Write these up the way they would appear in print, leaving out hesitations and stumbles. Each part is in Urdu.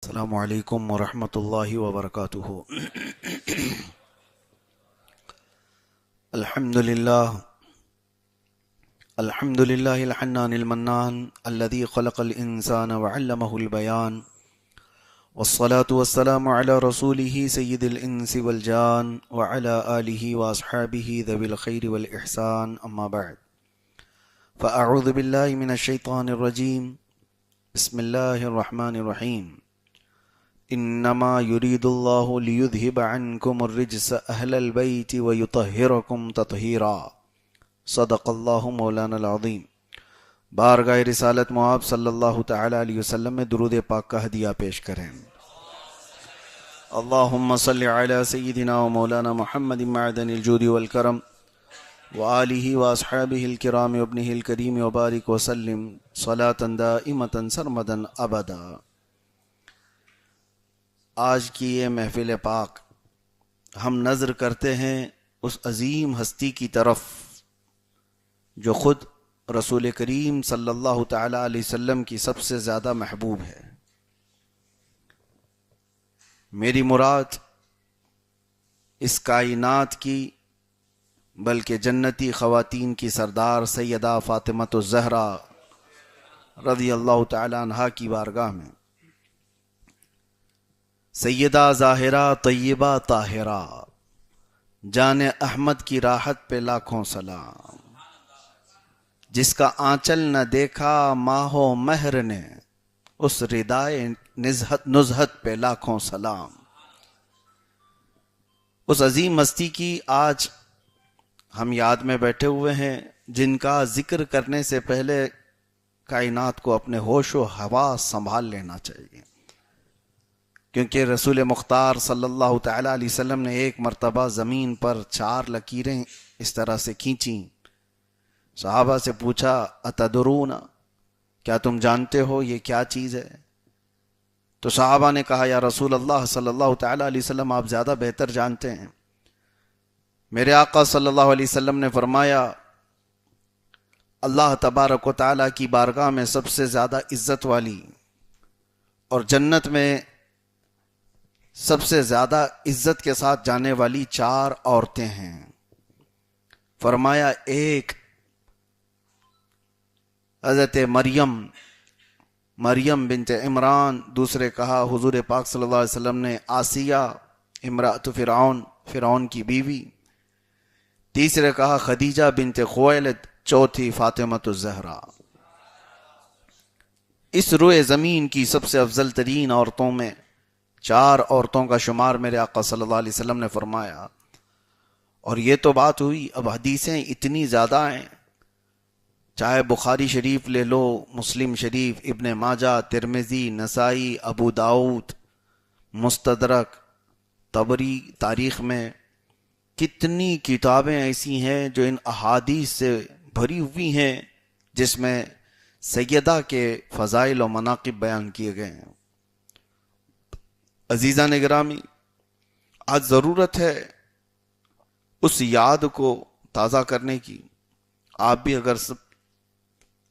السلام علیکم ورحمۃ اللہ وبرکاتہ۔ الحمد للہ الحنان المنان الذي خلق الانسان وعلمه البیان، والصلاة والسلام على رسوله سید الانس والجان وعلى آلہ واصحابہ ذوی الخیر والاحسان، اما بعد فاعوذ باللہ من الشیطان الرجیم، بسم اللہ الرحمن الرحیم۔ انما يريد الله ليذهب عنكم الرجس اهل البيت ويطهركم تطهيرا، صدق الله مولانا العظیم۔ بارگاہ رسالت مواب صلی اللہ تعالی علیہ وسلم میں درود پاک کا ہدیہ پیش کریں۔ اللہم صلی علی سیدنا و مولانا محمد معدن الجود والکرم وآلہ واصحابہ الکرام وابنہ الکریم وبارک وسلم صلاة دائمة سرمدا ابدا۔ آج کی یہ محفل پاک ہم نظر کرتے ہیں اس عظیم ہستی کی طرف جو خود رسول کریم صلی اللہ تعالی علیہ وسلم کی سب سے زیادہ محبوب ہے۔ میری مراد اس کائنات کی بلکہ جنتی خواتین کی سردار سیدہ فاطمہ الزہرا رضی اللہ تعالی عنہا کی بارگاہ میں سیدہ ظاہرہ طیبہ طاہرہ جان احمد کی راحت پہ لاکھوں سلام، جس کا آنچل نہ دیکھا ماہ و مہر نے اس ردائے نزہت پہ لاکھوں سلام۔ اس عظیم ہستی کی آج ہم یاد میں بیٹھے ہوئے ہیں، جن کا ذکر کرنے سے پہلے کائنات کو اپنے ہوش و حواس سنبھال لینا چاہیے، کیونکہ رسول مختار صلی اللہ تعالی علیہ وسلم نے ایک مرتبہ زمین پر 4 لکیریں اس طرح سے کھینچیں۔ صحابہ سے پوچھا اتدرون، کیا تم جانتے ہو یہ کیا چیز ہے؟ تو صحابہ نے کہا یا رسول اللہ صلی اللہ تعالی علیہ وسلم آپ زیادہ بہتر جانتے ہیں۔ میرے آقا صلی اللہ علیہ وسلم نے فرمایا اللہ تبارک و تعالی کی بارگاہ میں سب سے زیادہ عزت والی اور جنت میں سب سے زیادہ عزت کے ساتھ جانے والی 4 عورتیں ہیں۔ فرمایا ایک حضرت مریم بنت عمران، دوسرے کہا حضور پاک صلی اللہ علیہ وسلم نے آسیہ امرأۃ فرعون کی بیوی، تیسرے کہا خدیجہ بنت خویلد، چوتھی فاطمہ الزہرا۔ اس روئے زمین کی سب سے افضل ترین عورتوں میں 4 عورتوں کا شمار میرے آقا صلی اللہ علیہ وسلم نے فرمایا۔ اور یہ تو بات ہوئی، اب حدیثیں اتنی زیادہ ہیں، چاہے بخاری شریف لے لو، مسلم شریف، ابن ماجہ، ترمذی، نسائی، ابو داؤد، مستدرک، طبری تاریخ میں، کتنی کتابیں ایسی ہیں جو ان احادیث سے بھری ہوئی ہیں، جس میں سیدہ کے فضائل و مناقب بیان کیے گئے ہیں۔ عزیزان گرامی، آج ضرورت ہے اس یاد کو تازہ کرنے کی۔ آپ بھی اگر سب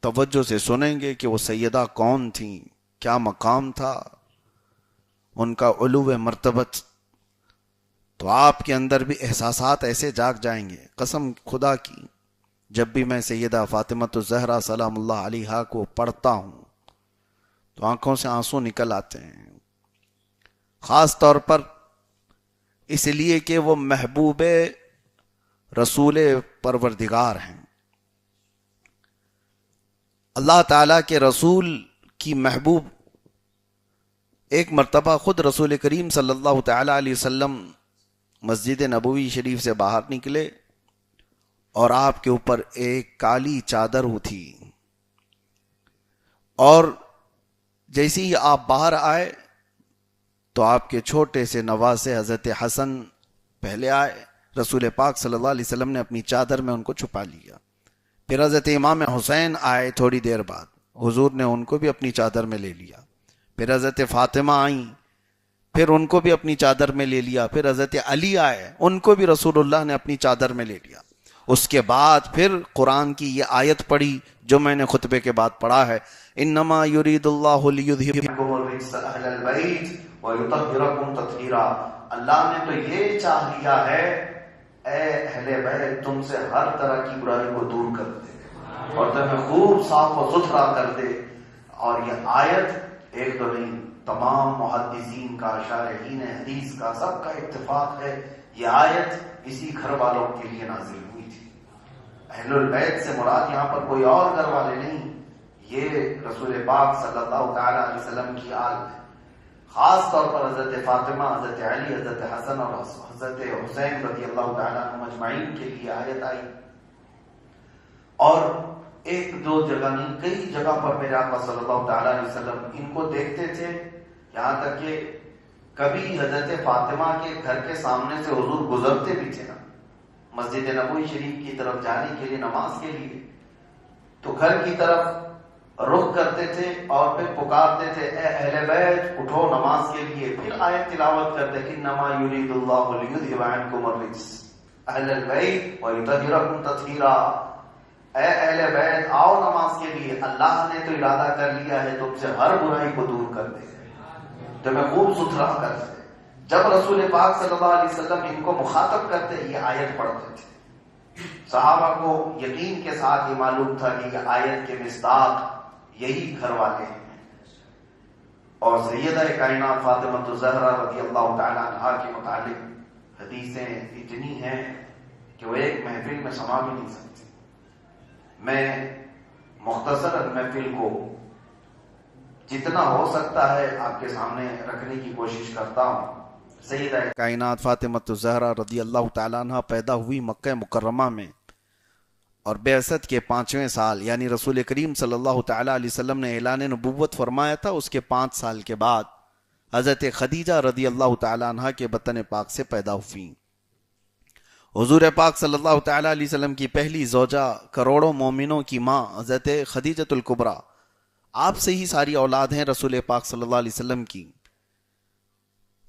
توجہ سے سنیں گے کہ وہ سیدہ کون تھیں، کیا مقام تھا ان کا، علو مرتبت، تو آپ کے اندر بھی احساسات ایسے جاگ جائیں گے۔ قسم خدا کی، جب بھی میں سیدہ فاطمہ الزہرا سلام اللہ علیہا کو پڑھتا ہوں تو آنکھوں سے آنسو نکل آتے ہیں، خاص طور پر اس لیے کہ وہ محبوب رسول پروردگار ہیں۔ اللہ تعالیٰ کے رسول کی محبوب ایک مرتبہ خود رسول کریم صلی اللہ تعالی علیہ وسلم مسجد نبوی شریف سے باہر نکلے اور آپ کے اوپر ایک کالی چادر تھی، اور جیسے ہی آپ باہر آئے تو آپ کے چھوٹے سے نواسے حضرت حسن پہلے آئے، رسول پاک صلی اللہ علیہ وسلم نے اپنی چادر میں ان کو چھپا لیا۔ پھر حضرت امام حسین آئے تھوڑی دیر بعد، حضور نے ان کو بھی اپنی چادر میں لے لیا۔ پھر حضرت فاطمہ آئیں، پھر ان کو بھی اپنی چادر میں لے لیا۔ پھر حضرت علی آئے، ان کو بھی رسول اللہ نے اپنی چادر میں لے لیا۔ اس کے بعد پھر قرآن کی یہ آیت پڑھی جو میں نے خطبے کے بعد پڑھا ہے، انما یرید اللہ لیذھبکم الرجس اہل البیت ویطہرکم تطہیرا، اللہ نے تو یہ چاہ لیا ہے اے اہل بیت تم سے ہر طرح کی برائی کو دور کر دے اور تمہیں خوب صاف و ستھرا کر دے۔ اور یہ آیت ایک تو نہیں، تمام محدثین کا، شارحین حدیث کا، سب کا اتفاق ہے یہ آیت اسی گھر والوں کے لیے نازل ہوئی تھی۔ اہل البیت سے مراد یہاں پر کوئی اور گھر والے نہیں، یہ رسول پاک صلی اللہ تعالی علیہ وسلم کی آل ہے۔ خاص طور پر حضرت فاطمہ، حضرت علی، حضرت حسن اور حضرت حسین رضی اللہ تعالیٰ عنہم اجمعین کے لیے آیت آئی۔ اور ایک دو جگہ نہیں، کئی جگہ پر میرے آقا صلی اللہ تعالیٰ علیہ وسلم ان کو دیکھتے تھے، یہاں تک کہ کبھی حضرت فاطمہ کے گھر کے سامنے سے حضور گزرتے بھی تھے نا، مسجد نبوی شریف کی طرف جانے کے لیے، نماز کے لیے، تو گھر کی طرف رخ کرتے تھے اور پھر پکارتے تھے اے اہل بیت اٹھو نماز کے لیے، پھر آیت تلاوت کرتے انما یرید اللہ لیذھب عنکم الرجس اہل البیت ویطہرکم تطہیرا، اے اہل بیت آؤ نماز کے لیے، اللہ نے تو ارادہ کر لیا ہے تم سے ہر برائی کو دور کر دے، تمہیں خوب ستھرا کر دے۔ جب رسول پاک صلی اللہ علیہ وسلم ان کو مخاطب کرتے یہ آیت پڑھتے تھے، صحابہ کو یقین کے ساتھ یہ معلوم تھا کہ یہ آیت کے مصداق یہی گھر والے ہیں۔ اور سیدہ کائنات فاطمہ الزہرا رضی اللہ تعالی عنہا کے متعلق حدیثیں اتنی ہیں کہ وہ ایک محفل میں سما بھی نہیں سکتی۔ میں مختصر محفل کو جتنا ہو سکتا ہے آپ کے سامنے رکھنے کی کوشش کرتا ہوں۔ سیدہ کائنات فاطمہ الزہرا رضی اللہ تعالیٰ عنہ پیدا ہوئی مکہ مکرمہ میں، اور بعثت کے 5ویں سال یعنی رسول کریم صلی اللہ تعالیٰ علیہ وسلم نے اعلان نبوت فرمایا تھا، اس کے 5 سال کے بعد حضرت خدیجہ رضی اللہ تعالیٰ عنہ کے بطن پاک سے پیدا ہوئیں۔ حضور پاک صلی اللہ تعالیٰ علیہ وسلم کی پہلی زوجہ، کروڑوں مومنوں کی ماں حضرت خدیجۃ الکبریٰ، آپ سے ہی ساری اولاد ہیں رسول پاک صلی اللہ علیہ وسلم کی،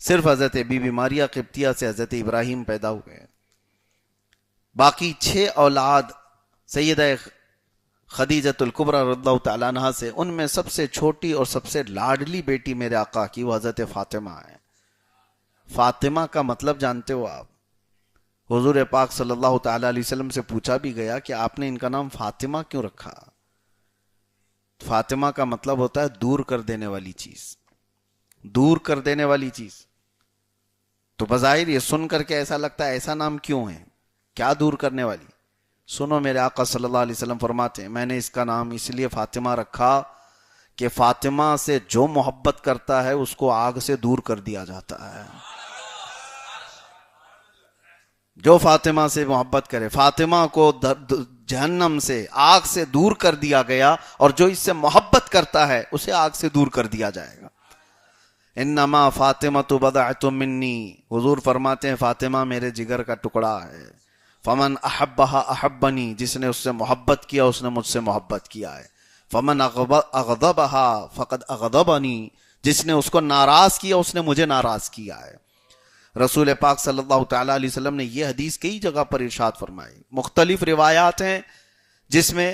صرف حضرت بی بی ماریہ قبطیہ سے حضرت ابراہیم پیدا ہوئے، باقی 6 اولاد سیدہ خدیجۃ الکبریٰ رضی اللہ تعالیٰ عنہ سے، ان میں سب سے چھوٹی اور سب سے لاڈلی بیٹی میرے آقا کی وہ حضرت فاطمہ ہے۔ فاطمہ کا مطلب جانتے ہو آپ؟ حضور پاک صلی اللہ تعالیٰ علیہ وسلم سے پوچھا بھی گیا کہ آپ نے ان کا نام فاطمہ کیوں رکھا؟ فاطمہ کا مطلب ہوتا ہے دور کر دینے والی چیز، دور کر دینے والی چیز۔ تو بظاہر یہ سن کر کے ایسا لگتا ہے ایسا نام کیوں ہے، کیا دور کرنے والی؟ سنو، میرے آقا صلی اللہ علیہ وسلم فرماتے ہیں میں نے اس کا نام اس لیے فاطمہ رکھا کہ فاطمہ سے جو محبت کرتا ہے اس کو آگ سے دور کر دیا جاتا ہے۔ جو فاطمہ سے محبت کرے، فاطمہ کو جہنم سے، آگ سے دور کر دیا گیا، اور جو اس سے محبت کرتا ہے اسے آگ سے دور کر دیا جائے گا۔ انما فاطمۃ بضعۃ منی، حضور فرماتے ہیں فاطمہ میرے جگر کا ٹکڑا ہے۔ فمن احبها احبنی، جس نے اس سے محبت کیا اس نے مجھ سے محبت کیا ہے۔ فمن اغضبها فقد اغضبنی، جس نے اس کو ناراض کیا اس نے مجھے ناراض کیا ہے۔ رسول پاک صلی اللہ تعالیٰ علیہ وسلم نے یہ حدیث کئی جگہ پر ارشاد فرمائی، مختلف روایات ہیں جس میں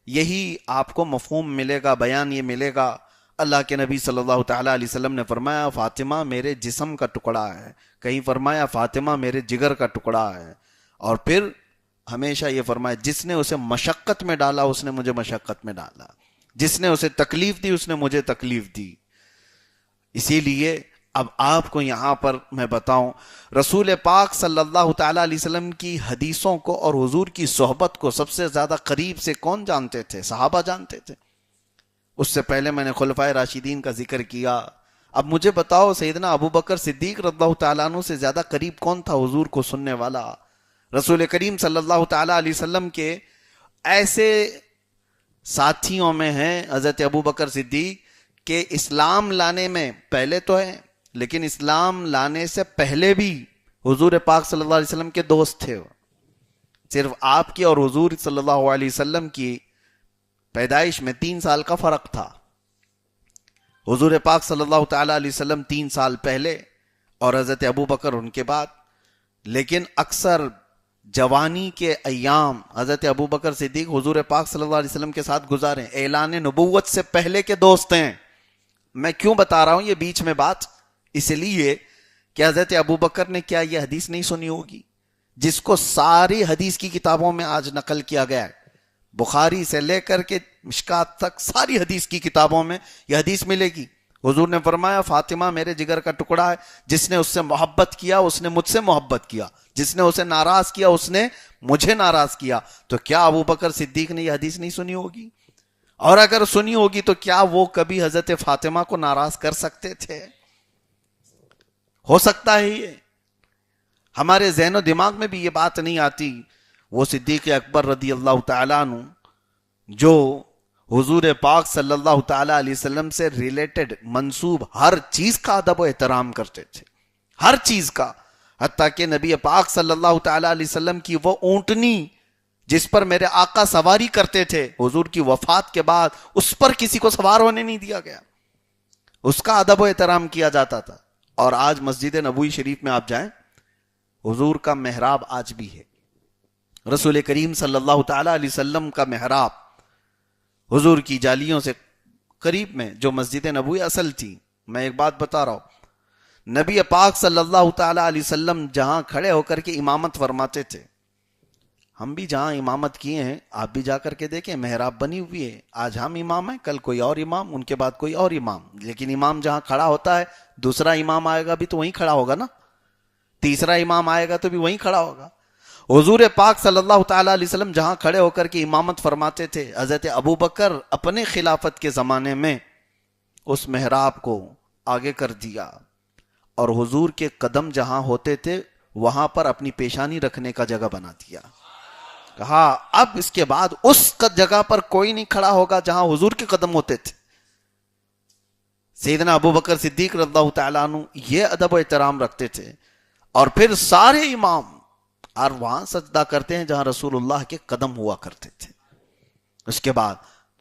یہی آپ کو مفہوم ملے گا، بیان یہ ملے گا۔ اللہ کے نبی صلی اللہ تعالیٰ علیہ وسلم نے فرمایا فاطمہ میرے جسم کا ٹکڑا ہے، کہیں فرمایا فاطمہ میرے جگر کا ٹکڑا ہے، اور پھر ہمیشہ یہ فرمایا جس نے اسے مشقت میں ڈالا اس نے مجھے مشقت میں ڈالا، جس نے اسے تکلیف دی اس نے مجھے تکلیف دی۔ اسی لیے اب آپ کو یہاں پر میں بتاؤں، رسول پاک صلی اللہ تعالیٰ علیہ وسلم کی حدیثوں کو اور حضور کی صحبت کو سب سے زیادہ قریب سے کون جانتے تھے؟ صحابہ جانتے تھے۔ اس سے پہلے میں نے خلفائے راشدین کا ذکر کیا، اب مجھے بتاؤ سیدنا ابو بکر صدیق رضی اللہ تعالیٰ عنہ سے زیادہ قریب کون تھا حضور کو سننے والا؟ رسول کریم صلی اللہ تعالیٰ علیہ وسلم کے ایسے ساتھیوں میں ہیں حضرت ابو بکر صدیق کہ اسلام لانے میں پہلے تو ہے، لیکن اسلام لانے سے پہلے بھی حضور پاک صلی اللہ علیہ وسلم کے دوست تھے۔ صرف آپ کی اور حضور صلی اللہ علیہ وسلم کی پیدائش میں 3 سال کا فرق تھا۔ حضور پاک صلی اللہ تعالیٰ علیہ وسلم 3 سال پہلے اور حضرت ابو بکر ان کے بعد، لیکن اکثر جوانی کے ایام حضرت ابو بکر صدیق حضور پاک صلی اللہ علیہ وسلم کے ساتھ گزارے، اعلان نبوت سے پہلے کے دوست ہیں. میں کیوں بتا رہا ہوں یہ بیچ میں بات؟ اس لیے کہ حضرت ابو بکر نے کیا یہ حدیث نہیں سنی ہوگی جس کو ساری حدیث کی کتابوں میں آج نقل کیا گیا ہے؟ بخاری سے لے کر کے مشکات تک ساری حدیث کی کتابوں میں یہ حدیث ملے گی. حضور نے فرمایا فاطمہ میرے جگر کا ٹکڑا ہے، جس نے اس سے محبت کیا اس نے مجھ سے محبت کیا، جس نے اسے ناراض کیا اس نے مجھے ناراض کیا. تو کیا ابو بکر صدیق نے یہ حدیث نہیں سنی ہوگی؟ اور اگر سنی ہوگی تو کیا وہ کبھی حضرت فاطمہ کو ناراض کر سکتے تھے؟ ہو سکتا ہے یہ ہمارے ذہن و دماغ میں بھی یہ بات نہیں آتی. وہ صدیق اکبر رضی اللہ تعالیٰ عنہ جو حضور پاک صلی اللہ تعالیٰ علیہ وسلم سے ریلیٹڈ منسوب ہر چیز کا ادب و احترام کرتے تھے، ہر چیز کا، حتیٰ کہ نبی پاک صلی اللہ تعالیٰ علیہ وسلم کی وہ اونٹنی جس پر میرے آقا سواری کرتے تھے، حضور کی وفات کے بعد اس پر کسی کو سوار ہونے نہیں دیا گیا، اس کا ادب و احترام کیا جاتا تھا. اور آج مسجد نبوی شریف میں آپ جائیں، حضور کا محراب آج بھی ہے، رسول کریم صلی اللہ تعالیٰ علیہ وسلم کا محراب حضور کی جالیوں سے قریب میں جو مسجد نبوی اصل تھی. میں ایک بات بتا رہا ہوں، نبی پاک صلی اللہ تعالیٰ علیہ وسلم جہاں کھڑے ہو کر کے امامت فرماتے تھے، ہم بھی جہاں امامت کیے ہیں آپ بھی جا کر کے دیکھیں، محراب بنی ہوئی ہے. آج ہم امام ہیں، کل کوئی اور امام، ان کے بعد کوئی اور امام، لیکن امام جہاں کھڑا ہوتا ہے دوسرا امام آئے گا بھی تو وہیں کھڑا ہوگا نا، تیسرا امام آئے گا تو بھی وہیں کھڑا ہوگا. حضور پاک صلی اللہ تعالیٰ علیہ وسلم جہاں کھڑے ہو کر کے امامت فرماتے تھے، حضرت ابو بکر اپنے خلافت کے زمانے میں اس محراب کو آگے کر دیا اور حضور کے قدم جہاں ہوتے تھے وہاں پر اپنی پیشانی رکھنے کا جگہ بنا دیا. کہا اب اس کے بعد اس جگہ پر کوئی نہیں کھڑا ہوگا جہاں حضور کے قدم ہوتے تھے. سیدنا ابو بکر صدیق رضی اللہ تعالیٰ عنہ یہ ادب و احترام رکھتے تھے. اور پھر سارے امام اور وہاں سجدہ کرتے ہیں جہاں رسول اللہ کے قدم ہوا کرتے تھے. اس کے بعد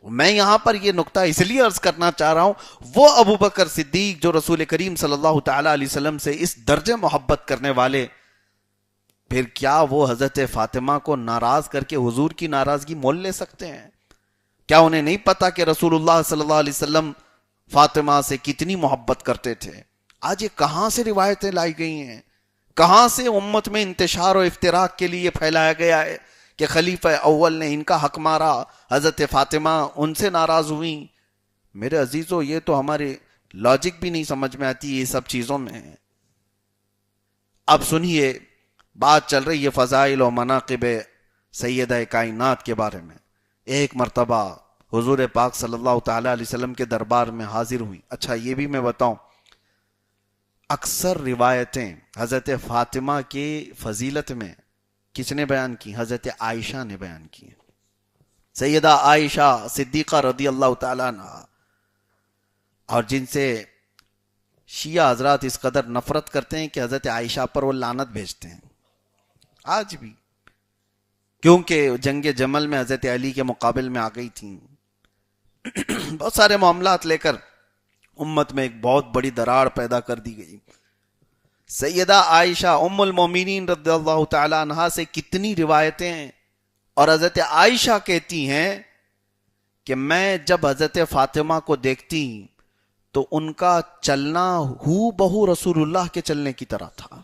میں یہاں پر یہ نقطہ اس لیے عرض کرنا چاہ رہا ہوں، وہ ابو بکر صدیق جو رسول کریم صلی اللہ تعالیٰ علیہ وسلم سے اس درجے محبت کرنے والے، پھر کیا وہ حضرت فاطمہ کو ناراض کر کے حضور کی ناراضگی مول لے سکتے ہیں؟ کیا انہیں نہیں پتا کہ رسول اللہ صلی اللہ علیہ وسلم فاطمہ سے کتنی محبت کرتے تھے؟ آج یہ کہاں سے روایتیں لائی گئی ہیں، کہاں سے امت میں انتشار و افتراق کے لیے پھیلایا گیا ہے کہ خلیفہ اول نے ان کا حق مارا، حضرت فاطمہ ان سے ناراض ہوئیں. میرے عزیزو یہ تو ہمارے لاجک بھی نہیں سمجھ میں آتی یہ سب چیزوں میں. اب سنیے، بات چل رہی ہے فضائل و مناقب سیدہ کائنات کے بارے میں. ایک مرتبہ حضور پاک صلی اللہ تعالیٰ علیہ وسلم کے دربار میں حاضر ہوئی. اچھا یہ بھی میں بتاؤں، اکثر روایتیں حضرت فاطمہ کی فضیلت میں کس نے بیان کی؟ حضرت عائشہ نے بیان کی. سیدہ عائشہ صدیقہ رضی اللہ تعالیٰ عنہ، اور جن سے شیعہ حضرات اس قدر نفرت کرتے ہیں کہ حضرت عائشہ پر وہ لعنت بھیجتے ہیں آج بھی، کیونکہ جنگ جمل میں حضرت علی کے مقابل میں آ گئی تھیں. بہت سارے معاملات لے کر امت میں ایک بہت بڑی دراڑ پیدا کر دی گئی. سیدہ عائشہ ام المومنین رضی اللہ تعالی عنہا سے کتنی روایتیں ہیں، اور حضرت عائشہ کہتی ہیں کہ میں جب حضرت فاطمہ کو دیکھتی تو ان کا چلنا ہو بہو رسول اللہ کے چلنے کی طرح تھا.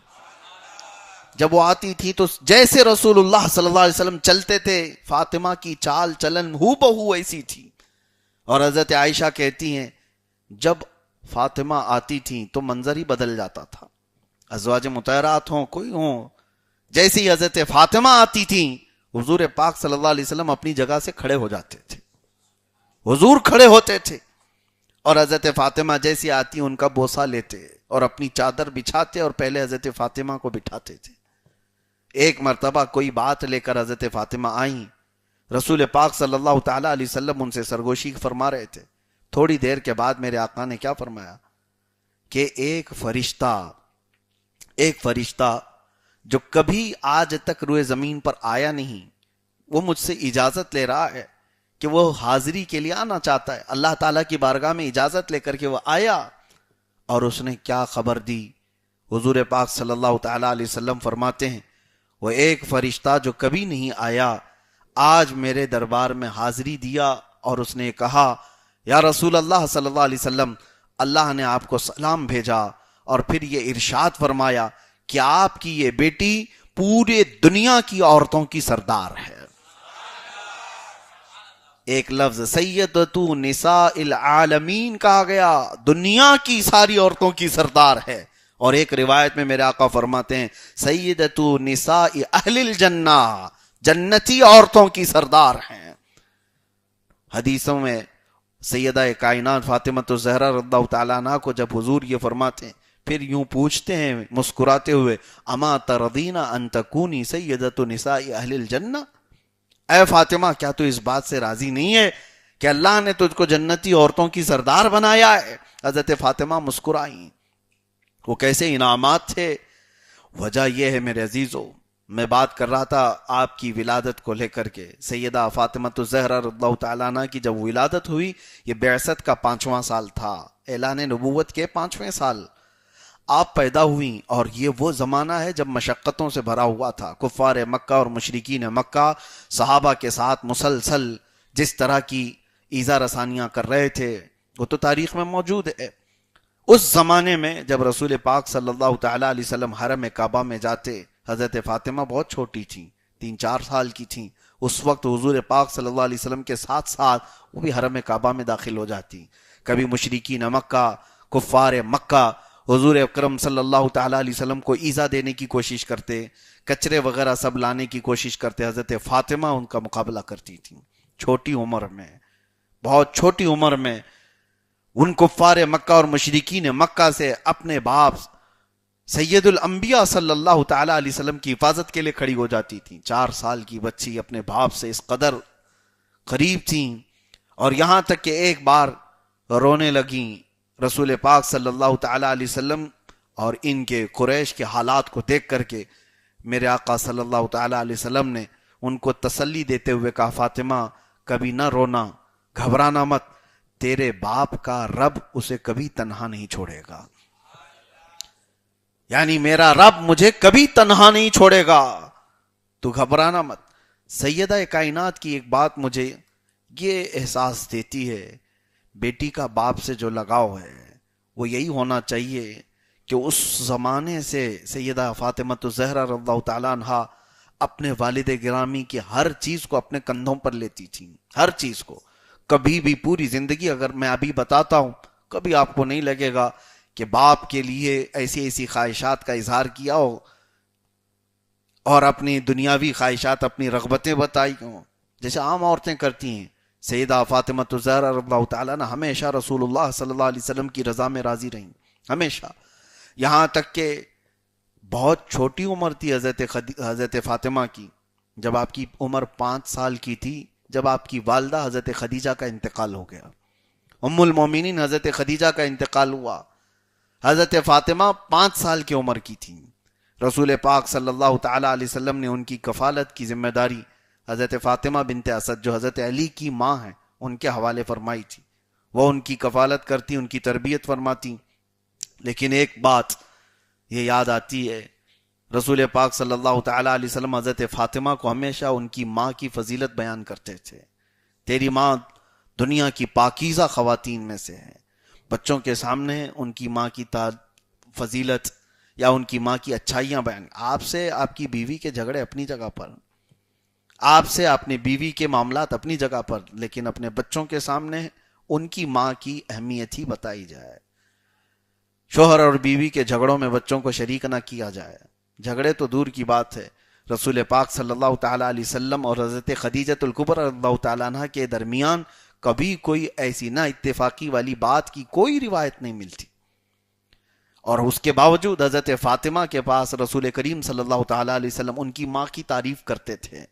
جب وہ آتی تھی تو جیسے رسول اللہ صلی اللہ علیہ وسلم چلتے تھے، فاطمہ کی چال چلن ہو بہو ایسی تھی. اور حضرت عائشہ کہتی ہیں جب فاطمہ آتی تھی تو منظر ہی بدل جاتا تھا. ازواج مطہرات ہوں کوئی ہوں، جیسے ہی حضرت فاطمہ آتی تھی حضور پاک صلی اللہ علیہ وسلم اپنی جگہ سے کھڑے ہو جاتے تھے، حضور کھڑے ہوتے تھے، اور حضرت فاطمہ جیسی آتی ان کا بوسہ لیتے اور اپنی چادر بچھاتے اور پہلے حضرت فاطمہ کو بٹھاتے تھے. ایک مرتبہ کوئی بات لے کر حضرت فاطمہ آئیں، رسول پاک صلی اللہ تعالیٰ علیہ وسلم ان سے سرگوشی فرما رہے تھے. تھوڑی دیر کے بعد میرے آقا نے کیا فرمایا کہ ایک فرشتہ جو کبھی آج تک روئے زمین پر آیا نہیں، وہ مجھ سے اجازت لے رہا ہے کہ وہ حاضری کے لیے آنا چاہتا ہے. اللہ تعالیٰ کی بارگاہ میں اجازت لے کر کے وہ آیا، اور اس نے کیا خبر دی؟ حضور پاک صلی اللہ تعالیٰ علیہ وسلم فرماتے ہیں وہ ایک فرشتہ جو کبھی نہیں آیا آج میرے دربار میں حاضری دیا اور اس نے کہا یا رسول اللہ صلی اللہ علیہ وسلم اللہ نے آپ کو سلام بھیجا اور پھر یہ ارشاد فرمایا کہ آپ کی یہ بیٹی پورے دنیا کی عورتوں کی سردار ہے. ایک لفظ سیدتو نساء العالمین کہا گیا، دنیا کی ساری عورتوں کی سردار ہے. اور ایک روایت میں میرے آقا فرماتے ہیں سیدتو نساء اہل الجنہ، جنتی عورتوں کی سردار ہیں. حدیثوں میں سیدہ کائنات فاطمہ الزہرا رضی اللہ تعالیٰ عنہ کو جب حضور یہ فرماتے ہیں پھر یوں پوچھتے ہیں مسکراتے ہوئے اما ترضین ان تکونی سیدۃ نساء اہل الجنہ، اے فاطمہ کیا تو اس بات سے راضی نہیں ہے کہ اللہ نے تجھ کو جنتی عورتوں کی سردار بنایا ہے؟ حضرت فاطمہ مسکرائیں. وہ کیسے انعامات تھے. وجہ یہ ہے میرے عزیزو، میں بات کر رہا تھا آپ کی ولادت کو لے کر کے. سیدہ فاطمہ الزہرا رضی اللہ تعالیٰ عنہ کی جب ولادت ہوئی یہ بعثت کا 5واں سال تھا، اعلان نبوت کے 5ویں سال آپ پیدا ہوئیں. اور یہ وہ زمانہ ہے جب مشقتوں سے بھرا ہوا تھا. کفار مکہ اور مشرکین مکہ صحابہ کے ساتھ مسلسل جس طرح کی ایذا رسانیاں کر رہے تھے وہ تو تاریخ میں موجود ہے. اس زمانے میں جب رسول پاک صلی اللہ تعالیٰ علیہ وسلم حرم کعبہ میں جاتے، حضرت فاطمہ بہت چھوٹی تھیں، 3-4 سال کی تھیں. اس وقت حضور پاک صلی اللہ علیہ وسلم کے ساتھ ساتھ وہ بھی حرم کعبہ میں داخل ہو جاتی. کبھی مشرکین مکہ، کفار مکہ حضور اکرم صلی اللہ تعالیٰ علیہ وسلم کو ایذا دینے کی کوشش کرتے، کچرے وغیرہ سب لانے کی کوشش کرتے. حضرت فاطمہ ان کا مقابلہ کرتی تھیں. چھوٹی عمر میں، بہت چھوٹی عمر میں ان کفار مکہ اور مشرکین مکہ سے اپنے باپ سید الانبیاء صلی اللہ تعالیٰ علیہ وسلم کی حفاظت کے لیے کھڑی ہو جاتی تھیں. 4 سال کی بچی اپنے باپ سے اس قدر قریب تھیں. اور یہاں تک کہ ایک بار رونے لگیں رسول پاک صلی اللہ تعالیٰ علیہ وسلم اور ان کے قریش کے حالات کو دیکھ کر کے میرے آقا صلی اللہ تعالیٰ علیہ وسلم نے ان کو تسلی دیتے ہوئے کہا فاطمہ کبھی نہ رونا، گھبرانا مت، تیرے باپ کا رب اسے کبھی تنہا نہیں چھوڑے گا. یعنی میرا رب مجھے کبھی تنہا نہیں چھوڑے گا، تو گھبرانا مت. سیدہ کائنات کی ایک بات مجھے یہ احساس دیتی ہے، بیٹی کا باپ سے جو لگاؤ ہے وہ یہی ہونا چاہیے کہ اس زمانے سے سیدہ فاطمہ الزہرا رضی اللہ تعالیٰ عنہ اپنے والد گرامی کی ہر چیز کو اپنے کندھوں پر لیتی تھیں. ہر چیز کو کبھی بھی پوری زندگی، اگر میں ابھی بتاتا ہوں کبھی آپ کو نہیں لگے گا کہ باپ کے لیے ایسی ایسی خواہشات کا اظہار کیا ہو اور اپنی دنیاوی خواہشات، اپنی رغبتیں بتائی ہوں جیسے عام عورتیں کرتی ہیں. سیدہ فاطمہ الزہرا رضی اللہ تعالیٰ نے ہمیشہ رسول اللہ صلی اللہ علیہ وسلم کی رضا میں راضی رہیں، ہمیشہ. یہاں تک کہ بہت چھوٹی عمر تھی حضرت فاطمہ کی، جب آپ کی عمر 5 سال کی تھی جب آپ کی والدہ حضرت خدیجہ کا انتقال ہو گیا. ام المومنین حضرت خدیجہ کا انتقال ہوا. حضرت فاطمہ 5 سال کی عمر کی تھی. رسول پاک صلی اللہ تعالیٰ علیہ وسلم نے ان کی کفالت کی ذمہ داری حضرت فاطمہ بنت اسد جو حضرت علی کی ماں ہیں ان کے حوالے فرمائی تھی. وہ ان کی کفالت کرتی، ان کی تربیت فرماتی. لیکن ایک بات یہ یاد آتی ہے، رسول پاک صلی اللہ تعالیٰ علیہ وسلم حضرت فاطمہ کو ہمیشہ ان کی ماں کی فضیلت بیان کرتے تھے. تیری ماں دنیا کی پاکیزہ خواتین میں سے ہے. بچوں کے سامنے ان کی ماں کی فضیلت یا ان کی ماں کی اچھائیاں بیان. آپ سے آپ کی بیوی کے جھگڑے اپنی جگہ پر، آپ سے اپنی بیوی کے معاملات اپنی جگہ پر، لیکن اپنے بچوں کے سامنے ان کی ماں کی اہمیت ہی بتائی جائے. شوہر اور بیوی کے جھگڑوں میں بچوں کو شریک نہ کیا جائے. جھگڑے تو دور کی بات ہے، رسول پاک صلی اللہ تعالیٰ علیہ وسلم اور حضرت خدیجۃ الکبریٰ رضی اللہ تعالیٰ عنہ کے درمیان کبھی کوئی ایسی نہ اتفاقی والی بات کی کوئی روایت نہیں ملتی. اور اس کے باوجود حضرت فاطمہ کے پاس رسول کریم صلی اللہ تعالیٰ علیہ وسلم ان کی ماں کی تعریف کرتے تھے.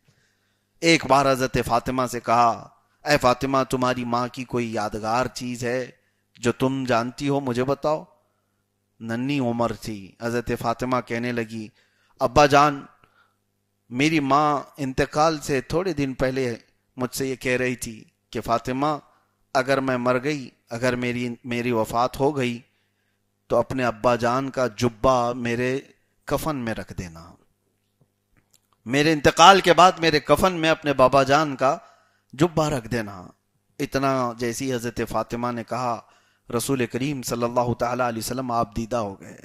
ایک بار حضرت فاطمہ سے کہا اے فاطمہ تمہاری ماں کی کوئی یادگار چیز ہے جو تم جانتی ہو، مجھے بتاؤ. ننھی عمر تھی. حضرت فاطمہ کہنے لگی ابا جان میری ماں انتقال سے تھوڑے دن پہلے مجھ سے یہ کہہ رہی تھی کہ فاطمہ اگر میں مر گئی، اگر میری وفات ہو گئی تو اپنے ابا جان کا جبہ میرے کفن میں رکھ دینا. میرے انتقال کے بعد میرے کفن میں اپنے بابا جان کا جبہ رکھ دینا۔ اتنا جیسی حضرت فاطمہ نے کہا، رسول کریم صلی اللہ تعالی علیہ وسلم آپ دیدہ ہو گئے،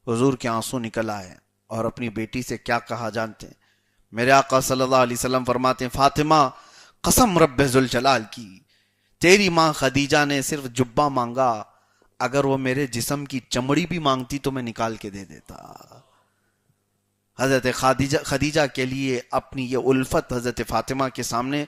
حضور کے آنسو نکل آئے، اور اپنی بیٹی سے کیا کہا جانتے ہیں؟ میرے آقا صلی اللہ علیہ وسلم فرماتے ہیں، فاطمہ قسم رب ذوالجلال کی، تیری ماں خدیجہ نے صرف جبہ مانگا، اگر وہ میرے جسم کی چمڑی بھی مانگتی تو میں نکال کے دے دیتا۔ حضرت خدیجہ کے لیے اپنی یہ الفت حضرت فاطمہ کے سامنے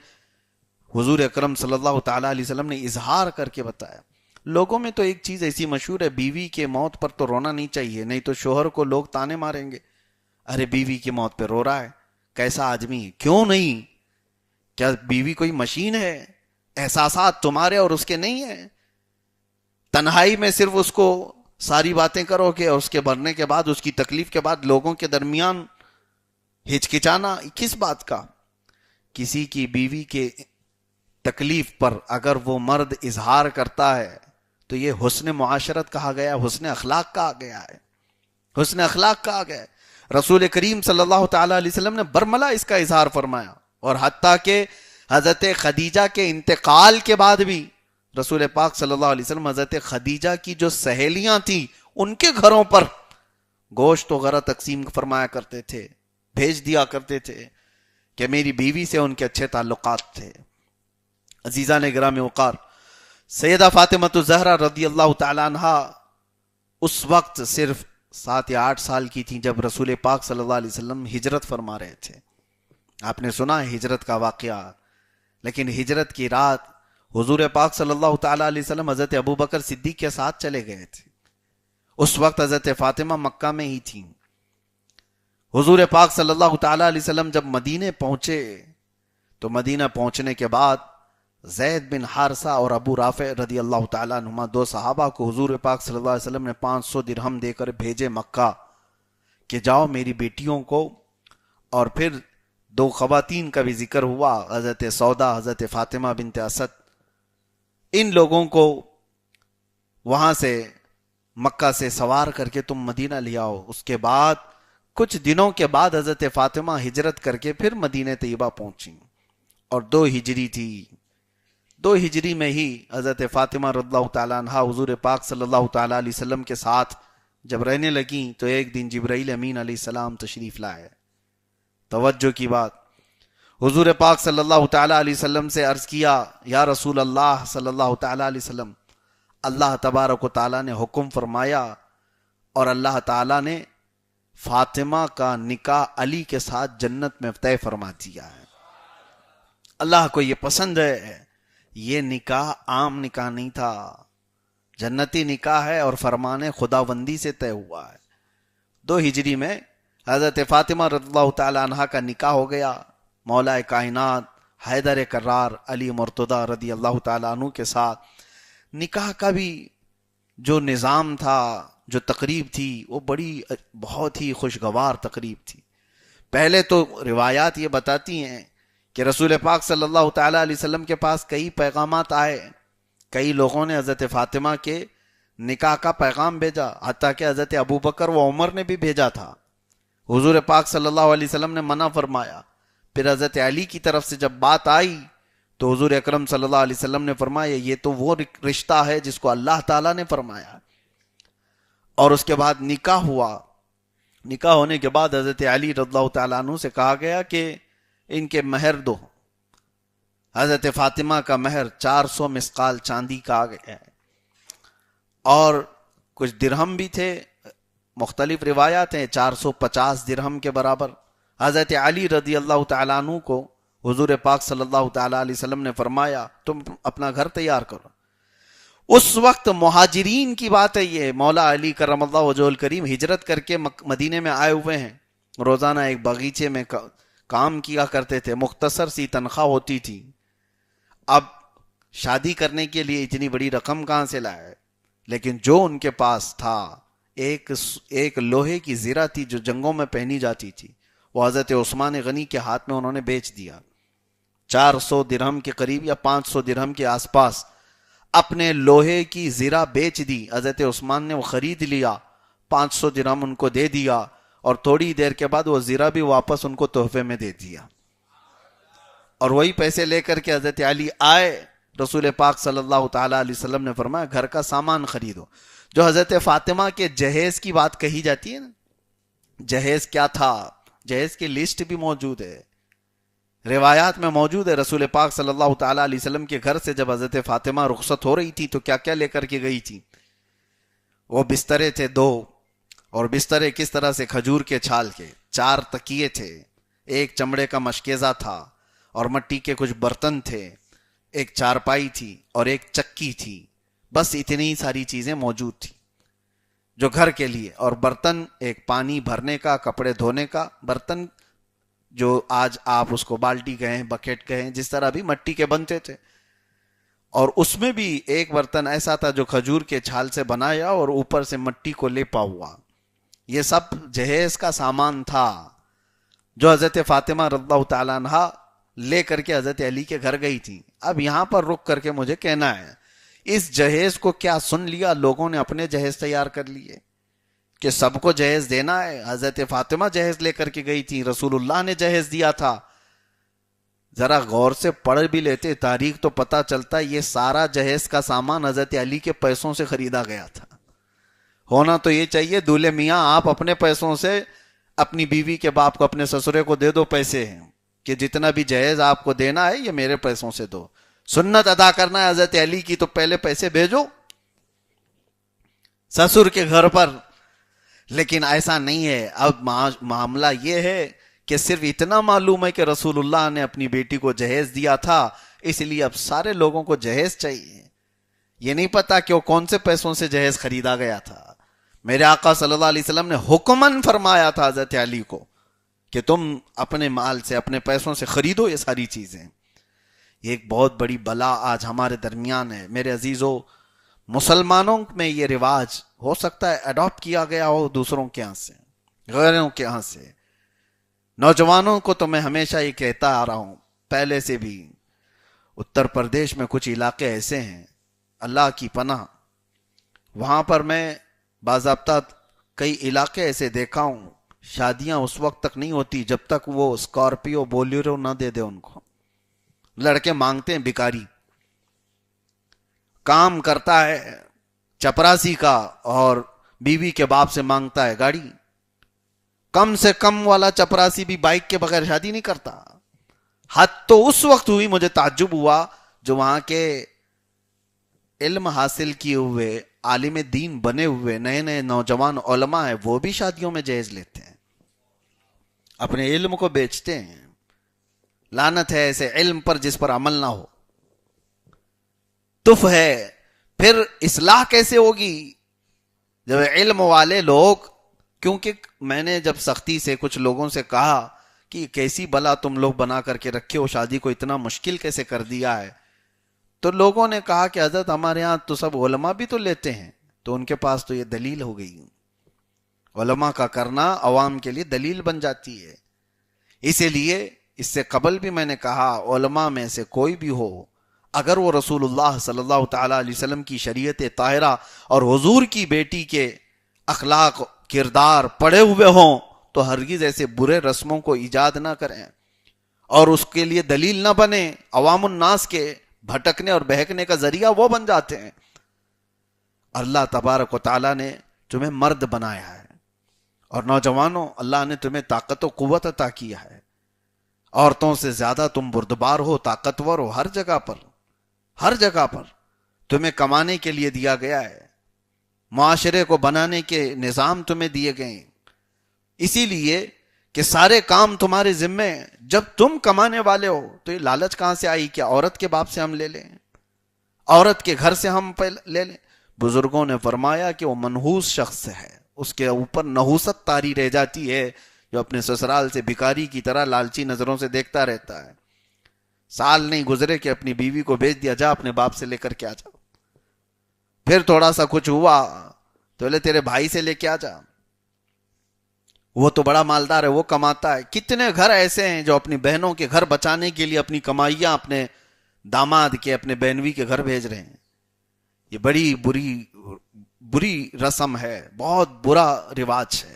حضور اکرم صلی اللہ تعالی علیہ وسلم نے اظہار کر کے بتایا۔ لوگوں میں تو ایک چیز ایسی مشہور ہے، بیوی کے موت پر تو رونا نہیں چاہیے، نہیں تو شوہر کو لوگ تانے ماریں گے، ارے بیوی کی موت پہ رو رہا ہے، کیسا آدمی ہے؟ کیوں نہیں؟ کیا بیوی کوئی مشین ہے؟ احساسات تمہارے اور اس کے نہیں ہیں؟ تنہائی میں صرف اس کو ساری باتیں کرو گے، اور اس کے مرنے کے بعد، اس کی تکلیف کے بعد لوگوں کے درمیان ہچکچانا کس بات کا؟ کسی کی بیوی کے تکلیف پر اگر وہ مرد اظہار کرتا ہے تو یہ حسن معاشرت کہا گیا، حسن اخلاق کہا گیا ہے، حسن اخلاق کہا گیا ہے۔ رسول کریم صلی اللہ تعالی علیہ وسلم نے برملا اس کا اظہار فرمایا، اور حتیٰ کہ حضرت خدیجہ کے انتقال کے بعد بھی رسول پاک صلی اللہ علیہ وسلم حضرت خدیجہ کی جو سہیلیاں تھیں ان کے گھروں پر گوشت وغیرہ تقسیم فرمایا کرتے تھے، بھیج دیا کرتے تھے، کہ میری بیوی سے ان کے اچھے تعلقات تھے۔ عزیزان گرامی وقار، سیدہ فاطمہ الزہرا رضی اللہ تعالی عنہا اس وقت صرف 7 یا 8 سال کی تھیں جب رسول پاک صلی اللہ علیہ وسلم ہجرت فرما رہے تھے۔ آپ نے سنا ہے ہجرت کا واقعہ، لیکن ہجرت کی رات حضور پاک صلی اللہ تعالی علیہ وسلم حضرت ابوبکر صدیق کے ساتھ چلے گئے تھے۔ اس وقت حضرت فاطمہ مکہ میں ہی تھیں۔ حضور پاک صلی اللہ تعالی علیہ وسلم جب مدینے پہنچے تو مدینہ پہنچنے کے بعد زید بن حارثہ اور ابو رافع رضی اللہ تعالیٰ عنہما 2 صحابہ کو حضور پاک صلی اللہ علیہ وسلم نے 500 درہم دے کر بھیجے مکہ کہ جاؤ میری بیٹیوں کو، اور پھر 2 خواتین کا بھی ذکر ہوا، حضرت سودا، حضرت فاطمہ بنت اسد، ان لوگوں کو وہاں سے مکہ سے سوار کر کے تم مدینہ لے آؤ۔ اس کے بعد کچھ دنوں کے بعد حضرت فاطمہ ہجرت کر کے پھر مدینہ طیبہ پہنچی، اور 2 ہجری تھی۔ 2 ہجری میں ہی حضرت فاطمہ رضی اللہ تعالیٰ عنہ حضور پاک صلی اللہ تعالیٰ علیہ وسلم کے ساتھ جب رہنے لگیں تو ایک دن جبرائیل امین علیہ السلام تشریف لائے۔ توجہ کی بات، حضور پاک صلی اللہ تعالیٰ علیہ وسلم سے عرض کیا، یا رسول اللہ صلی اللہ تعالیٰ علیہ وسلم، اللہ تبارک و تعالیٰ نے حکم فرمایا اور اللہ تعالیٰ نے فاطمہ کا نکاح علی کے ساتھ جنت میں طے فرما دیا ہے۔ اللہ کو یہ پسند ہے، یہ نکاح عام نکاح نہیں تھا، جنتی نکاح ہے اور فرمان خداوندی سے طے ہوا ہے۔ 2 ہجری میں حضرت فاطمہ رضی اللہ تعالی عنہ کا نکاح ہو گیا مولا کائنات حیدر کرار علی مرتضی رضی اللہ تعالی عنہ کے ساتھ۔ نکاح کا بھی جو نظام تھا، جو تقریب تھی، وہ بہت ہی خوشگوار تقریب تھی۔ پہلے تو روایات یہ بتاتی ہیں کہ رسول پاک صلی اللہ تعالیٰ علیہ وسلم کے پاس کئی پیغامات آئے، کئی لوگوں نے حضرت فاطمہ کے نکاح کا پیغام بھیجا، حتیٰ کہ حضرت ابوبکر و عمر نے بھی بھیجا تھا۔ حضور پاک صلی اللہ علیہ وسلم نے منع فرمایا۔ پھر حضرت علی کی طرف سے جب بات آئی تو حضور اکرم صلی اللہ علیہ وسلم نے فرمایا یہ تو وہ رشتہ ہے جس کو اللہ تعالیٰ نے فرمایا۔ اور اس کے بعد نکاح ہوا۔ نکاح ہونے کے بعد حضرت علی رضی اللہ تعالیٰ عنہ سے کہا گیا کہ ان کے مہر دو۔ حضرت فاطمہ کا مہر 400 مسقال چاندی کا آ گیا ہے، اور کچھ درہم بھی تھے، مختلف روایات ہیں 450 درہم کے برابر۔ حضرت علی رضی اللہ تعالیٰ عنہ کو حضور پاک صلی اللہ تعالیٰ علیہ وسلم نے فرمایا تم اپنا گھر تیار کرو۔ اس وقت مہاجرین کی بات ہے، یہ مولا علی کرم اللہ وجہ الکریم ہجرت کر کے مدینے میں آئے ہوئے ہیں، روزانہ ایک باغیچے میں کام کیا کرتے تھے، مختصر سی تنخواہ ہوتی تھی۔ اب شادی کرنے کے لیے اتنی بڑی رقم کہاں سے لائے؟ لیکن جو ان کے پاس تھا، ایک لوہے کی زرہ تھی جو جنگوں میں پہنی جاتی تھی، وہ حضرت عثمان غنی کے ہاتھ میں انہوں نے بیچ دیا۔ 400 درہم کے قریب یا 500 درہم کے آس پاس اپنے لوہے کی زرہ بیچ دی۔ حضرت عثمان نے وہ خرید لیا، 500 درہم ان کو دے دیا، اور تھوڑی دیر کے بعد وہ زیرہ بھی واپس ان کو تحفے میں دے دیا. اور وہی پیسے لے کر کے حضرت علی آئے. رسول پاک صلی اللہ تعالی علیہ وسلم نے فرمایا گھر کا سامان خریدو. جو حضرت فاطمہ کے جہیز کی بات کہی جاتی ہے نا, جہیز کیا تھا, جہیز کی لسٹ بھی موجود ہے, روایات میں موجود ہے. رسول پاک صلی اللہ تعالی علیہ وسلم کے گھر سے جب حضرت فاطمہ رخصت ہو رہی تھی تو کیا کیا لے کر کے گئی تھی. وہ بسترے تھے 2, اور بسترے کس طرح سے, کھجور کے چھال کے. 4 تکیے تھے, ایک چمڑے کا مشکیزہ تھا, اور مٹی کے کچھ برتن تھے, ایک چارپائی تھی, اور ایک چکی تھی. بس اتنی ساری چیزیں موجود تھی جو گھر کے لیے. اور برتن, ایک پانی بھرنے کا, کپڑے دھونے کا برتن, جو آج آپ اس کو بالٹی کہیں, بکیٹ کہیں, جس طرح بھی مٹی کے بنتے تھے. اور اس میں بھی ایک برتن ایسا تھا جو کھجور کے چھال سے بنایا اور اوپر سے مٹی کو لیپا ہوا. یہ سب جہیز کا سامان تھا جو حضرت فاطمہ رضی اللہ تعالیٰ عنہ لے کر کے حضرت علی کے گھر گئی تھی. اب یہاں پر رک کر کے مجھے کہنا ہے, اس جہیز کو کیا سن لیا لوگوں نے اپنے جہیز تیار کر لیے کہ سب کو جہیز دینا ہے؟ حضرت فاطمہ جہیز لے کر کے گئی تھی, رسول اللہ نے جہیز دیا تھا. ذرا غور سے پڑھ بھی لیتے تاریخ تو پتہ چلتا یہ سارا جہیز کا سامان حضرت علی کے پیسوں سے خریدا گیا تھا. ہونا تو یہ چاہیے دولہے میاں آپ اپنے پیسوں سے اپنی بیوی کے باپ کو, اپنے سسرے کو دے دو پیسے ہیں کہ جتنا بھی جہیز آپ کو دینا ہے یہ میرے پیسوں سے دو. سنت ادا کرنا ہے حضرت علی کی تو پہلے پیسے بھیجو سسر کے گھر پر. لیکن ایسا نہیں ہے. اب معاملہ یہ ہے کہ صرف اتنا معلوم ہے کہ رسول اللہ نے اپنی بیٹی کو جہیز دیا تھا, اس لیے اب سارے لوگوں کو جہیز چاہیے. یہ نہیں پتا کہ وہ کون سے پیسوں سے جہیز خریدا گیا تھا. میرے آقا صلی اللہ علیہ وسلم نے حکماً فرمایا تھا حضرت علی کو کہ تم اپنے مال سے, اپنے پیسوں سے خریدو یہ ساری چیزیں. یہ ایک بہت بڑی بلا آج ہمارے درمیان ہے. میرے عزیزو, مسلمانوں میں یہ رواج ہو سکتا ہے اڈاپٹ کیا گیا ہو دوسروں کے ہاں سے, غیروں کے ہاں سے. نوجوانوں کو تو میں ہمیشہ یہ کہتا آ رہا ہوں پہلے سے بھی, اتر پردیش میں کچھ علاقے ایسے ہیں اللہ کی پناہ, وہاں پر میں باضابطہ کئی علاقے ایسے دیکھا ہوں شادیاں اس وقت تک نہیں ہوتی جب تک وہ اسکارپیو بولیرو نہ دے دے ان کو. لڑکے مانگتے ہیں, بھکاری کام کرتا ہے چپراسی کا اور بیوی کے باپ سے مانگتا ہے گاڑی. کم سے کم والا چپراسی بھی بائک کے بغیر شادی نہیں کرتا. حد تو اس وقت ہوئی, مجھے تعجب ہوا جو وہاں کے علم حاصل کیے ہوئے عالم دین بنے ہوئے نئے نئے نوجوان علماء ہیں, وہ بھی شادیوں میں جہیز لیتے ہیں, اپنے علم کو بیچتے ہیں. لعنت ہے ایسے علم پر جس پر عمل نہ ہو. تف ہے. پھر اصلاح کیسے ہوگی جب علم والے لوگ, کیونکہ میں نے جب سختی سے کچھ لوگوں سے کہا کہ کیسی بلا تم لوگ بنا کر کے رکھے ہو, شادی کو اتنا مشکل کیسے کر دیا ہے, تو لوگوں نے کہا کہ حضرت ہمارے ہاں تو سب علماء بھی تو لیتے ہیں. تو ان کے پاس تو یہ دلیل ہو گئی, علماء کا کرنا عوام کے لیے دلیل بن جاتی ہے. اسی لیے اس سے قبل بھی میں نے کہا علماء میں سے کوئی بھی ہو, اگر وہ رسول اللہ صلی اللہ تعالی علیہ وسلم کی شریعت طاہرہ اور حضور کی بیٹی کے اخلاق کردار پڑے ہوئے ہوں تو ہرگز ایسے برے رسموں کو ایجاد نہ کریں اور اس کے لیے دلیل نہ بنے. عوام الناس کے بھٹکنے اور بہکنے کا ذریعہ وہ بن جاتے ہیں. اللہ تبارک و تعالیٰ نے تمہیں مرد بنایا ہے, اور نوجوانوں اللہ نے تمہیں طاقت و قوت عطا کیا ہے. عورتوں سے زیادہ تم بردبار ہو, طاقتور ہو. ہر جگہ پر, ہر جگہ پر تمہیں کمانے کے لیے دیا گیا ہے, معاشرے کو بنانے کے نظام تمہیں دیے گئے ہیں, اسی لیے کہ سارے کام تمہارے ذمے ہیں. جب تم کمانے والے ہو تو یہ لالچ کہاں سے آئی کہ عورت کے باپ سے ہم لے لیں, عورت کے گھر سے ہم لے لیں. بزرگوں نے فرمایا کہ وہ منحوس شخص ہے, اس کے اوپر نحوست طاری رہ جاتی ہے جو اپنے سسرال سے بھکاری کی طرح لالچی نظروں سے دیکھتا رہتا ہے. سال نہیں گزرے کہ اپنی بیوی کو بھیج دیا, جا اپنے باپ سے لے کر کے آ جا. پھر تھوڑا سا کچھ ہوا تو بولے تیرے بھائی سے لے کے آ جا, وہ تو بڑا مالدار ہے, وہ کماتا ہے. کتنے گھر ایسے ہیں جو اپنی بہنوں کے گھر بچانے کے لیے اپنی کمائیاں اپنے داماد کے, اپنے بہنوی کے گھر بھیج رہے ہیں. یہ بڑی بری رسم ہے, بہت برا رواج ہے.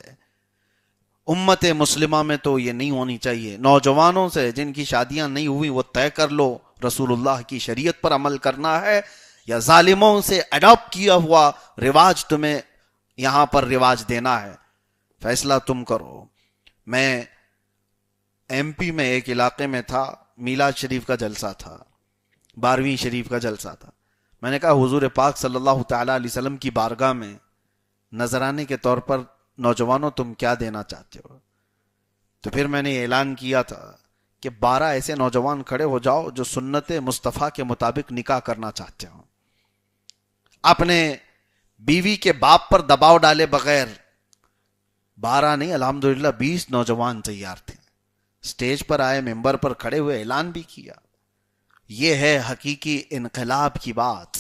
امت مسلمہ میں تو یہ نہیں ہونی چاہیے. نوجوانوں سے جن کی شادیاں نہیں ہوئی وہ طے کر لو رسول اللہ کی شریعت پر عمل کرنا ہے یا ظالموں سے اڈاپٹ کیا ہوا رواج تمہیں یہاں پر رواج دینا ہے. فیصلہ تم کرو. میں ایم پی میں ایک علاقے میں تھا, میلاد شریف کا جلسہ تھا, 12ویں شریف کا جلسہ تھا. میں نے کہا حضور پاک صلی اللہ تعالی علیہ وسلم کی بارگاہ میں نذرانے کے طور پر نوجوانوں تم کیا دینا چاہتے ہو؟ تو پھر میں نے اعلان کیا تھا کہ 12 ایسے نوجوان کھڑے ہو جاؤ جو سنت مصطفیٰ کے مطابق نکاح کرنا چاہتے ہو. اپنے بیوی کے باپ پر دباؤ ڈالے بغیر 12 نہیں الحمدللہ 20 نوجوان تیار تھے. سٹیج پر آئے, ممبر پر کھڑے ہوئے, اعلان بھی کیا. یہ ہے حقیقی انقلاب کی بات.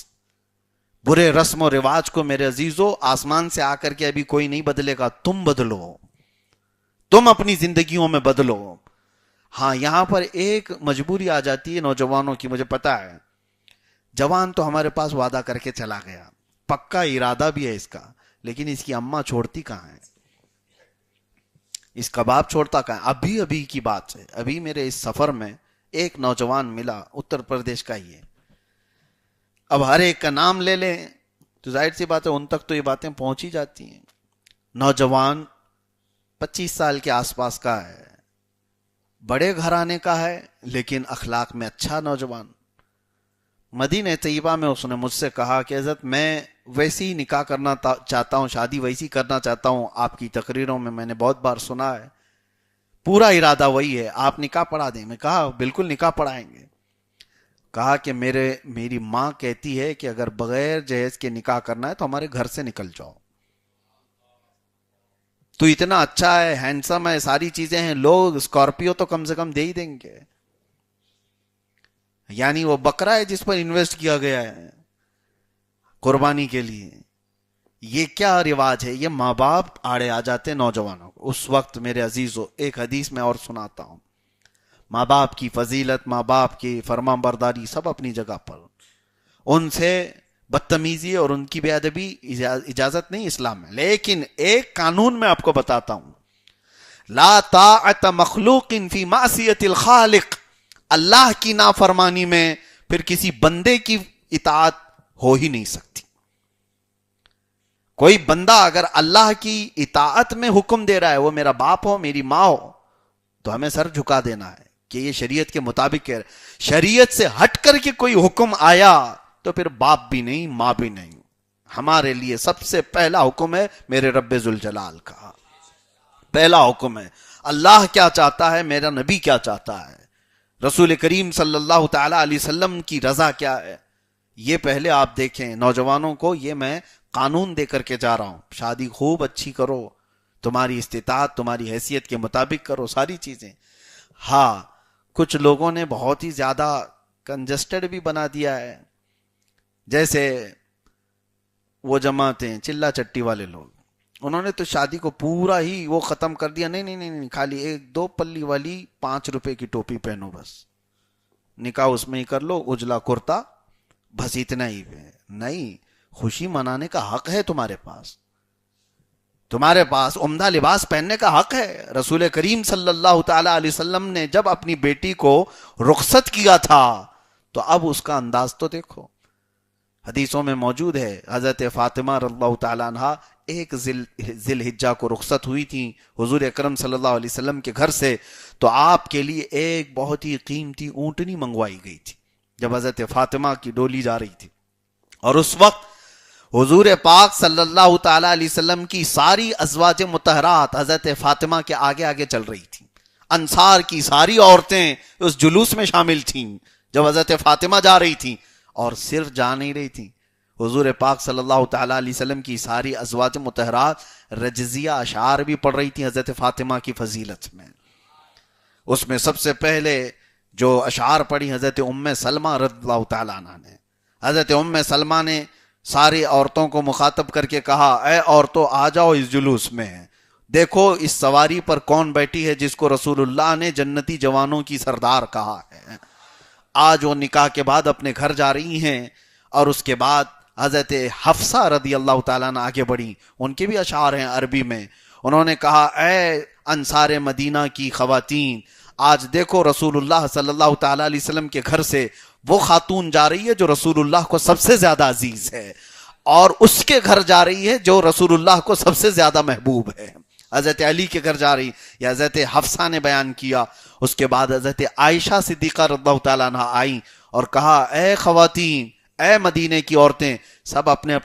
برے رسم و رواج کو میرے عزیزو آسمان سے آ کر کے ابھی کوئی نہیں بدلے گا, تم بدلو, تم اپنی زندگیوں میں بدلو. ہاں یہاں پر ایک مجبوری آ جاتی ہے نوجوانوں کی, مجھے پتا ہے. جوان تو ہمارے پاس وعدہ کر کے چلا گیا, پکا ارادہ بھی ہے اس کا, لیکن اس کی اماں چھوڑتی کہاں ہے, اس کا باپ چھوڑتا کہاں ہے. ابھی کی بات ہے, ابھی میرے اس سفر میں ایک نوجوان ملا, اتر پردیش کا ہی ہے. اب ہر ایک کا نام لے لیں تو ظاہر سی بات ہے ان تک تو یہ باتیں پہنچ ہی جاتی ہیں. نوجوان 25 سال کے آس پاس کا ہے, بڑے گھرانے کا ہے, لیکن اخلاق میں اچھا نوجوان. مدینہ طیبہ میں اس نے مجھ سے کہا کہ حضرت میں ویسی ہی نکاح کرنا چاہتا ہوں, شادی ویسی کرنا چاہتا ہوں, آپ کی تقریروں میں میں نے بہت بار سنا ہے, پورا ارادہ وہی ہے, آپ نکاح پڑھا دیں. میں کہا بالکل نکاح پڑھائیں گے. کہا کہ میری ماں کہتی ہے کہ اگر بغیر جہیز کے نکاح کرنا ہے تو ہمارے گھر سے نکل جاؤ. تو اتنا اچھا ہے, ہینڈسم ہے, ساری چیزیں ہیں, لوگ اسکارپیو تو کم سے کم دے ہی دیں گے. یعنی وہ بکرا ہے جس پر انویسٹ کیا گیا ہے قربانی کے لیے. یہ کیا رواج ہے؟ یہ ماں باپ آڑے آ جاتے نوجوانوں کو. اس وقت میرے عزیزو ایک حدیث میں اور سناتا ہوں. ماں باپ کی فضیلت, ماں باپ کی فرمان برداری سب اپنی جگہ پر, ان سے بدتمیزی اور ان کی بے ادبی اجازت نہیں اسلام میں. لیکن ایک قانون میں آپ کو بتاتا ہوں, لا طاعت مخلوق فی معصیت الخالق. اللہ کی نافرمانی میں پھر کسی بندے کی اطاعت ہو ہی نہیں سکتی. کوئی بندہ اگر اللہ کی اطاعت میں حکم دے رہا ہے, وہ میرا باپ ہو میری ماں ہو, تو ہمیں سر جھکا دینا ہے کہ یہ شریعت کے مطابق ہے. شریعت سے ہٹ کر کے کوئی حکم آیا تو پھر باپ بھی نہیں ماں بھی نہیں. ہمارے لیے سب سے پہلا حکم ہے میرے رب ذوالجلال کا. پہلا حکم ہے اللہ کیا چاہتا ہے, میرا نبی کیا چاہتا ہے, رسول کریم صلی اللہ تعالی علیہ وسلم کی رضا کیا ہے. یہ پہلے آپ دیکھیں. نوجوانوں کو یہ میں قانون دے کر کے جا رہا ہوں. شادی خوب اچھی کرو, تمہاری استطاعت تمہاری حیثیت کے مطابق کرو ساری چیزیں. ہاں کچھ لوگوں نے بہت ہی زیادہ کنجسٹڈ بھی بنا دیا ہے, جیسے وہ جماعتیں چلا چٹی والے لوگ, انہوں نے تو شادی کو پورا ہی وہ ختم کر دیا. نہیں, خالی 1-2 پلی والی 5 روپے کی ٹوپی پہنو, بس نکاح اس میں ہی کر لو, اجلا کرتا, بس اتنا ہی. نہیں, خوشی منانے کا حق ہے تمہارے پاس, تمہارے پاس عمدہ لباس پہننے کا حق ہے. رسول کریم صلی اللہ تعالی علیہ وسلم نے جب اپنی بیٹی کو رخصت کیا تھا تو اب اس کا انداز تو دیکھو. حدیثوں میں موجود ہے حضرت فاطمہ رضی اللہ تعالی عنہا ایک ذی الحجہ کو رخصت ہوئی تھی حضور اکرم صلی اللہ علیہ وسلم کے گھر سے, تو آپ کے لیے ایک بہت ہی قیمتی اونٹنی منگوائی گئی تھی جب حضرت فاطمہ کی ڈولی جا رہی تھی. اور اس وقت حضور پاک صلی اللہ تعالی علیہ وسلم کی ساری ازواج مطہرات حضرت فاطمہ کے آگے آگے چل رہی تھیں. انصار کی ساری عورتیں اس جلوس میں شامل تھیں جب حضرت فاطمہ جا رہی تھیں, اور صرف جا نہیں رہی تھیں, حضور پاک صلی اللہ تعالی علیہ وسلم کی ساری ازواج مطہرات رجزیہ اشعار بھی پڑھ رہی تھیں حضرت فاطمہ کی فضیلت میں. اس میں سب سے پہلے جو اشعار پڑھی حضرت ام سلمہ رضی اللہ تعالی عنہ نے. حضرت ام سلمہ نے ساری عورتوں کو مخاطب کر کے کہا, اے عورتوں آ جاؤ اس جلوس میں, دیکھو اس سواری پر کون بیٹھی ہے جس کو رسول اللہ نے جنتی جوانوں کی سردار کہا ہے. آج وہ نکاح کے بعد اپنے گھر جا رہی ہیں, اور اس کے بعد حضرت حفصہ رضی اللہ تعالیٰ عنہ آگے بڑھی, ان کے بھی اشعار ہیں عربی میں. انہوں نے کہا, اے انصار مدینہ کی خواتین. آج دیکھو رسول اللہ صلی اللہ تعالی علیہ وسلم کے گھر سے وہ خاتون جا رہی ہے جو رسول اللہ کو سب سے زیادہ عزیز ہے, اور اس کے گھر جا رہی ہے جو رسول اللہ کو سب سے زیادہ محبوب ہے. حضرت علی کے گھر جا رہی, یا حضرت حفصہ نے بیان کیا. اس کے بعد حضرت عائشہ صدیقہ رضی اللہ تعالیٰ عنہ آئیں اور کہا, اے خواتین, اے مدینے کی عورتیں, سب اپنے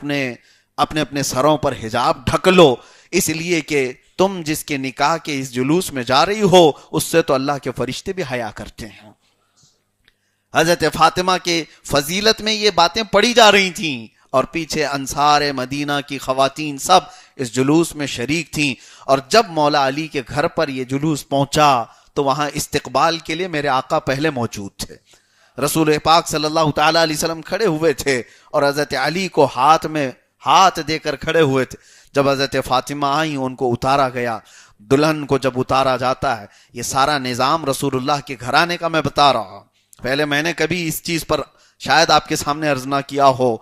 اپنے سروں پر حجاب ڈھک لو, اس لیے کہ تم جس کے نکاح کے اس جلوس میں جا رہی ہو اس سے تو اللہ کے فرشتے بھی حیا کرتے ہیں. حضرت فاطمہ کے فضیلت میں یہ باتیں پڑھی جا رہی تھیں, اور پیچھے انصار مدینہ کی خواتین سب اس جلوس میں شریک تھیں. اور جب مولا علی کے گھر پر یہ جلوس پہنچا تو وہاں استقبال کے لیے میرے آقا پہلے موجود تھے. رسول پاک صلی اللہ تعالی علیہ وسلم کھڑے ہوئے تھے اور حضرت علی کو ہاتھ میں ہاتھ دے کر کھڑے ہوئے تھے. جب حضرت فاطمہ آئیں ان کو اتارا گیا. دلہن کو جب اتارا جاتا ہے, یہ سارا نظام رسول اللہ کے گھرانے کا میں بتا رہا ہوں. پہلے میں نے کبھی اس چیز پر شاید آپ کے سامنے عرض نہ کیا ہو.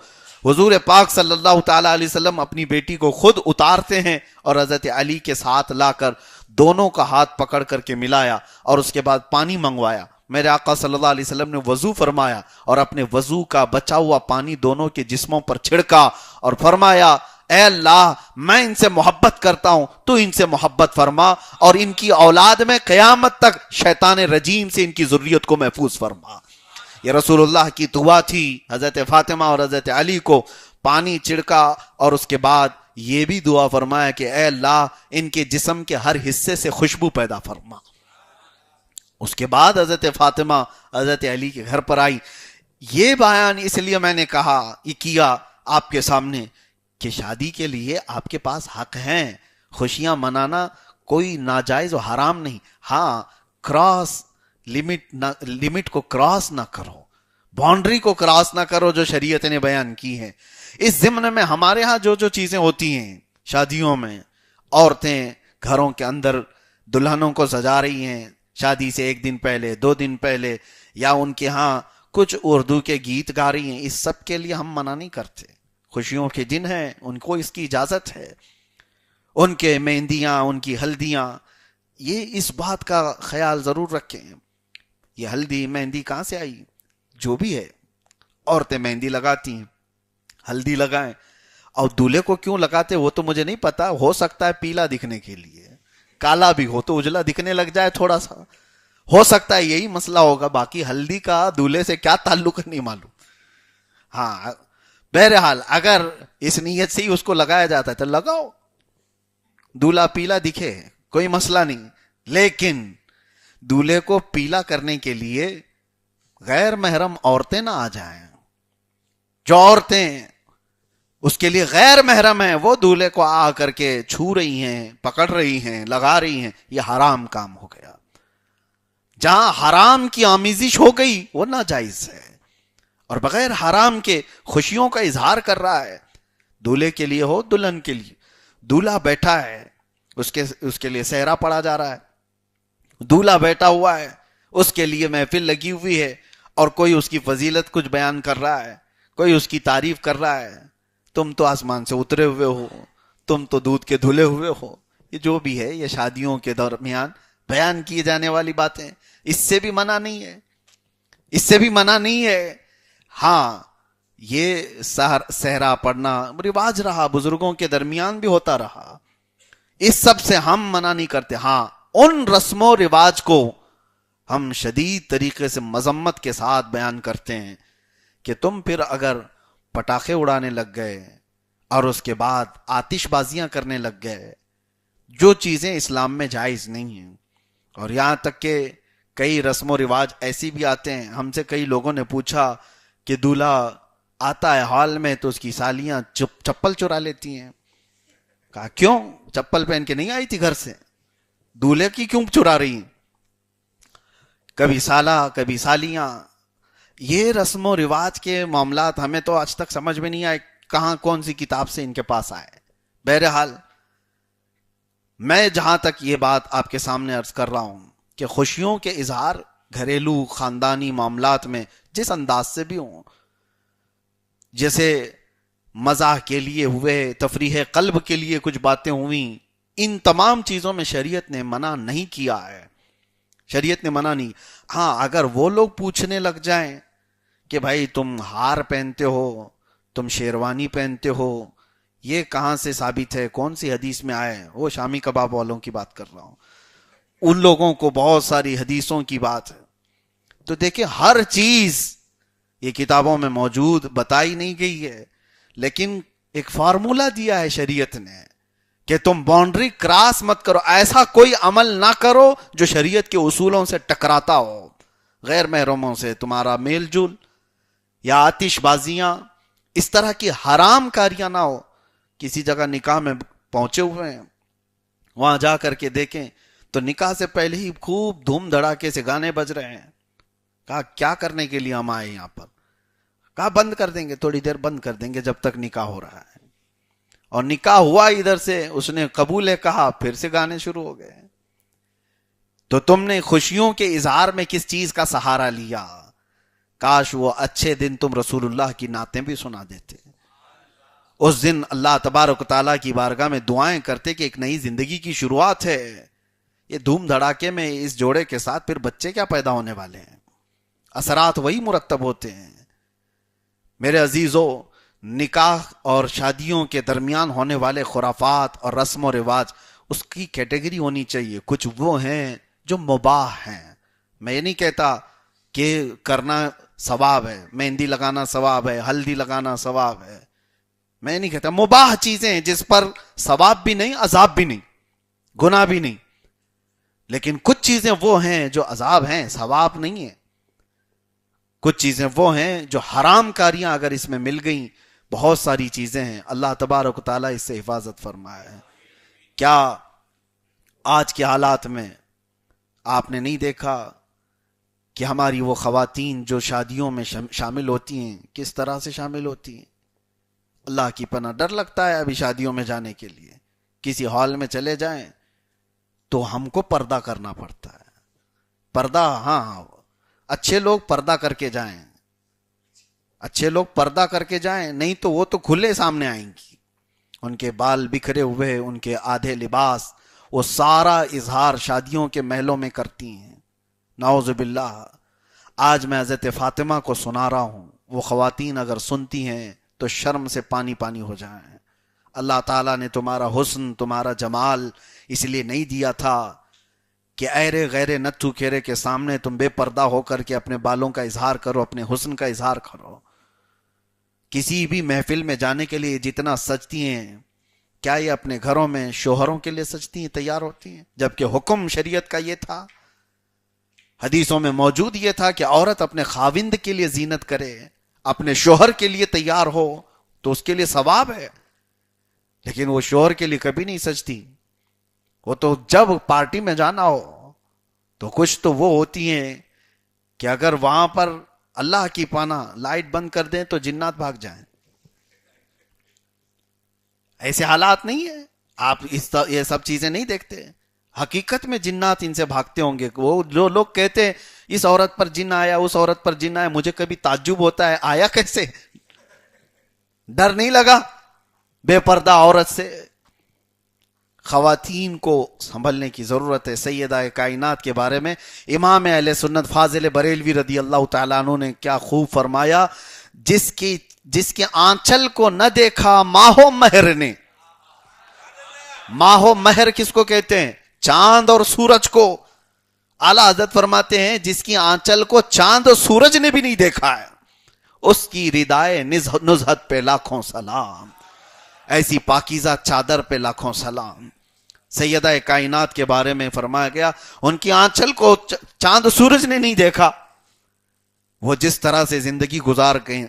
حضور پاک صلی اللہ تعالی علیہ وسلم اپنی بیٹی کو خود اتارتے ہیں اور حضرت علی کے ساتھ لا کر دونوں کا ہاتھ پکڑ کر کے ملایا, اور اس کے بعد پانی منگوایا. میرے آقا صلی اللہ علیہ وسلم نے وضو فرمایا اور اپنے وضو کا بچا ہوا پانی دونوں کے جسموں پر چھڑکا اور فرمایا, اے اللہ, میں ان سے محبت کرتا ہوں, تو ان سے محبت فرما, اور ان کی اولاد میں قیامت تک شیطان رجیم سے ان کی ذریت کو محفوظ فرما. یہ رسول اللہ کی دعا تھی. حضرت فاطمہ اور حضرت علی کو پانی چھڑکا اور اس کے بعد یہ بھی دعا فرمایا کہ اے اللہ, ان کے جسم کے ہر حصے سے خوشبو پیدا فرما. اس کے بعد حضرت فاطمہ حضرت علی کے گھر پر آئی. یہ بیان اس لیے میں نے کہا, یہ کیا آپ کے سامنے کہ شادی کے لیے آپ کے پاس حق ہیں. خوشیاں منانا کوئی ناجائز و حرام نہیں. ہاں, کراس لمٹ کو کراس نہ کرو, باؤنڈری کو کراس نہ کرو جو شریعت نے بیان کی ہے. اس ضمن میں ہمارے ہاں جو چیزیں ہوتی ہیں شادیوں میں, عورتیں گھروں کے اندر دلہنوں کو سجا رہی ہیں شادی سے ایک دن پہلے, 2 دن پہلے, یا ان کے ہاں کچھ اردو کے گیت گا رہی ہیں. اس سب کے لیے ہم منع نہیں کرتے. خوشیوں کے دن ہیں, ان کو اس کی اجازت ہے. ان کے مہندیاں, ان کی ہلدیاں, یہ اس بات کا خیال ضرور رکھیں. یہ ہلدی مہندی کہاں سے آئی؟ جو بھی ہے, عورتیں مہندی لگاتی ہیں, ہلدی لگائیں, اور دولہے کو کیوں لگاتے وہ تو مجھے نہیں پتا. ہو سکتا ہے پیلا دکھنے کے لیے, کالا بھی ہو تو اجلا دکھنے لگ جائے تھوڑا سا, ہو سکتا ہے یہی مسئلہ ہوگا. باقی ہلدی کا دولہے سے کیا تعلق نہیں معلوم. ہاں, بہرحال اگر اس نیت سے ہی اس کو لگایا جاتا ہے تو لگاؤ, دولہا پیلا دکھے کوئی مسئلہ نہیں. لیکن دولہے کو پیلا کرنے کے لیے غیر محرم عورتیں نہ آ جائیں. جو عورتیں اس کے لیے غیر محرم ہیں وہ دولہے کو آ کر کے چھو رہی ہیں, پکڑ رہی ہیں, لگا رہی ہیں, یہ حرام کام ہو گیا. جہاں حرام کی آمیزش ہو گئی وہ ناجائز ہے, اور بغیر حرام کے خوشیوں کا اظہار کر رہا ہے. دولہے کے لیے ہو, دلہن کے لیے. دولہا بیٹھا ہے, اس کے لیے صحرا پڑا جا رہا ہے, دولہا بیٹھا ہوا ہے, اس کے لیے محفل لگی ہوئی ہے, اور کوئی اس کی فضیلت کچھ بیان کر رہا ہے, کوئی اس کی تعریف کر رہا ہے. تم تو آسمان سے اترے ہوئے ہو, تم تو دودھ کے دھلے ہوئے ہو. یہ جو بھی ہے یہ شادیوں کے درمیان بیان کیے جانے والی باتیں, اس سے بھی منع نہیں ہے, اس سے بھی منع نہیں ہے. ہاں, یہ صحرا پڑھنا رواج رہا, بزرگوں کے درمیان بھی ہوتا رہا, اس سب سے ہم منع نہیں کرتے. ہاں, ان رسم و رواج کو ہم شدید طریقے سے مذمت کے ساتھ بیان کرتے ہیں کہ تم پھر اگر پٹاخے اڑانے لگ گئے اور اس کے بعد آتش بازیاں کرنے لگ گئے, جو چیزیں اسلام میں جائز نہیں ہیں. اور یہاں تک کہ کئی رسم و رواج ایسی بھی آتے ہیں. ہم سے کئی لوگوں نے پوچھا کہ دولہا آتا ہے ہال میں تو اس کی سالیاں چپل چرا لیتی ہیں. کہا کیوں, چپل پہن کے نہیں آئی تھی گھر سے, دولہے کی کیوں چرا رہی ہیں؟ کبھی سالہ کبھی سالیاں. یہ رسم و رواج کے معاملات ہمیں تو آج تک سمجھ میں نہیں آئے کہاں کون سی کتاب سے ان کے پاس آئے. بہرحال میں جہاں تک یہ بات آپ کے سامنے عرض کر رہا ہوں کہ خوشیوں کے اظہار گھریلو خاندانی معاملات میں جس انداز سے بھی ہوں, جیسے مزاح کے لیے ہوئے, تفریح قلب کے لیے کچھ باتیں ہوئیں, ان تمام چیزوں میں شریعت نے منع نہیں کیا ہے، شریعت نے منع نہیں. ہاں اگر وہ لوگ پوچھنے لگ جائیں کہ بھائی تم ہار پہنتے ہو، تم شیروانی پہنتے ہو، یہ کہاں سے ثابت ہے، کون سی حدیث میں آئے، وہ شامی کباب والوں کی بات کر رہا ہوں، ان لوگوں کو بہت ساری حدیثوں کی بات ہے. تو دیکھیں ہر چیز یہ کتابوں میں موجود بتائی نہیں گئی ہے، لیکن ایک فارمولا دیا ہے شریعت نے کہ تم باؤنڈری کراس مت کرو، ایسا کوئی عمل نہ کرو جو شریعت کے اصولوں سے ٹکراتا ہو. غیر محرموں سے تمہارا میل جول یا آتش بازیاں، اس طرح کی حرام کاریاں نہ ہو. کسی جگہ نکاح میں پہنچے ہوئے ہیں، وہاں جا کر کے دیکھیں تو نکاح سے پہلے ہی خوب دھوم دھڑاکے سے گانے بج رہے ہیں. کہا کیا کرنے کے لیے ہم آئے یہاں پر؟ کہا بند کر دیں گے، تھوڑی دیر بند کر دیں گے جب تک نکاح ہو رہا ہے. اور نکاح ہوا ادھر سے، اس نے قبول ہے کہا، پھر سے گانے شروع ہو گئے. تو تم نے خوشیوں کے اظہار میں کس چیز کا سہارا لیا؟ کاش وہ اچھے دن تم رسول اللہ کی نعتیں بھی سنا دیتے، اس دن اللہ تبارک و تعالیٰ کی بارگاہ میں دعائیں کرتے کہ ایک نئی زندگی کی شروعات ہے. یہ دھوم دھڑاکے میں اس جوڑے کے ساتھ پھر بچے کیا پیدا ہونے والے ہیں؟ اثرات وہی مرتب ہوتے ہیں. میرے عزیزو، نکاح اور شادیوں کے درمیان ہونے والے خرافات اور رسم و رواج، اس کی کیٹیگری ہونی چاہیے. کچھ وہ ہیں جو مباح ہیں. میں یہ نہیں کہتا کہ کرنا ثواب ہے، مہندی لگانا ثواب ہے، ہلدی لگانا ثواب ہے، میں نہیں کہتا. مباح چیزیں ہیں جس پر ثواب بھی نہیں، عذاب بھی نہیں، گناہ بھی نہیں. لیکن کچھ چیزیں وہ ہیں جو عذاب ہیں، ثواب نہیں ہے. کچھ چیزیں وہ ہیں جو حرام کاریاں اگر اس میں مل گئیں، بہت ساری چیزیں ہیں، اللہ تبارک و تعالیٰ اس سے حفاظت فرمایا ہے. کیا آج کے حالات میں آپ نے نہیں دیکھا کہ ہماری وہ خواتین جو شادیوں میں شامل ہوتی ہیں کس طرح سے شامل ہوتی ہیں؟ اللہ کی پناہ، ڈر لگتا ہے ابھی شادیوں میں جانے کے لیے. کسی ہال میں چلے جائیں تو ہم کو پردہ کرنا پڑتا ہے. پردہ، ہاں اچھے لوگ پردہ کر کے جائیں، اچھے لوگ پردہ کر کے جائیں، نہیں تو وہ تو کھلے سامنے آئیں گی. ان کے بال بکھرے ہوئے، ان کے آدھے لباس، وہ سارا اظہار شادیوں کے محلوں میں کرتی ہیں. نعوذ باللہ. آج میں حضرت فاطمہ کو سنا رہا ہوں، وہ خواتین اگر سنتی ہیں تو شرم سے پانی پانی ہو جائیں. اللہ تعالیٰ نے تمہارا حسن، تمہارا جمال اس لیے نہیں دیا تھا کہ ایرے غیرے نتھو کھیرے کے سامنے تم بے پردہ ہو کر کے اپنے بالوں کا اظہار کرو، اپنے حسن کا اظہار کرو. کسی بھی محفل میں جانے کے لیے جتنا سجتی ہیں، کیا یہ اپنے گھروں میں شوہروں کے لیے سجتی ہیں، تیار ہوتی ہیں؟ جبکہ حکم شریعت کا یہ تھا، حدیثوں میں موجود یہ تھا کہ عورت اپنے خاوند کے لیے زینت کرے، اپنے شوہر کے لیے تیار ہو تو اس کے لیے ثواب ہے. لیکن وہ شوہر کے لیے کبھی نہیں سجتی. وہ تو جب پارٹی میں جانا ہو تو کچھ تو وہ ہوتی ہیں کہ اگر وہاں پر اللہ کی پناہ لائٹ بند کر دیں تو جنات بھاگ جائیں. ایسے حالات نہیں ہیں، آپ یہ سب چیزیں نہیں دیکھتے. حقیقت میں جنات ان سے بھاگتے ہوں گے. وہ جو لوگ کہتے ہیں اس عورت پر جن آیا، اس عورت پر جن آیا، مجھے کبھی تعجب ہوتا ہے آیا کیسے؟ ڈر نہیں لگا بے پردہ عورت سے؟ خواتین کو سنبھلنے کی ضرورت ہے. سیدہ کائنات کے بارے میں امام اہل سنت فاضل بریلوی رضی اللہ تعالیٰ عنہ نے کیا خوب فرمایا، جس کے آنچل کو نہ دیکھا ماہو مہر نے. ماہو مہر کس کو کہتے ہیں؟ چاند اور سورج کو. اعلیٰ حضرت فرماتے ہیں جس کی آنچل کو چاند اور سورج نے بھی نہیں دیکھا ہے، اس کی ردائے نزہت پہ لاکھوں سلام. ایسی پاکیزہ چادر پہ لاکھوں سلام. سیدہ کائنات کے بارے میں فرمایا گیا ان کی آنچل کو چاند سورج نے نہیں دیکھا. وہ جس طرح سے زندگی گزار گئے،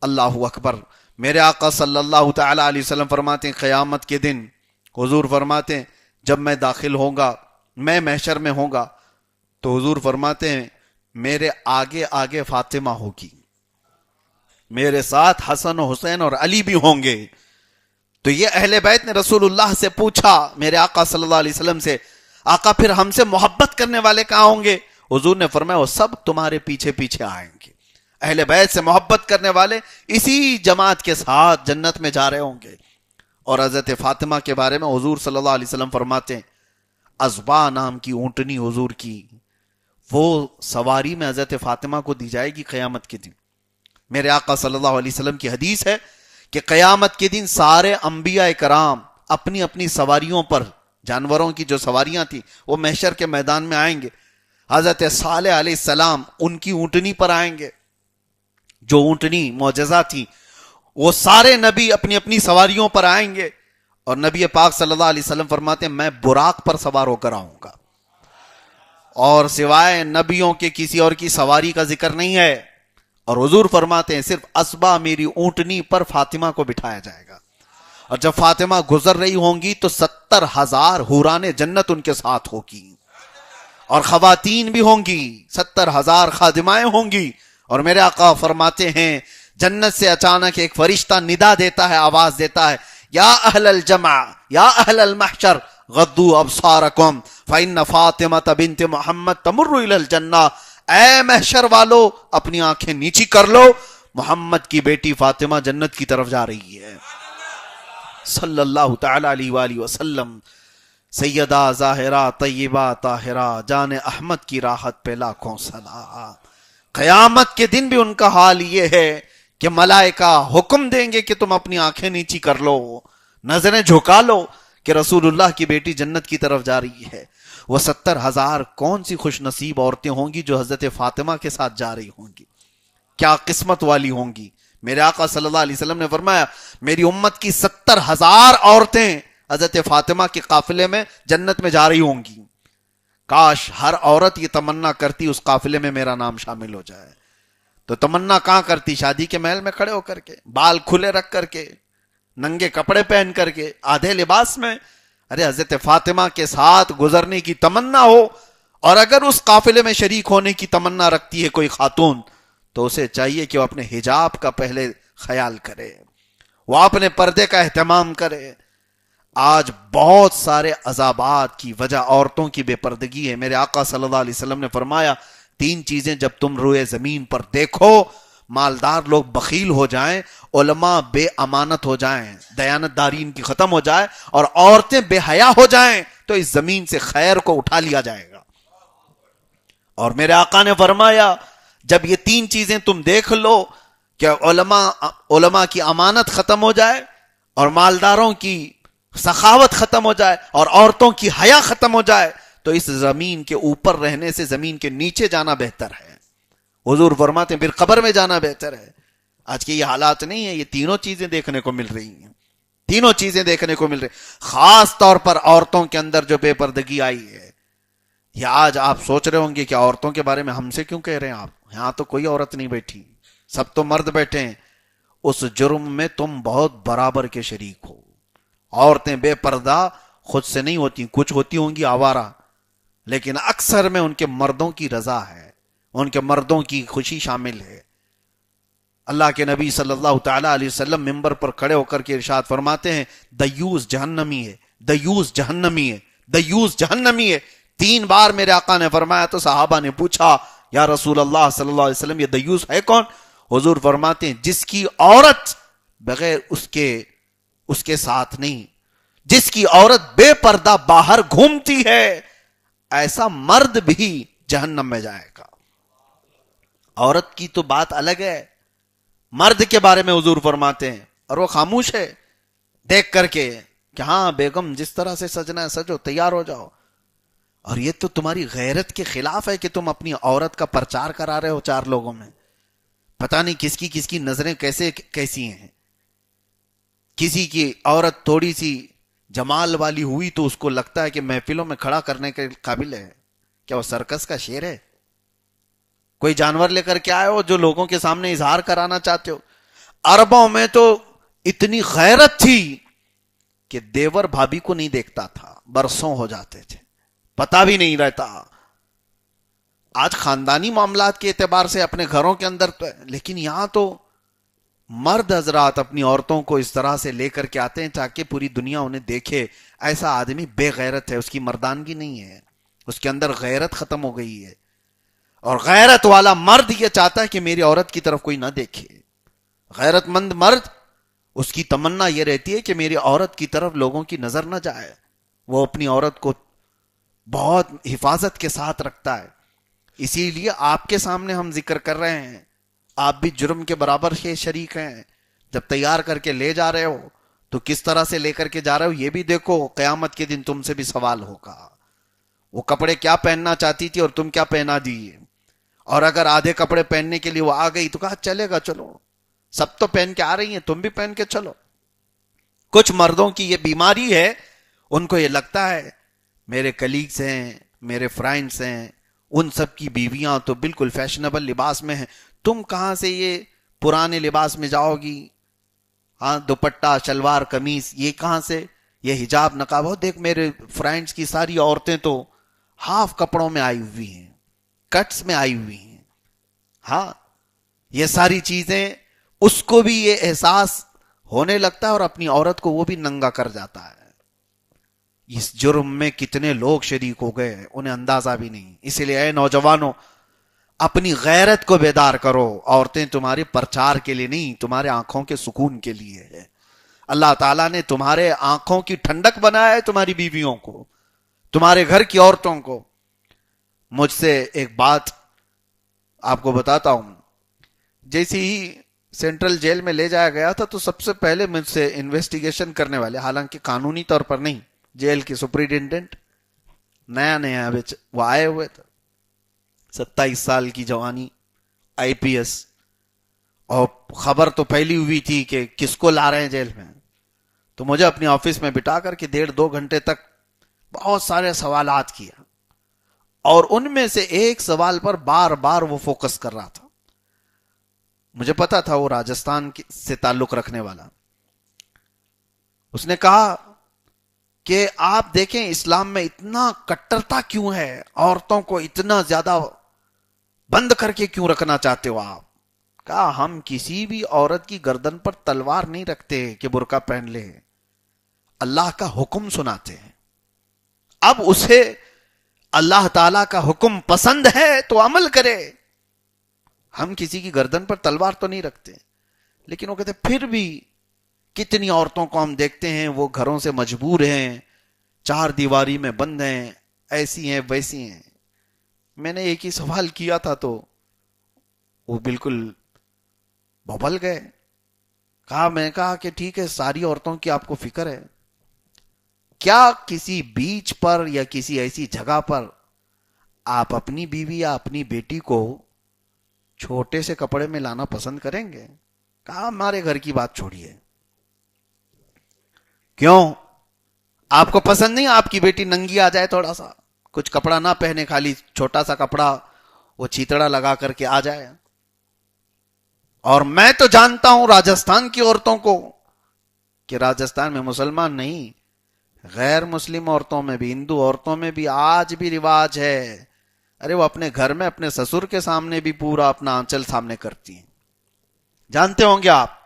اللہ اکبر. میرے آقا صلی اللہ تعالی علیہ وسلم فرماتے ہیں قیامت کے دن حضور فرماتے ہیں جب میں داخل ہوں گا، میں محشر میں ہوں گا، تو حضور فرماتے ہیں میرے آگے آگے فاطمہ ہوگی، میرے ساتھ حسن و حسین اور علی بھی ہوں گے. تو یہ اہل بیت نے رسول اللہ سے پوچھا، میرے آقا صلی اللہ علیہ وسلم سے، آقا پھر ہم سے محبت کرنے والے کہاں ہوں گے؟ حضور نے فرمایا وہ سب تمہارے پیچھے پیچھے آئیں گے. اہل بیت سے محبت کرنے والے اسی جماعت کے ساتھ جنت میں جا رہے ہوں گے. اور حضرت فاطمہ کے بارے میں حضور صلی اللہ علیہ وسلم فرماتے ہیں ازبا نام کی اونٹنی حضور کی وہ سواری میں حضرت فاطمہ کو دی جائے گی قیامت کے دن. میرے آقا صلی اللہ علیہ وسلم کی حدیث ہے کہ قیامت کے دن سارے انبیاء کرام اپنی اپنی سواریوں پر، جانوروں کی جو سواریاں تھیں وہ محشر کے میدان میں آئیں گے. حضرت صالح علیہ السلام ان کی اونٹنی پر آئیں گے، جو اونٹنی معجزہ تھی. وہ سارے نبی اپنی اپنی سواریوں پر آئیں گے اور نبی پاک صلی اللہ علیہ وسلم فرماتے ہیں میں براق پر سوار ہو کر آؤں گا، اور سوائے نبیوں کے کسی اور کی سواری کا ذکر نہیں ہے. اور حضور فرماتے ہیں صرف اسبا میری اونٹنی پر فاطمہ کو بٹھایا جائے گا، اور جب فاطمہ گزر رہی ہوں گی تو 70,000 حوران جنت ان کے ساتھ ہوگی، اور خواتین بھی ہوں گی، 70,000 خادمائیں ہوں گی. اور میرے آقا فرماتے ہیں جنت سے اچانک ایک فرشتہ ندا دیتا ہے، آواز دیتا ہے یا اہل الجمع یا اہل المحشر غضوا ابصارکم فإن فاطمہ بنت محمد تمر الی الجنہ. اے محشر والو اپنی آنکھیں نیچی کر لو، محمد کی بیٹی فاطمہ جنت کی طرف جا رہی ہے. صلی اللہ تعالی علیہ وآلہ وسلم. سیدہ ظاہرہ طیبہ طاہرہ جان احمد کی راحت پہ لاکھوں صلاح. قیامت کے دن بھی ان کا حال یہ ہے کہ ملائکہ حکم دیں گے کہ تم اپنی آنکھیں نیچی کر لو، نظریں جھکا لو کہ رسول اللہ کی بیٹی جنت کی طرف جا رہی ہے. وہ 70,000 کون سی خوش نصیب عورتیں ہوں گی جو حضرت فاطمہ کے ساتھ جا رہی ہوں گی، کیا قسمت والی ہوں گی. میرے آقا صلی اللہ علیہ وسلم نے فرمایا میری امت کی 70,000 عورتیں حضرت فاطمہ کے قافلے میں جنت میں جا رہی ہوں گی. کاش ہر عورت یہ تمنا کرتی اس قافلے میں میرا نام شامل ہو جائے. تو تمنا کہاں کرتی؟ شادی کے محل میں کھڑے ہو کر کے، بال کھلے رکھ کر کے، ننگے کپڑے پہن کر کے، آدھے لباس میں. ارے حضرت فاطمہ کے ساتھ گزرنے کی تمنا ہو، اور اگر اس قافلے میں شریک ہونے کی تمنا رکھتی ہے کوئی خاتون تو اسے چاہیے کہ وہ اپنے حجاب کا پہلے خیال کرے، وہ اپنے پردے کا اہتمام کرے. آج بہت سارے عذابات کی وجہ عورتوں کی بے پردگی ہے. میرے آقا صلی اللہ علیہ وسلم نے فرمایا 3 چیزیں جب تم روئے زمین پر دیکھو، مالدار لوگ بخیل ہو جائیں، علماء بے امانت ہو جائیں، دیانت داری ان کی ختم ہو جائے، اور عورتیں بے حیا ہو جائیں، تو اس زمین سے خیر کو اٹھا لیا جائے گا. اور میرے آقا نے فرمایا جب یہ 3 چیزیں تم دیکھ لو کہ علماء کی امانت ختم ہو جائے، اور مالداروں کی سخاوت ختم ہو جائے، اور عورتوں کی حیا ختم ہو جائے، تو اس زمین کے اوپر رہنے سے زمین کے نیچے جانا بہتر ہے. حضور فرماتے ہیں پھر قبر میں جانا بہتر ہے. آج کے یہ حالات نہیں ہیں، یہ تینوں چیزیں دیکھنے کو مل رہی ہیں، تینوں چیزیں دیکھنے کو مل رہی. خاص طور پر عورتوں کے اندر جو بے پردگی آئی ہے. یہ آج آپ سوچ رہے ہوں گے کہ عورتوں کے بارے میں ہم سے کیوں کہہ رہے ہیں آپ؟ یہاں تو کوئی عورت نہیں بیٹھی، سب تو مرد بیٹھے ہیں. اس جرم میں تم بہت برابر کے شریک ہو. عورتیں بے پردہ خود سے نہیں ہوتی، کچھ ہوتی ہوں گی آوارہ، لیکن اکثر میں ان کے مردوں کی رضا ہے، ان کے مردوں کی خوشی شامل ہے. اللہ کے نبی صلی اللہ تعالی علیہ وسلم منبر پر کھڑے ہو کر کے ارشاد فرماتے ہیں دیوس جہنمی ہے، دیوس جہنمی ہے، دیوس جہنمی ہے. 3 بار میرے آقا نے فرمایا تو صحابہ نے پوچھا یا رسول اللہ صلی اللہ علیہ وسلم یہ دیوس ہے کون؟ حضور فرماتے ہیں جس کی عورت بغیر اس کے ساتھ نہیں، جس کی عورت بے پردہ باہر گھومتی ہے، ایسا مرد بھی جہنم میں جائے گا. عورت کی تو بات الگ ہے، مرد کے بارے میں حضور فرماتے ہیں اور وہ خاموش ہے دیکھ کر کے کہ ہاں بیگم جس طرح سے سجنا ہے سجو، تیار ہو جاؤ. اور یہ تو تمہاری غیرت کے خلاف ہے کہ تم اپنی عورت کا پرچار کرا رہے ہو 4 لوگوں میں. پتہ نہیں کس کی نظریں کیسی ہیں. کسی کی عورت تھوڑی سی جمال والی ہوئی تو اس کو لگتا ہے کہ محفلوں میں کھڑا کرنے کے قابل ہے. کیا وہ سرکس کا شیر ہے؟ کوئی جانور لے کر کے آئے ہو جو لوگوں کے سامنے اظہار کرانا چاہتے ہو؟ عربوں میں تو اتنی غیرت تھی کہ دیور بھابھی کو نہیں دیکھتا تھا، برسوں ہو جاتے تھے، پتہ بھی نہیں رہتا. آج خاندانی معاملات کے اعتبار سے اپنے گھروں کے اندر تو ہے، لیکن یہاں تو مرد حضرات اپنی عورتوں کو اس طرح سے لے کر کے آتے ہیں تاکہ پوری دنیا انہیں دیکھے ایسا آدمی بے غیرت ہے، اس کی مردانگی نہیں ہے، اس کے اندر غیرت ختم ہو گئی ہے. اور غیرت والا مرد یہ چاہتا ہے کہ میری عورت کی طرف کوئی نہ دیکھے. غیرت مند مرد اس کی تمنا یہ رہتی ہے کہ میری عورت کی طرف لوگوں کی نظر نہ جائے. وہ اپنی عورت کو بہت حفاظت کے ساتھ رکھتا ہے. اسی لیے آپ کے سامنے ہم ذکر کر رہے ہیں, آپ بھی جرم کے برابر کے شریک ہیں. جب تیار کر کے لے جا رہے ہو تو کس طرح سے لے کر کے جا رہے ہو یہ بھی دیکھو. قیامت کے دن تم سے بھی سوال ہوگا. وہ کپڑے کیا پہننا چاہتی تھی اور تم کیا پہنا دیے, اور اگر آدھے کپڑے پہننے کے لیے وہ آ گئی تو کہا چلے گا, چلو سب تو پہن کے آ رہی ہیں, تم بھی پہن کے چلو. کچھ مردوں کی یہ بیماری ہے, ان کو یہ لگتا ہے میرے کلیگز ہیں, میرے فرینڈز ہیں, ان سب کی بیویاں تو بالکل فیشنیبل لباس میں ہیں, تم کہاں سے یہ پرانے لباس میں جاؤ گی؟ ہاں دوپٹہ شلوار قمیص یہ کہاں سے, یہ حجاب نقاب ہو. دیکھ میرے فرینڈز کی ساری عورتیں تو ہاف کپڑوں میں آئی ہوئی ہیں, کٹس میں آئی ہوئی ہیں. ہاں یہ ساری چیزیں اس کو بھی یہ احساس ہونے لگتا ہے اور اپنی عورت کو وہ بھی ننگا کر جاتا ہے. اس جرم میں کتنے لوگ شریک ہو گئے انہیں اندازہ بھی نہیں. اسی لیے اے نوجوانوں اپنی غیرت کو بیدار کرو. عورتیں تمہارے پرچار کے لیے نہیں, تمہارے آنکھوں کے سکون کے لیے ہے. اللہ تعالیٰ نے تمہارے آنکھوں کی ٹھنڈک بنایا ہے, تمہاری بیویوں کو, تمہارے گھر کی عورتوں کو. مجھ سے ایک بات آپ کو بتاتا ہوں. جیسے ہی سینٹرل جیل میں لے جایا گیا تھا تو سب سے پہلے مجھ سے انویسٹیگیشن کرنے والے, حالانکہ قانونی طور پر نہیں, جیل کے سپرنٹینڈنٹ نیا وہ آئے ہوئے تھے. 27 سال کی جوانی, IPS, اور خبر تو پھیلی ہوئی تھی کہ کس کو لا رہے ہیں جیل میں. تو مجھے اپنی آفس میں بٹھا کر کے 1.5-2 گھنٹے تک بہت سارے سوالات کیا, اور ان میں سے ایک سوال پر بار بار وہ فوکس کر رہا تھا. مجھے پتا تھا وہ راجستھان سے تعلق رکھنے والا. اس نے کہا کہ آپ دیکھیں اسلام میں اتنا کٹرتا کیوں ہے, عورتوں کو اتنا زیادہ بند کر کے کیوں رکھنا چاہتے ہو آپ؟ کہا ہم کسی بھی عورت کی گردن پر تلوار نہیں رکھتے کہ برقع پہن لے, اللہ کا حکم سناتے ہیں. اب اسے اللہ تعالی کا حکم پسند ہے تو عمل کرے. ہم کسی کی گردن پر تلوار تو نہیں رکھتے. لیکن وہ کہتے پھر بھی کتنی عورتوں کو ہم دیکھتے ہیں وہ گھروں سے مجبور ہیں, 4 دیواری میں بند ہیں, ایسی ہیں ویسی ہیں. میں نے ایک ہی سوال کیا تھا تو وہ بالکل ببل گئے. میں نے کہا کہ ٹھیک ہے, ساری عورتوں کی آپ کو فکر ہے, کیا کسی بیچ پر یا کسی ایسی جگہ پر آپ اپنی بیوی یا اپنی بیٹی کو چھوٹے سے کپڑے میں لانا پسند کریں گے؟ کہا ہمارے گھر کی بات چھوڑیے. کیوں آپ کو پسند نہیں آپ کی بیٹی ننگی آ جائے, تھوڑا سا کچھ کپڑا نہ پہنے, خالی چھوٹا سا کپڑا وہ چیتڑا لگا کر کے آ جائے؟ اور میں تو جانتا ہوں راجستھان کی عورتوں کو کہ راجستھان میں مسلمان نہیں, غیر مسلم عورتوں میں بھی, ہندو عورتوں میں بھی آج بھی رواج ہے. ارے وہ اپنے گھر میں اپنے سسر کے سامنے بھی پورا اپنا آنچل سامنے کرتی ہیں, جانتے ہوں گے آپ.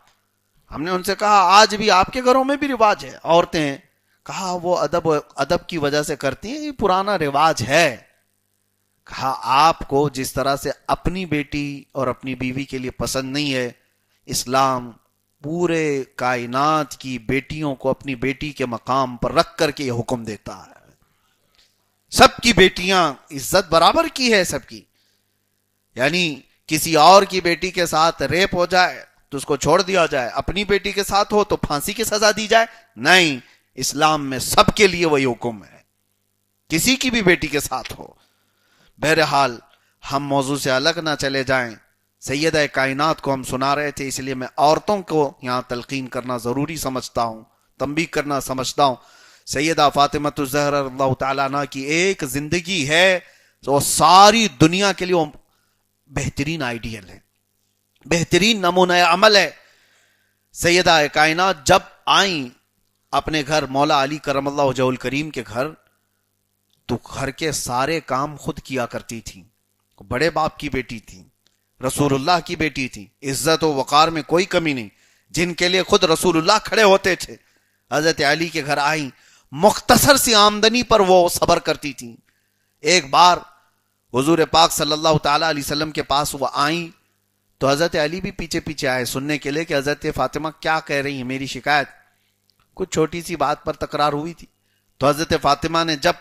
ہم نے ان سے کہا آج بھی آپ کے گھروں میں بھی رواج ہے عورتیں؟ کہا وہ ادب کی وجہ سے کرتی ہیں, یہ پرانا رواج ہے. کہا آپ کو جس طرح سے اپنی بیٹی اور اپنی بیوی کے لیے پسند نہیں ہے, اسلام پورے کائنات کی بیٹیوں کو اپنی بیٹی کے مقام پر رکھ کر کے یہ حکم دیتا ہے. سب کی بیٹیاں عزت برابر کی ہے سب کی. یعنی کسی اور کی بیٹی کے ساتھ ریپ ہو جائے تو اس کو چھوڑ دیا جائے, اپنی بیٹی کے ساتھ ہو تو پھانسی کی سزا دی جائے؟ نہیں, اسلام میں سب کے لیے وہی حکم ہے, کسی کی بھی بیٹی کے ساتھ ہو. بہرحال ہم موضوع سے الگ نہ چلے جائیں. سیدہ کائنات کو ہم سنا رہے تھے, اس لیے میں عورتوں کو یہاں تلقین کرنا ضروری سمجھتا ہوں, تنبیہ کرنا سمجھتا ہوں. سیدہ فاطمہ الزہرا رضی اللہ تعالیٰ عنہ کی ایک زندگی ہے تو ساری دنیا کے لیے وہ بہترین آئیڈیل ہے, بہترین نمونہ عمل ہے. سیدہ کائنات جب آئیں اپنے گھر مولا علی کرم اللہ وجہہ الکریم کے گھر, تو گھر کے سارے کام خود کیا کرتی تھی. بڑے باپ کی بیٹی تھی, رسول اللہ کی بیٹی تھی, عزت و وقار میں کوئی کمی نہیں, جن کے لیے خود رسول اللہ کھڑے ہوتے تھے. حضرت علی کے گھر آئیں, مختصر سی آمدنی پر وہ صبر کرتی تھی. ایک بار حضور پاک صلی اللہ تعالی علیہ وسلم کے پاس وہ آئیں تو حضرت علی بھی پیچھے پیچھے آئے سننے کے لیے کہ حضرت فاطمہ کیا کہہ رہی ہیں میری شکایت. کچھ چھوٹی سی بات پر تکرار ہوئی تھی. تو حضرت فاطمہ نے جب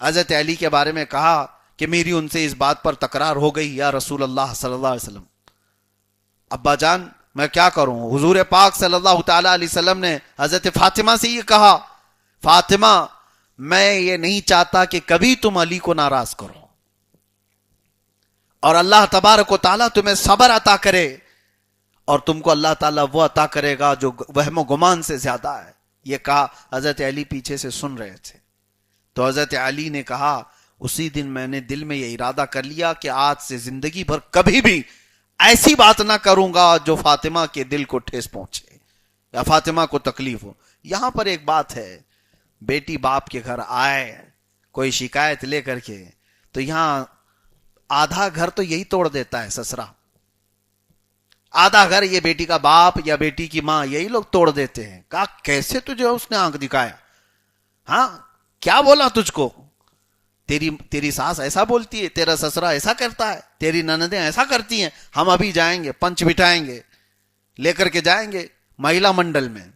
حضرت علی کے بارے میں کہا کہ میری ان سے اس بات پر تکرار ہو گئی یا رسول اللہ صلی اللہ علیہ وسلم، ابا جان میں کیا کروں. حضور پاک صلی اللہ تعالی علیہ وسلم نے حضرت فاطمہ سے یہ کہا، فاطمہ میں یہ نہیں چاہتا کہ کبھی تم علی کو ناراض کرو، اور اللہ تبارک و تعالیٰ تمہیں صبر عطا کرے، اور تم کو اللہ تعالیٰ وہ عطا کرے گا جو وہم و گمان سے زیادہ ہے. یہ کہا حضرت علی پیچھے سے سن رہے تھے. تو حضرت علی نے کہا اسی دن میں نے دل میں یہ ارادہ کر لیا کہ آج سے زندگی بھر کبھی بھی ایسی بات نہ کروں گا جو فاطمہ کے دل کو ٹھیس پہنچے یا فاطمہ کو تکلیف ہو. یہاں پر ایک بات ہے، بیٹی باپ کے گھر آئے کوئی شکایت لے کر کے تو یہاں آدھا گھر تو یہی توڑ دیتا ہے سسرا، آدھا گھر یہ بیٹی کا باپ یا بیٹی کی ماں یہی لوگ توڑ دیتے ہیں. کہا کیسے تجھے اس نے آنکھ دکھایا، ہاں کیا بولا تجھ کو، تیری ساس ایسا بولتی ہے، تیرا سسرا ایسا کرتا ہے، تیری نندیں ایسا کرتی ہیں. ہم ابھی جائیں گے، پنچ بٹھائیں گے، لے کر کے جائیں گے مہیلا منڈل میں.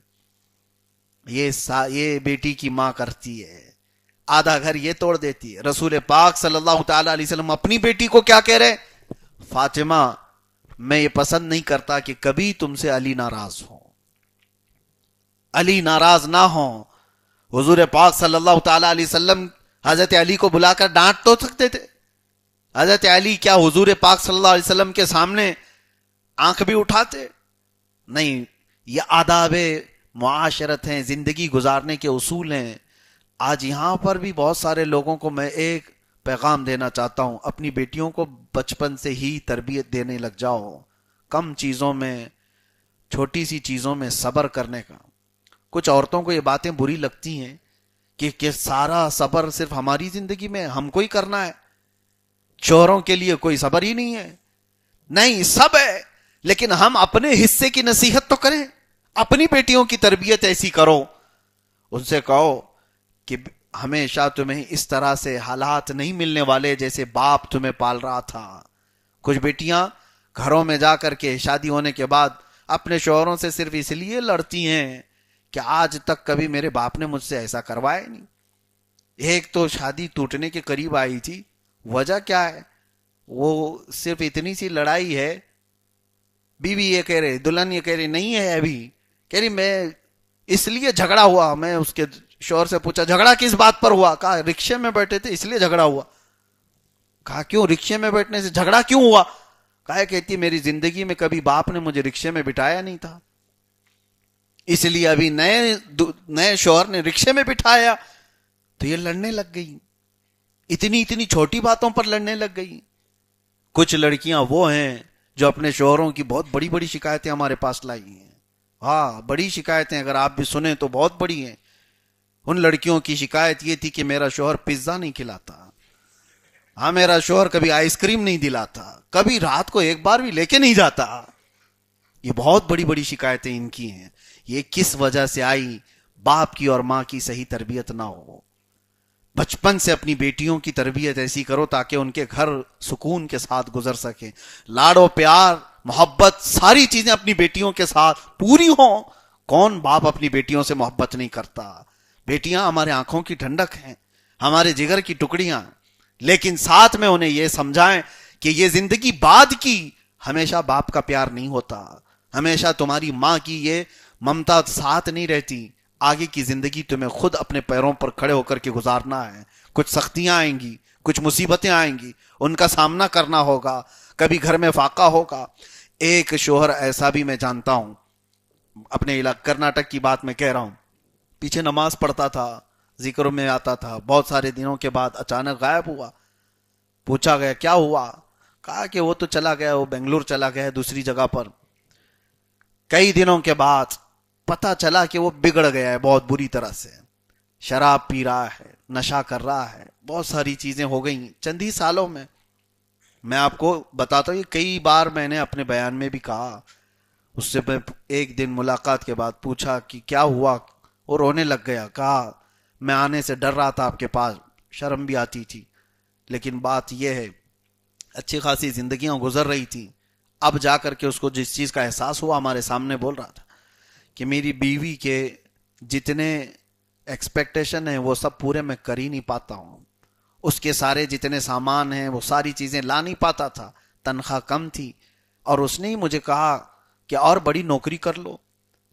یہ بیٹی کی ماں کرتی ہے، آدھا گھر یہ توڑ دیتی ہے. رسول پاک صلی اللہ تعالی علیہ وسلم اپنی بیٹی کو کیا کہہ رہے، فاطمہ میں یہ پسند نہیں کرتا کہ کبھی تم سے علی ناراض ہو، علی ناراض نہ ہو. حضور پاک صلی اللہ تعالی علیہ وسلم حضرت علی کو بلا کر ڈانٹ تو سکتے تھے. حضرت علی کیا حضور پاک صلی اللہ علیہ وسلم کے سامنے آنکھ بھی اٹھاتے؟ نہیں. یہ آداب معاشرت ہیں، زندگی گزارنے کے اصول ہیں. آج یہاں پر بھی بہت سارے لوگوں کو میں ایک پیغام دینا چاہتا ہوں، اپنی بیٹیوں کو بچپن سے ہی تربیت دینے لگ جاؤ، کم چیزوں میں، چھوٹی سی چیزوں میں صبر کرنے کا. کچھ عورتوں کو یہ باتیں بری لگتی ہیں کہ سارا صبر صرف ہماری زندگی میں ہم کو ہی کرنا ہے، شوہروں کے لیے کوئی صبر ہی نہیں ہے. نہیں، سب ہے، لیکن ہم اپنے حصے کی نصیحت تو کریں. اپنی بیٹیوں کی تربیت ایسی کرو، ان سے کہو کہ ہمیشہ تمہیں اس طرح سے حالات نہیں ملنے والے جیسے باپ تمہیں پال رہا تھا. کچھ بیٹیاں گھروں میں جا کر کے شادی ہونے کے بعد اپنے شوہروں سے صرف اس لیے لڑتی ہیں کہ آج تک کبھی میرے باپ نے مجھ سے ایسا کروایا نہیں. ایک تو شادی ٹوٹنے کے قریب آئی تھی، وجہ کیا ہے، وہ صرف اتنی سی لڑائی ہے. بیوی یہ کہہ رہے، دلہن یہ کہہ رہی نہیں ہے، ابھی کہہ رہی میں اس لیے جھگڑا ہوا. میں اس کے شوہر سے پوچھا جھگڑا کس بات پر ہوا؟ کہا رکشے میں بیٹھے تھے اس لیے جھگڑا ہوا. کہا کیوں، رکشے میں بیٹھنے سے جھگڑا کیوں ہوا؟ کہا کہتی میری زندگی میں کبھی باپ نے مجھے رکشے میں بٹھایا نہیں تھا، اس لیے ابھی نئے شوہر نے رکشے میں بٹھایا. تو یہ لڑنے لگ گئی، اتنی چھوٹی باتوں پر لڑنے لگ گئی. کچھ لڑکیاں وہ ہیں جو اپنے شوہروں کی بہت بڑی بڑی شکایتیں ہمارے پاس لائی ہیں. ہاں بڑی شکایتیں، اگر آپ بھی سنیں تو بہت بڑی ہیں. ان لڑکیوں کی شکایت یہ تھی کہ میرا شوہر پیزا نہیں کھلاتا، ہاں میرا شوہر کبھی آئس کریم نہیں دلاتا، کبھی رات کو ایک بار بھی لے کے نہیں جاتا. یہ بہت بڑی بڑی شکایتیں ان کی ہیں. یہ کس وجہ سے آئی؟ باپ کی اور ماں کی صحیح تربیت نہ ہو. بچپن سے اپنی بیٹیوں کی تربیت ایسی کرو تاکہ ان کے گھر سکون کے ساتھ گزر سکے، لاڑ و پیار، محبت، ساری چیزیں اپنی بیٹیوں کے ساتھ پوری ہوں. کون باپ اپنی بیٹیوں سے محبت نہیں کرتا؟ بیٹیاں ہمارے آنکھوں کی ٹھنڈک ہیں، ہمارے جگر کی ٹکڑیاں، لیکن ساتھ میں انہیں یہ سمجھائیں کہ یہ زندگی بعد کی، ہمیشہ باپ کا پیار نہیں ہوتا، ہمیشہ تمہاری ماں کی یہ ممتا ساتھ نہیں رہتی. آگے کی زندگی تمہیں خود اپنے پیروں پر کھڑے ہو کر کے گزارنا ہے. کچھ سختیاں آئیں گی، کچھ مصیبتیں آئیں گی، ان کا سامنا کرنا ہوگا، کبھی گھر میں فاقہ ہوگا. ایک شوہر ایسا بھی میں جانتا ہوں، اپنے علاقے کرناٹک کی بات میں کہہ رہا ہوں، پیچھے نماز پڑھتا تھا، ذکر میں آتا تھا، بہت سارے دنوں کے بعد اچانک غائب ہوا. پوچھا گیا کیا ہوا؟ کہا کہ وہ تو چلا گیا، وہ بنگلور چلا گیا دوسری جگہ پر. کئی دنوں کے بعد پتا چلا کہ وہ بگڑ گیا ہے بہت بری طرح سے، شراب پی رہا ہے، نشہ کر رہا ہے، بہت ساری چیزیں ہو گئی چند ہی سالوں میں. میں آپ کو بتاتا ہوں، یہ کئی بار میں نے اپنے بیان میں بھی کہا. اس سے میں ایک دن ملاقات کے بعد پوچھا کہ کیا ہوا، وہ رونے لگ گیا. کہا میں آنے سے ڈر رہا تھا آپ کے پاس، شرم بھی آتی تھی، لیکن بات یہ ہے اچھی خاصی زندگیاں گزر رہی تھی، اب جا کر کے اس کو جس چیز کا احساس ہوا، ہمارے سامنے بول رہا تھا کہ میری بیوی کے جتنے ایکسپیکٹیشن ہیں وہ سب پورے میں کر ہی نہیں پاتا ہوں، اس کے سارے جتنے سامان ہیں وہ ساری چیزیں لا نہیں پاتا تھا، تنخواہ کم تھی، اور اس نے ہی مجھے کہا کہ اور بڑی نوکری کر لو،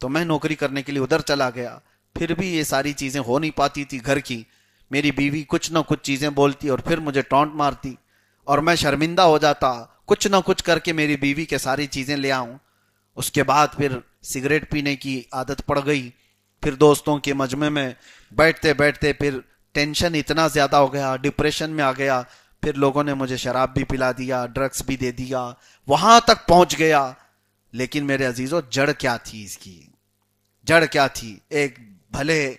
تو میں نوکری کرنے کے لیے ادھر چلا گیا، پھر بھی یہ ساری چیزیں ہو نہیں پاتی تھی گھر کی، میری بیوی کچھ نہ کچھ چیزیں بولتی اور پھر مجھے ٹونٹ مارتی اور میں شرمندہ ہو جاتا، کچھ نہ کچھ کر کے میری بیوی کے ساری چیزیں لے آؤں۔ اس کے بعد پھر سگریٹ پینے کی عادت پڑ گئی، پھر دوستوں کے مجمع میں بیٹھتے بیٹھتے پھر ٹینشن اتنا زیادہ ہو گیا، ڈپریشن میں آ گیا، پھر لوگوں نے مجھے شراب بھی پلا دیا، ڈرگس بھی دے دیا، وہاں تک پہنچ گیا۔ لیکن میرے عزیزو، جڑ کیا تھی اس کی؟ جڑ کیا تھی؟ ایک بھلے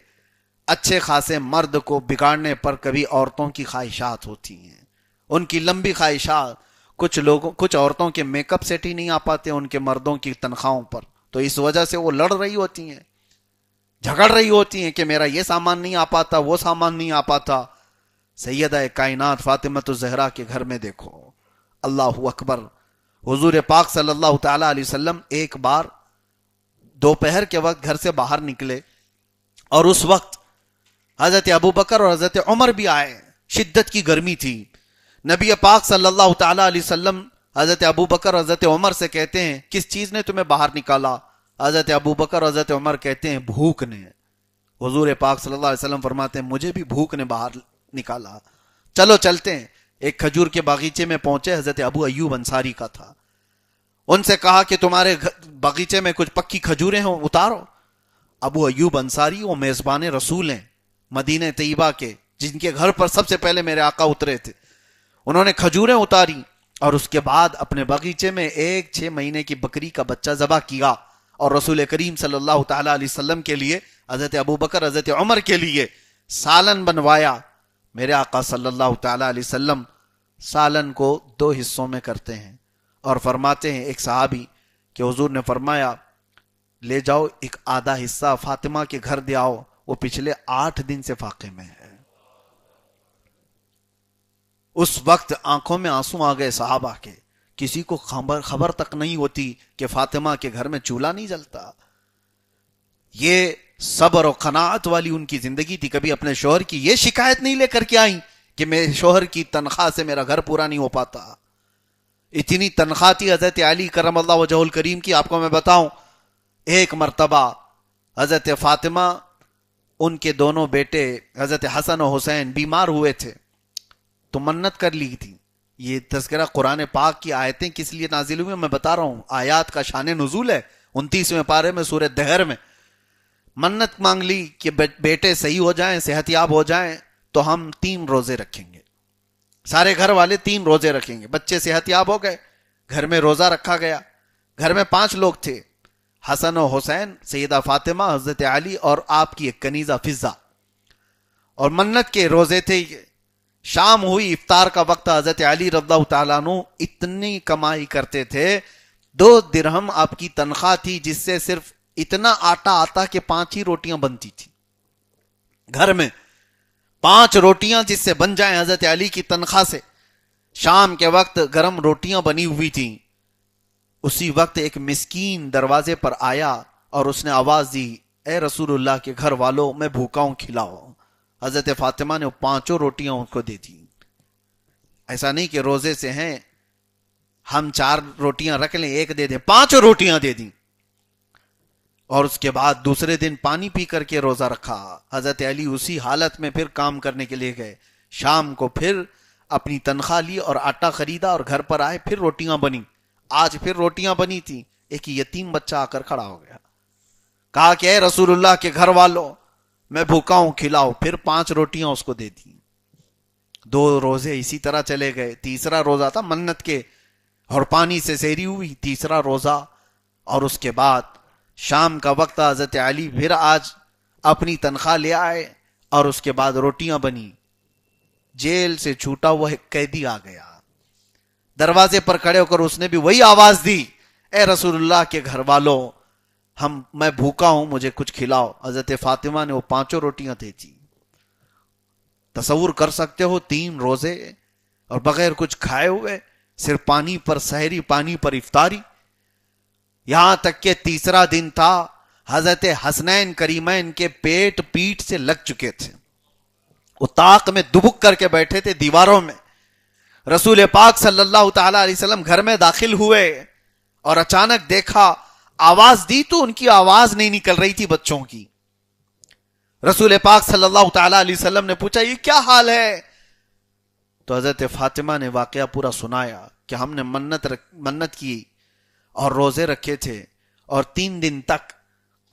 اچھے خاصے مرد کو بگاڑنے پر کبھی عورتوں کی خواہشات ہوتی ہیں، ان کی لمبی خواہشات۔ کچھ عورتوں کے میک اپ سیٹ ہی نہیں آ پاتے ان کے مردوں کی تنخواہوں پر، تو اس وجہ سے وہ لڑ رہی ہوتی ہیں، جھگڑ رہی ہوتی ہیں کہ میرا یہ سامان نہیں آ پاتا، وہ سامان نہیں آ پاتا۔ سیدہ کائنات فاطمہ الزہرا کے گھر میں دیکھو، اللہ اکبر، حضور پاک صلی اللہ تعالی علیہ وسلم ایک بار دوپہر کے وقت گھر سے باہر نکلے، اور اس وقت حضرت ابوبکر اور حضرت عمر بھی آئے، شدت کی گرمی تھی۔ نبی پاک صلی اللہ تعالی علیہ وسلم حضرت ابوبکر اور حضرت عمر سے کہتے ہیں کس چیز نے تمہیں باہر نکالا؟ حضرت ابوبکر اور حضرت عمر کہتے ہیں بھوک نے۔ حضور پاک صلی اللہ علیہ وسلم فرماتے ہیں مجھے بھی بھوک نے باہر نکالا، چلو چلتے ہیں۔ ایک کھجور کے باغیچے میں پہنچے، حضرت ابو ایوب انصاری کا تھا، ان سے کہا کہ تمہارے باغیچے میں کچھ پکی کھجوریں ہوں اتارو۔ ابو ایوب انصاری وہ میزبان رسول ہیں مدینہ طیبہ کے، جن کے گھر پر سب سے پہلے میرے آقا اترے تھے، انہوں نے کھجوریں اتاری اور اس کے بعد اپنے باغیچے میں ایک 6 مہینے کی بکری کا بچہ ذبح کیا اور رسول کریم صلی اللہ تعالی علیہ وسلم کے لیے، حضرت ابوبکر حضرت عمر کے لیے سالن بنوایا۔ میرے آقا صلی اللہ تعالی علیہ وسلم سالن کو 2 حصوں میں کرتے ہیں اور فرماتے ہیں ایک صحابی کہ حضور نے فرمایا لے جاؤ ایک آدھا حصہ فاطمہ کے گھر دے آؤ، وہ پچھلے 8 دن سے فاقے میں ہے۔ اس وقت آنکھوں میں آنسو آ گئے صحابہ کے، کسی کو خبر تک نہیں ہوتی کہ فاطمہ کے گھر میں چولہا نہیں جلتا۔ یہ صبر و قناعت والی ان کی زندگی تھی، کبھی اپنے شوہر کی یہ شکایت نہیں لے کر کے آئیں کہ میرے شوہر کی تنخواہ سے میرا گھر پورا نہیں ہو پاتا۔ اتنی تنخواہ تھی حضرت علی کرم اللہ وجہہ الکریم کی، آپ کو میں بتاؤں، ایک مرتبہ حضرت فاطمہ، ان کے دونوں بیٹے حضرت حسن و حسین بیمار ہوئے تھے تو منت کر لی تھی۔ یہ تذکرہ قرآن پاک کی آیتیں کس لیے نازل ہوئی میں بتا رہا ہوں، آیات کا شان نزول ہے 29ویں پارے میں سورہ دہر میں۔ منت مانگ لی کہ بیٹے صحیح ہو جائیں، صحت یاب ہو جائیں تو ہم 3 روزے رکھیں گے، سارے گھر والے 3 روزے رکھیں گے۔ بچے صحت یاب ہو گئے، گھر میں روزہ رکھا گیا۔ گھر میں 5 لوگ تھے، حسن و حسین، سیدہ فاطمہ، حضرت علی اور آپ کی ایک کنیزہ فضہ، اور منت کے روزے تھے۔ شام ہوئی، افطار کا وقت، حضرت علی رضی اللہ تعالیٰ عنہ اتنی کمائی کرتے تھے، 2 درہم آپ کی تنخواہ تھی، جس سے صرف اتنا آٹا آتا کہ 5 ہی روٹیاں بنتی تھی گھر میں، 5 روٹیاں جس سے بن جائیں حضرت علی کی تنخواہ سے۔ شام کے وقت گرم روٹیاں بنی ہوئی تھیں، اسی وقت ایک مسکین دروازے پر آیا اور اس نے آواز دی اے رسول اللہ کے گھر والوں، میں بھوکا ہوں، کھلاؤ۔ حضرت فاطمہ نے 5 روٹیاں ان کو دے دی۔ ایسا نہیں کہ روزے سے ہیں ہم 4 روٹیاں رکھ لیں، 1 دے دیں، 5 روٹیاں دے دیں۔ اور اس کے بعد دوسرے دن پانی پی کر کے روزہ رکھا۔ حضرت علی اسی حالت میں پھر کام کرنے کے لیے گئے۔ شام کو پھر اپنی تنخواہ لی اور آٹا خریدا اور گھر پر آئے، پھر روٹیاں بنی۔ آج پھر روٹیاں بنی تھی، ایک یتیم بچہ آ کر کھڑا ہو گیا، کہا کہ اے رسول اللہ کے گھر والوں، میں بھوکا ہوں، کھلاؤ۔ پھر 5 روٹیاں اس کو دے دی۔ 2 روزے اسی طرح چلے گئے۔ تیسرا روزہ تھا منت کے، اور پانی سے سحری ہوئی، تیسرا روزہ۔ اور اس کے بعد شام کا وقت، حضرت علی پھر آج اپنی تنخواہ لے آئے اور اس کے بعد روٹیاں بنی۔ جیل سے چھوٹا ہوا ایک قیدی آ گیا، دروازے پر کھڑے ہو کر اس نے بھی وہی آواز دی اے رسول اللہ کے گھر والوں، میں بھوکا ہوں، مجھے کچھ کھلاؤ۔ حضرت فاطمہ نے وہ 5 روٹیاں دے دی۔ تصور کر سکتے ہو 3 روزے اور بغیر کچھ کھائے ہوئے، صرف پانی پر سحری، پانی پر افطاری. یہاں تک کہ تیسرا دن تھا، حضرت حسنین کریمین کے پیٹ پیٹ سے لگ چکے تھے، وہ طاق میں دبک کر کے بیٹھے تھے دیواروں میں. رسول پاک صلی اللہ تعالی علیہ وسلم گھر میں داخل ہوئے اور اچانک دیکھا، آواز دی تو ان کی آواز نہیں نکل رہی تھی بچوں کی. رسول پاک صلی اللہ تعالی علیہ وسلم نے پوچھا یہ کیا حال ہے؟ تو حضرت فاطمہ نے واقعہ پورا سنایا کہ ہم نے منت کی اور روزے رکھے تھے، اور 3 دن تک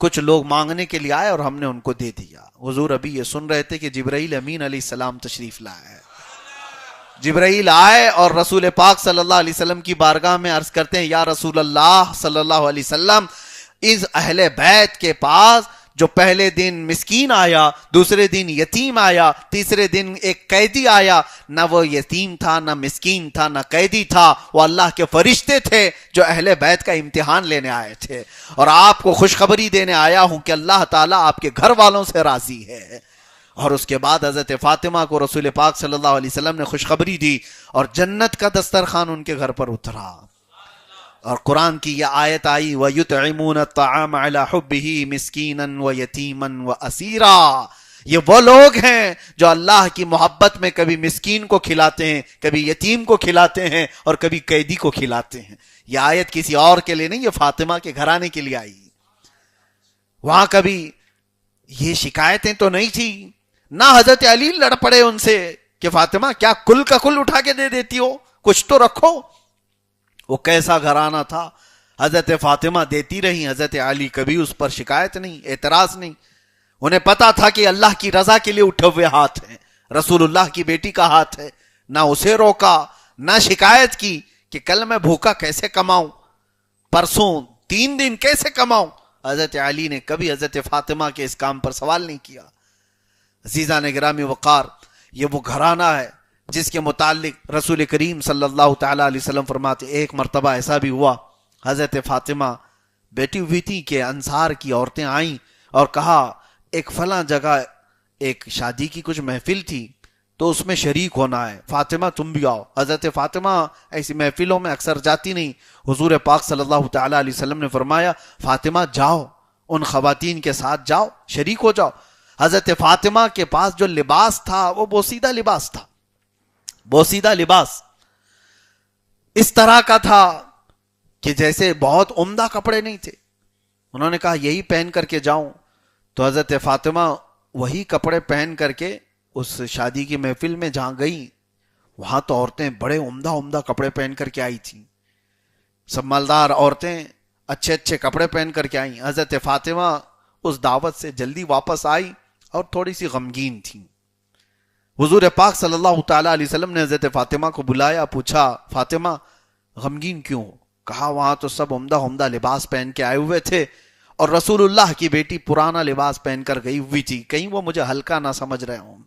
کچھ لوگ مانگنے کے لیے آئے اور ہم نے ان کو دے دیا. حضور ابھی یہ سن رہے تھے کہ جبرائیل امین علیہ السلام تشریف لائے ہیں. جبرائیل آئے اور رسول پاک صلی اللہ علیہ وسلم کی بارگاہ میں عرض کرتے ہیں، یا رسول اللہ صلی اللہ علیہ وسلم، اس اہل بیت کے پاس جو پہلے دن مسکین آیا، دوسرے دن یتیم آیا، تیسرے دن ایک قیدی آیا، نہ وہ یتیم تھا، نہ مسکین تھا، نہ قیدی تھا، وہ اللہ کے فرشتے تھے جو اہل بیت کا امتحان لینے آئے تھے. اور آپ کو خوشخبری دینے آیا ہوں کہ اللہ تعالیٰ آپ کے گھر والوں سے راضی ہے. اور اس کے بعد حضرت فاطمہ کو رسول پاک صلی اللہ علیہ وسلم نے خوشخبری دی اور جنت کا دسترخوان ان کے گھر پر اترا. اور قرآن کی یہ آیت آئی، وَيُطْعِمُونَ الطَّعَامَ عَلَى حُبِّهِ مِسْكِينًا وَيَتِيمًا وَأَسِيرًا. یہ وہ لوگ ہیں جو اللہ کی محبت میں کبھی مسکین کو کھلاتے ہیں، کبھی یتیم کو کھلاتے ہیں، اور کبھی قیدی کو کھلاتے ہیں. یہ آیت کسی اور کے لیے نہیں، یہ فاطمہ کے گھرانے کے لیے آئی. وہاں کبھی یہ شکایتیں تو نہیں تھی، نہ حضرت علی لڑ پڑے ان سے کہ فاطمہ کیا کل کا کل اٹھا کے دے دیتی ہو، کچھ تو رکھو. وہ کیسا گھرانہ تھا، حضرت فاطمہ دیتی رہی، حضرت علی کبھی اس پر شکایت نہیں، اعتراض نہیں. انہیں پتا تھا کہ اللہ کی رضا کے لیے اٹھے ہوئے ہاتھ ہیں، رسول اللہ کی بیٹی کا ہاتھ ہے. نہ اسے روکا، نہ شکایت کی کہ کل میں بھوکا کیسے کماؤں، پرسوں 3 دن کیسے کماؤں. حضرت علی نے کبھی حضرت فاطمہ کے اس کام پر سوال نہیں کیا. عزیزان گرامی وقار، یہ وہ گھرانہ ہے جس کے متعلق رسول کریم صلی اللہ تعالی علیہ وسلم فرماتے، ایک مرتبہ ایسا بھی ہوا، حضرت فاطمہ بیٹی ہوئی تھی کہ انصار کی عورتیں آئیں اور کہا ایک فلاں جگہ ایک شادی کی کچھ محفل تھی تو اس میں شریک ہونا ہے، فاطمہ تم بھی آؤ. حضرت فاطمہ ایسی محفلوں میں اکثر جاتی نہیں. حضور پاک صلی اللہ تعالی علیہ وسلم نے فرمایا فاطمہ جاؤ، ان خواتین کے ساتھ جاؤ، شریک ہو جاؤ. حضرت فاطمہ کے پاس جو لباس تھا وہ بوسیدہ لباس تھا، بوسیدہ لباس اس طرح کا تھا کہ جیسے بہت عمدہ کپڑے نہیں تھے. انہوں نے کہا یہی پہن کر کے جاؤں، تو حضرت فاطمہ وہی کپڑے پہن کر کے اس شادی کی محفل میں جہاں گئی، وہاں تو عورتیں بڑے عمدہ عمدہ کپڑے پہن کر کے آئی تھیں، سب مالدار عورتیں اچھے اچھے کپڑے پہن کر کے آئیں. حضرت فاطمہ اس دعوت سے جلدی واپس آئی اور تھوڑی سی غمگین تھی. حضور پاک صلی اللہ تعالی علیہ وسلم نے حضرت فاطمہ کو بلایا، پوچھا فاطمہ غمگین کیوں؟ کہا وہاں تو سب عمدہ عمدہ لباس پہن کے آئے ہوئے تھے اور رسول اللہ کی بیٹی پرانا لباس پہن کر گئی ہوئی تھی، کہیں وہ مجھے ہلکا نہ سمجھ رہے ہوں.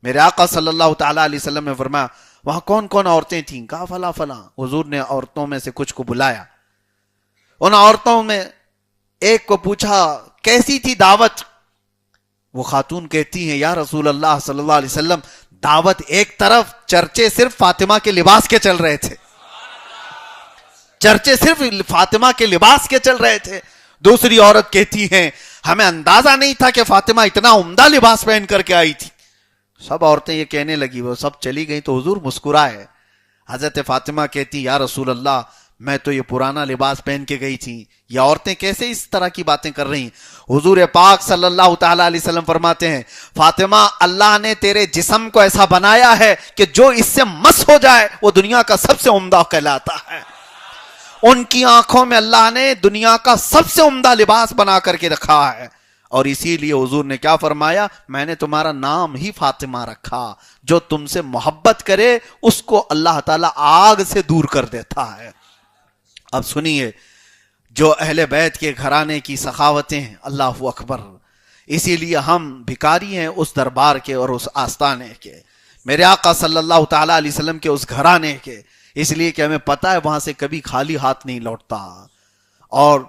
میرے آقا صلی اللہ تعالی علیہ وسلم نے فرمایا وہاں کون کون عورتیں تھیں؟ کہا فلاں فلاں. حضور نے عورتوں میں سے کچھ کو بلایا، ان عورتوں میں ایک کو پوچھا کیسی تھی دعوت؟ وہ خاتون کہتی ہیں یا رسول اللہ صلی اللہ علیہ وسلم دعوت ایک طرف، چرچے صرف فاطمہ کے لباس کے چل رہے تھے، چرچے صرف فاطمہ کے لباس کے چل رہے تھے. دوسری عورت کہتی ہیں ہمیں اندازہ نہیں تھا کہ فاطمہ اتنا عمدہ لباس پہن کر کے آئی تھی. سب عورتیں یہ کہنے لگی، وہ سب چلی گئی تو حضور مسکرائے. حضرت فاطمہ کہتی یا رسول اللہ میں تو یہ پرانا لباس پہن کے گئی تھی، یہ عورتیں کیسے اس طرح کی باتیں کر رہی ہیں؟ حضور پاک صلی اللہ تعالی علیہ وسلم فرماتے ہیں فاطمہ اللہ نے تیرے جسم کو ایسا بنایا ہے کہ جو اس سے مس ہو جائے وہ دنیا کا سب سے عمدہ کہلاتا ہے. ان کی آنکھوں میں اللہ نے دنیا کا سب سے عمدہ لباس بنا کر کے رکھا ہے، اور اسی لیے حضور نے کیا فرمایا میں نے تمہارا نام ہی فاطمہ رکھا، جو تم سے محبت کرے اس کو اللہ تعالیٰ آگ سے دور کر دیتا ہے. اب سنیے جو اہل بیت کے گھرانے کی سخاوتیں ہیں، اللہ اکبر. اسی لیے ہم بھکاری ہیں اس دربار کے اور اس آستانے کے، میرے آقا صلی اللہ تعالی علیہ وسلم کے اس گھرانے کے، اس لیے کہ ہمیں پتہ ہے وہاں سے کبھی خالی ہاتھ نہیں لوٹتا. اور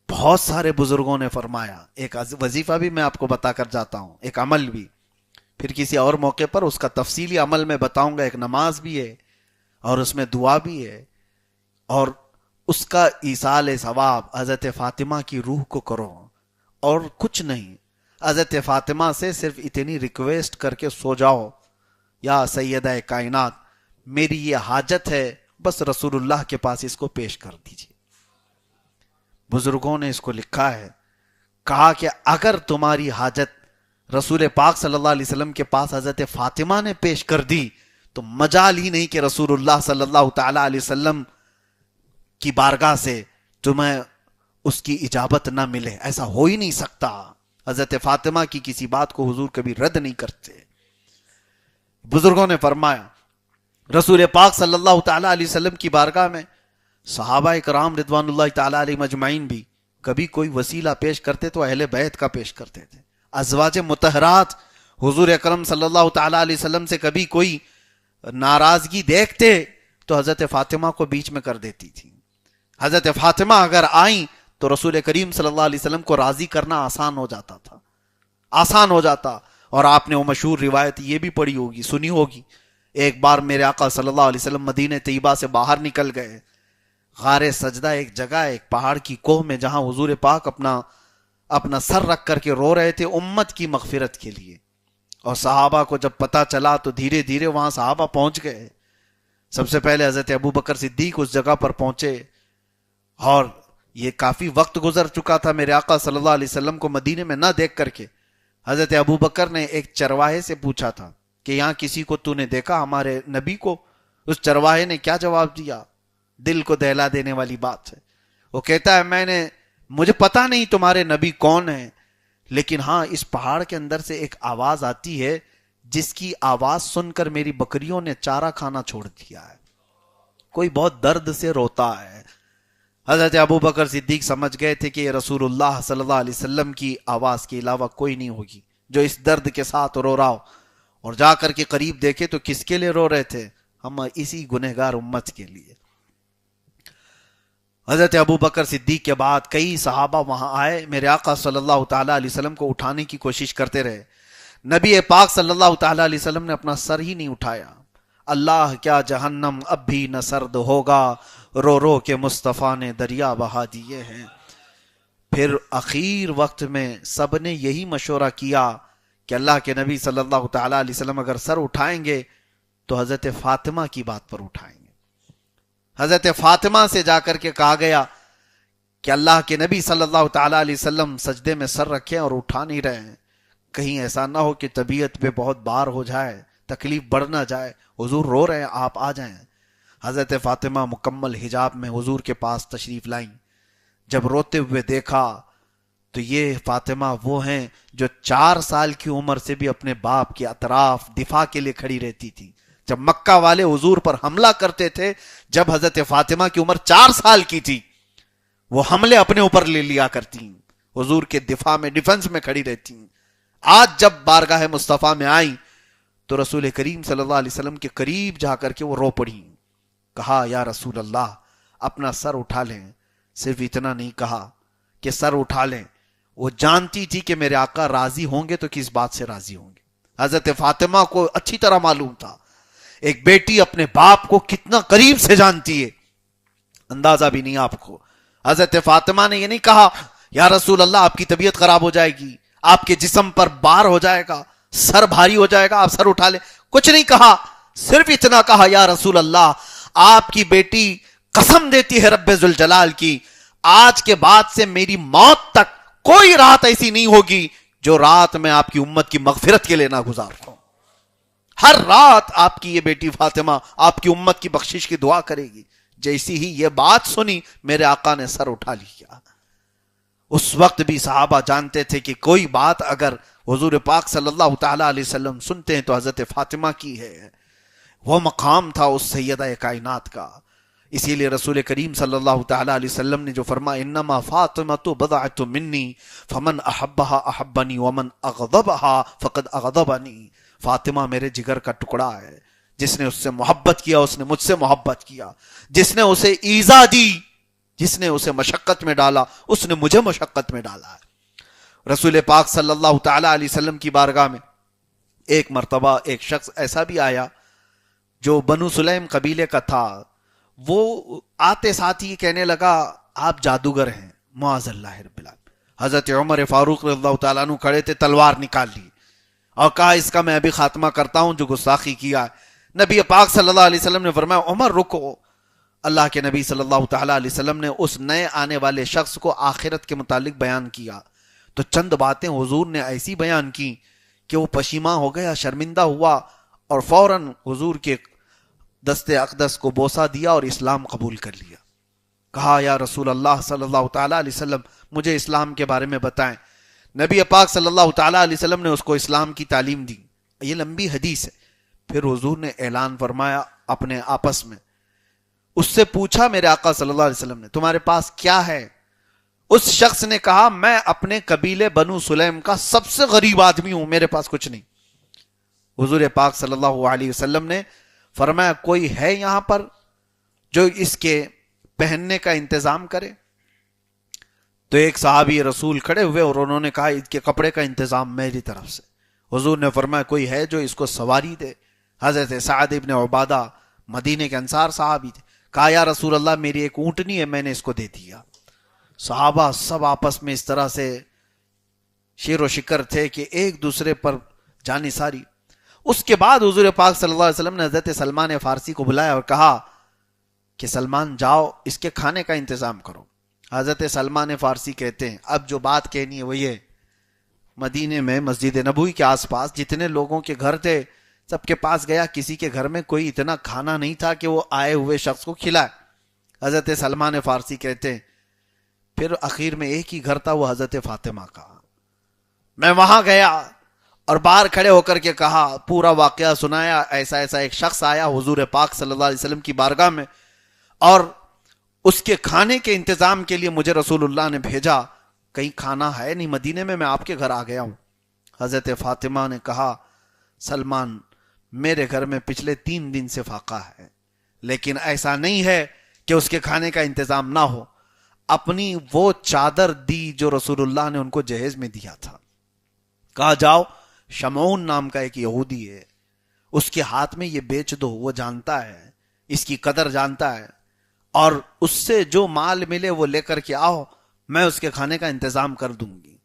بہت سارے بزرگوں نے فرمایا، ایک وظیفہ بھی میں آپ کو بتا کر جاتا ہوں، ایک عمل بھی، پھر کسی اور موقع پر اس کا تفصیلی عمل میں بتاؤں گا. ایک نماز بھی ہے اور اس میں دعا بھی ہے، اور اس کا ایصال ثواب حضرت فاطمہ کی روح کو کرو، اور کچھ نہیں، حضرت فاطمہ سے صرف اتنی ریکویسٹ کر کے سو جاؤ، یا سیدہ کائنات میری یہ حاجت ہے، بس رسول اللہ کے پاس اس کو پیش کر دیجیے۔ بزرگوں نے اس کو لکھا ہے، کہا کہ اگر تمہاری حاجت رسول پاک صلی اللہ علیہ وسلم کے پاس حضرت فاطمہ نے پیش کر دی تو مجال ہی نہیں کہ رسول اللہ صلی اللہ تعالی علیہ وسلم کی بارگاہ سے تمہیں اس کی اجابت نہ ملے، ایسا ہو ہی نہیں سکتا۔ حضرت فاطمہ کی کسی بات کو حضور کبھی رد نہیں کرتے۔ بزرگوں نے فرمایا رسول پاک صلی اللہ تعالی علیہ وسلم کی بارگاہ میں صحابہ کرام رضوان اللہ تعالی علیہ مجمعین بھی کبھی کوئی وسیلہ پیش کرتے تو اہل بیت کا پیش کرتے تھے۔ ازواج مطہرات حضور اکرم صلی اللہ تعالی علیہ وسلم سے کبھی کوئی ناراضگی دیکھتے تو حضرت فاطمہ کو بیچ میں کر دیتی تھی۔ حضرت فاطمہ اگر آئیں تو رسول کریم صلی اللہ علیہ وسلم کو راضی کرنا آسان ہو جاتا تھا، آسان ہو جاتا۔ اور آپ نے وہ مشہور روایت یہ بھی پڑھی ہوگی، سنی ہوگی، ایک بار میرے آقا صلی اللہ علیہ وسلم مدینہ طیبہ سے باہر نکل گئے، غار سجدہ ایک جگہ ہے، ایک پہاڑ کی کوہ میں، جہاں حضور پاک اپنا سر رکھ کر کے رو رہے تھے امت کی مغفرت کے لیے۔ اور صحابہ کو جب پتہ چلا تو دھیرے دھیرے وہاں صحابہ پہنچ گئے۔ سب سے پہلے حضرت ابوبکر صدیق اس جگہ پر پہنچے، اور یہ کافی وقت گزر چکا تھا میرے آقا صلی اللہ علیہ وسلم کو مدینے میں نہ دیکھ کر کے۔ حضرت ابوبکر نے ایک چرواہے سے پوچھا تھا کہ یہاں کسی کو تو نے دیکھا ہمارے نبی کو؟ اس چرواہے نے کیا جواب دیا؟ دل کو دہلا دینے والی بات ہے۔ وہ کہتا ہے مجھے پتا نہیں تمہارے نبی کون ہیں، لیکن ہاں اس پہاڑ کے اندر سے ایک آواز آتی ہے جس کی آواز سن کر میری بکریوں نے چارہ کھانا چھوڑ دیا ہے، کوئی بہت درد سے روتا ہے۔ حضرت ابوبکر صدیق سمجھ گئے تھے کہ یہ رسول اللہ صلی اللہ علیہ وسلم کی آواز کے علاوہ کوئی نہیں ہوگی جو اس درد کے ساتھ رو رہا ہو، اور جا کر کے قریب دیکھے تو کس کے لیے رو رہے تھے؟ ہم اسی گنہگار امت کے لیے۔ حضرت ابوبکر صدیق کے بعد کئی صحابہ وہاں آئے، میرے آقا صلی اللہ تعالی علیہ وسلم کو اٹھانے کی کوشش کرتے رہے۔ نبی پاک صلی اللہ تعالی علیہ وسلم نے اپنا سر ہی نہیں اٹھایا۔ اللہ کیا جہنم اب بھی نہ سرد ہوگا، رو رو کے مصطفیٰ نے دریا بہا دیے ہیں۔ پھر اخیر وقت میں سب نے یہی مشورہ کیا کہ اللہ کے نبی صلی اللہ تعالی علیہ وسلم اگر سر اٹھائیں گے تو حضرت فاطمہ کی بات پر اٹھائیں گے۔ حضرت فاطمہ سے جا کر کے کہا گیا کہ اللہ کے نبی صلی اللہ تعالی علیہ وسلم سجدے میں سر رکھیں اور اٹھا نہیں رہے ہیں، کہیں ایسا نہ ہو کہ طبیعت پہ بہت بار ہو جائے، تکلیف بڑھ نہ جائے، حضور رو رہے ہیں، آپ آ جائیں۔ حضرت فاطمہ مکمل حجاب میں حضور کے پاس تشریف لائیں۔ جب روتے ہوئے دیکھا تو یہ فاطمہ وہ ہیں جو 4 سال کی عمر سے بھی اپنے باپ کے اطراف دفاع کے لیے کھڑی رہتی تھی۔ جب مکہ والے حضور پر حملہ کرتے تھے، جب حضرت فاطمہ کی عمر 4 سال کی تھی، وہ حملے اپنے اوپر لے لیا کرتی، حضور کے دفاع میں، ڈیفنس میں کھڑی رہتی۔ آج جب بارگاہ مصطفیٰ میں آئیں تو رسول کریم صلی اللہ علیہ وسلم کے قریب جا کر کے وہ رو پڑی، کہا یا رسول اللہ اپنا سر اٹھا لیں۔ صرف اتنا نہیں کہا کہ سر اٹھا لیں، وہ جانتی تھی کہ میرے آقا راضی ہوں گے تو کس بات سے راضی ہوں گے۔ حضرت فاطمہ کو اچھی طرح معلوم تھا ایک بیٹی اپنے باپ کو کتنا قریب سے جانتی ہے، اندازہ بھی نہیں آپ کو۔ حضرت فاطمہ نے یہ نہیں کہا یا رسول اللہ آپ کی طبیعت خراب ہو جائے گی، آپ کے جسم پر بار ہو جائے گا، سر بھاری ہو جائے گا، آپ سر اٹھا لیں، کچھ نہیں کہا، صرف اتنا کہا یا رسول اللہ آپ کی بیٹی قسم دیتی ہے رب ذوالجلال کی، آج کے بعد سے میری موت تک کوئی رات ایسی نہیں ہوگی جو رات میں آپ کی امت کی مغفرت کے لیے نہ گزارتا ہوں۔ ہر رات آپ کی یہ بیٹی فاطمہ آپ کی امت کی بخشش کی دعا کرے گی۔ جیسی ہی یہ بات سنی میرے آقا نے سر اٹھا لیا۔ اس وقت بھی صحابہ جانتے تھے کہ کوئی بات اگر حضور پاک صلی اللہ تعالی علیہ وسلم سنتے ہیں تو حضرت فاطمہ کی ہے، وہ مقام تھا اس سیدہ کائنات کا۔ اسی لیے رسول کریم صلی اللہ تعالی علیہ وسلم نے جو فرمایا انما فاطمۃ بضعۃ منی فمن احبها احبنی ومن اغضبها فقد اغضبنی، فاطمہ میرے جگر کا ٹکڑا ہے، جس نے اس سے محبت کیا اس نے مجھ سے محبت کیا، جس نے اسے ایذا دی، جس نے اسے مشقت میں ڈالا اس نے مجھے مشقت میں ڈالا ہے۔ رسول پاک صلی اللہ تعالی علیہ وسلم کی بارگاہ میں ایک مرتبہ ایک شخص ایسا بھی آیا جو بنو سلیم قبیلے کا تھا، وہ آتے ساتھ ہی کہنے لگا آپ جادوگر ہیں، معاذ اللہ رب العالمین۔ حضرت عمر فاروق رضی اللہ تعالیٰ عنہ کھڑے تھے، تلوار نکال لی اور کہا اس کا میں ابھی خاتمہ کرتا ہوں جو گستاخی کیا ہے۔ نبی پاک صلی اللہ علیہ وسلم نے فرمایا عمر رکو۔ اللہ کے نبی صلی اللہ تعالیٰ علیہ وسلم نے اس نئے آنے والے شخص کو آخرت کے متعلق بیان کیا، تو چند باتیں حضور نے ایسی بیان کی کہ وہ پشیماں ہو گیا، شرمندہ ہوا اور فوراً حضور کے دست اقدس کو بوسہ دیا اور اسلام قبول کر لیا۔ کہا یا رسول اللہ صلی اللہ تعالیٰ علیہ وسلم مجھے اسلام کے بارے میں بتائیں۔ نبی پاک صلی اللہ تعالیٰ علیہ وسلم نے اس کو اسلام کی تعلیم دی۔ یہ لمبی حدیث ہے۔ پھر حضور نے اعلان فرمایا اپنے آپس میں، اس سے پوچھا میرے آقا صلی اللہ علیہ وسلم نے تمہارے پاس کیا ہے؟ اس شخص نے کہا میں اپنے قبیلے بنو سلیم کا سب سے غریب آدمی ہوں، میرے پاس کچھ نہیں۔ حضور پاک صلی اللہ علیہ وسلم نے فرمایا کوئی ہے یہاں پر جو اس کے پہننے کا انتظام کرے؟ تو ایک صحابی رسول کھڑے ہوئے اور انہوں نے کہا اس کے کپڑے کا انتظام میری طرف سے۔ حضور نے فرمایا کوئی ہے جو اس کو سواری دے؟ حضرت سعد ابن عبادہ مدینے کے انصار صحابی تھے، کہا یا رسول اللہ میری ایک اونٹنی ہے، میں نے اس کو دے دیا۔ صحابہ سب آپس میں اس طرح سے شیر و شکر تھے کہ ایک دوسرے پر جانثاری۔ اس کے بعد حضور پاک صلی اللہ علیہ وسلم نے حضرت سلمان فارسی کو بلایا اور کہا کہ سلمان جاؤ اس کے کھانے کا انتظام کرو۔ حضرت سلمان فارسی کہتے ہیں اب جو بات کہنی ہے وہ یہ، مدینے میں مسجد نبوی کے آس پاس جتنے لوگوں کے گھر تھے سب کے پاس گیا، کسی کے گھر میں کوئی اتنا کھانا نہیں تھا کہ وہ آئے ہوئے شخص کو کھلائے۔ حضرت سلمان فارسی کہتے ہیں پھر اخیر میں ایک ہی گھر تھا، وہ حضرت فاطمہ کا۔ میں وہاں گیا اور باہر کھڑے ہو کر کے کہا، پورا واقعہ سنایا، ایسا ایسا ایک شخص آیا حضور پاک صلی اللہ علیہ وسلم کی بارگاہ میں اور اس کے کھانے کے انتظام کے لیے مجھے رسول اللہ نے بھیجا، کہیں کھانا ہے نہیں مدینے میں آپ کے گھر آ گیا ہوں۔ حضرت فاطمہ نے کہا سلمان میرے گھر میں پچھلے 3 دن سے فاقہ ہے، لیکن ایسا نہیں ہے کہ اس کے کھانے کا انتظام نہ ہو۔ اپنی وہ چادر دی جو رسول اللہ نے ان کو جہیز میں دیا تھا، کہا جاؤ شمعون نام کا ایک یہودی ہے، اس کے ہاتھ میں یہ بیچ دو، وہ جانتا ہے اس کی قدر جانتا ہے، اور اس سے جو مال ملے وہ لے کر کے آؤ، میں اس کے کھانے کا انتظام کر دوں گی۔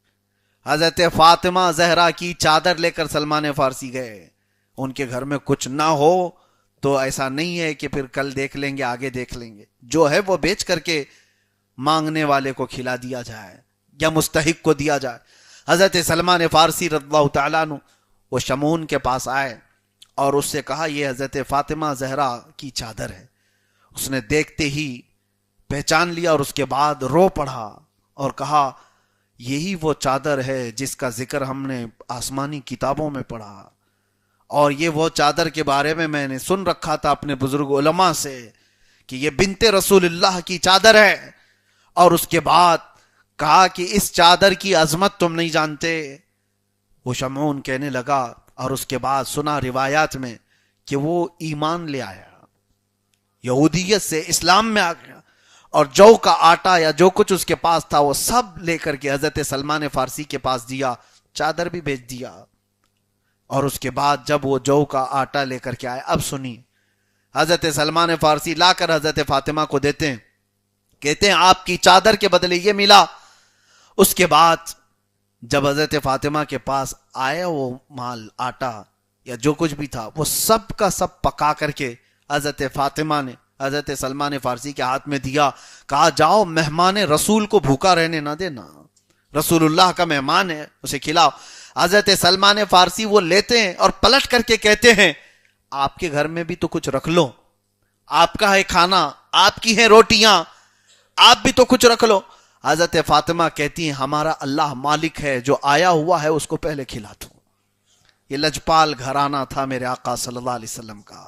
حضرت فاطمہ زہرا کی چادر لے کر سلمان فارسی گئے۔ ان کے گھر میں کچھ نہ ہو تو ایسا نہیں ہے کہ پھر کل دیکھ لیں گے آگے دیکھ لیں گے، جو ہے وہ بیچ کر کے مانگنے والے کو کھلا دیا جائے یا مستحق کو دیا جائے۔ حضرت سلمان فارسی رضی اللہ تعالیٰ عنہ وہ شمعون کے پاس آئے اور اس سے کہا یہ حضرت فاطمہ زہرا کی چادر ہے۔ اس نے دیکھتے ہی پہچان لیا اور اس کے بعد رو پڑا اور کہا یہی وہ چادر ہے جس کا ذکر ہم نے آسمانی کتابوں میں پڑھا، اور یہ وہ چادر کے بارے میں نے سن رکھا تھا اپنے بزرگ علماء سے کہ یہ بنت رسول اللہ کی چادر ہے۔ اور اس کے بعد کہا کہ اس چادر کی عظمت تم نہیں جانتے۔ وہ شمعون کہنے لگا اور اس کے بعد سنا روایات میں کہ وہ ایمان لے آیا، یہودیت سے اسلام میں آ گیا، اور جو کا آٹا یا جو کچھ اس کے پاس تھا وہ سب لے کر کے حضرت سلمان فارسی کے پاس دیا، چادر بھی بھیج دیا۔ اور اس کے بعد جب وہ جو کا آٹا لے کر کے آئے، اب سنی حضرت سلمان فارسی لا کر حضرت فاطمہ کو دیتے ہیں، کہتے ہیں آپ کی چادر کے بدلے یہ ملا۔ اس کے بعد جب حضرت فاطمہ کے پاس آیا وہ مال، آٹا یا جو کچھ بھی تھا، وہ سب کا سب پکا کر کے حضرت فاطمہ نے حضرت سلمان فارسی کے ہاتھ میں دیا، کہا جاؤ مہمان رسول کو بھوکا رہنے نہ دینا، رسول اللہ کا مہمان ہے اسے کھلاؤ۔ حضرت سلمان فارسی وہ لیتے ہیں اور پلٹ کر کے کہتے ہیں آپ کے گھر میں بھی تو کچھ رکھ لو، آپ کا ہے کھانا، آپ کی ہیں روٹیاں، آپ بھی تو کچھ رکھ لو۔ حضرت فاطمہ کہتی ہیں ہمارا اللہ مالک ہے، جو آیا ہوا ہے اس کو پہلے کھلا دو۔ یہ لجپال گھرانہ تھا میرے آقا صلی اللہ علیہ وسلم کا،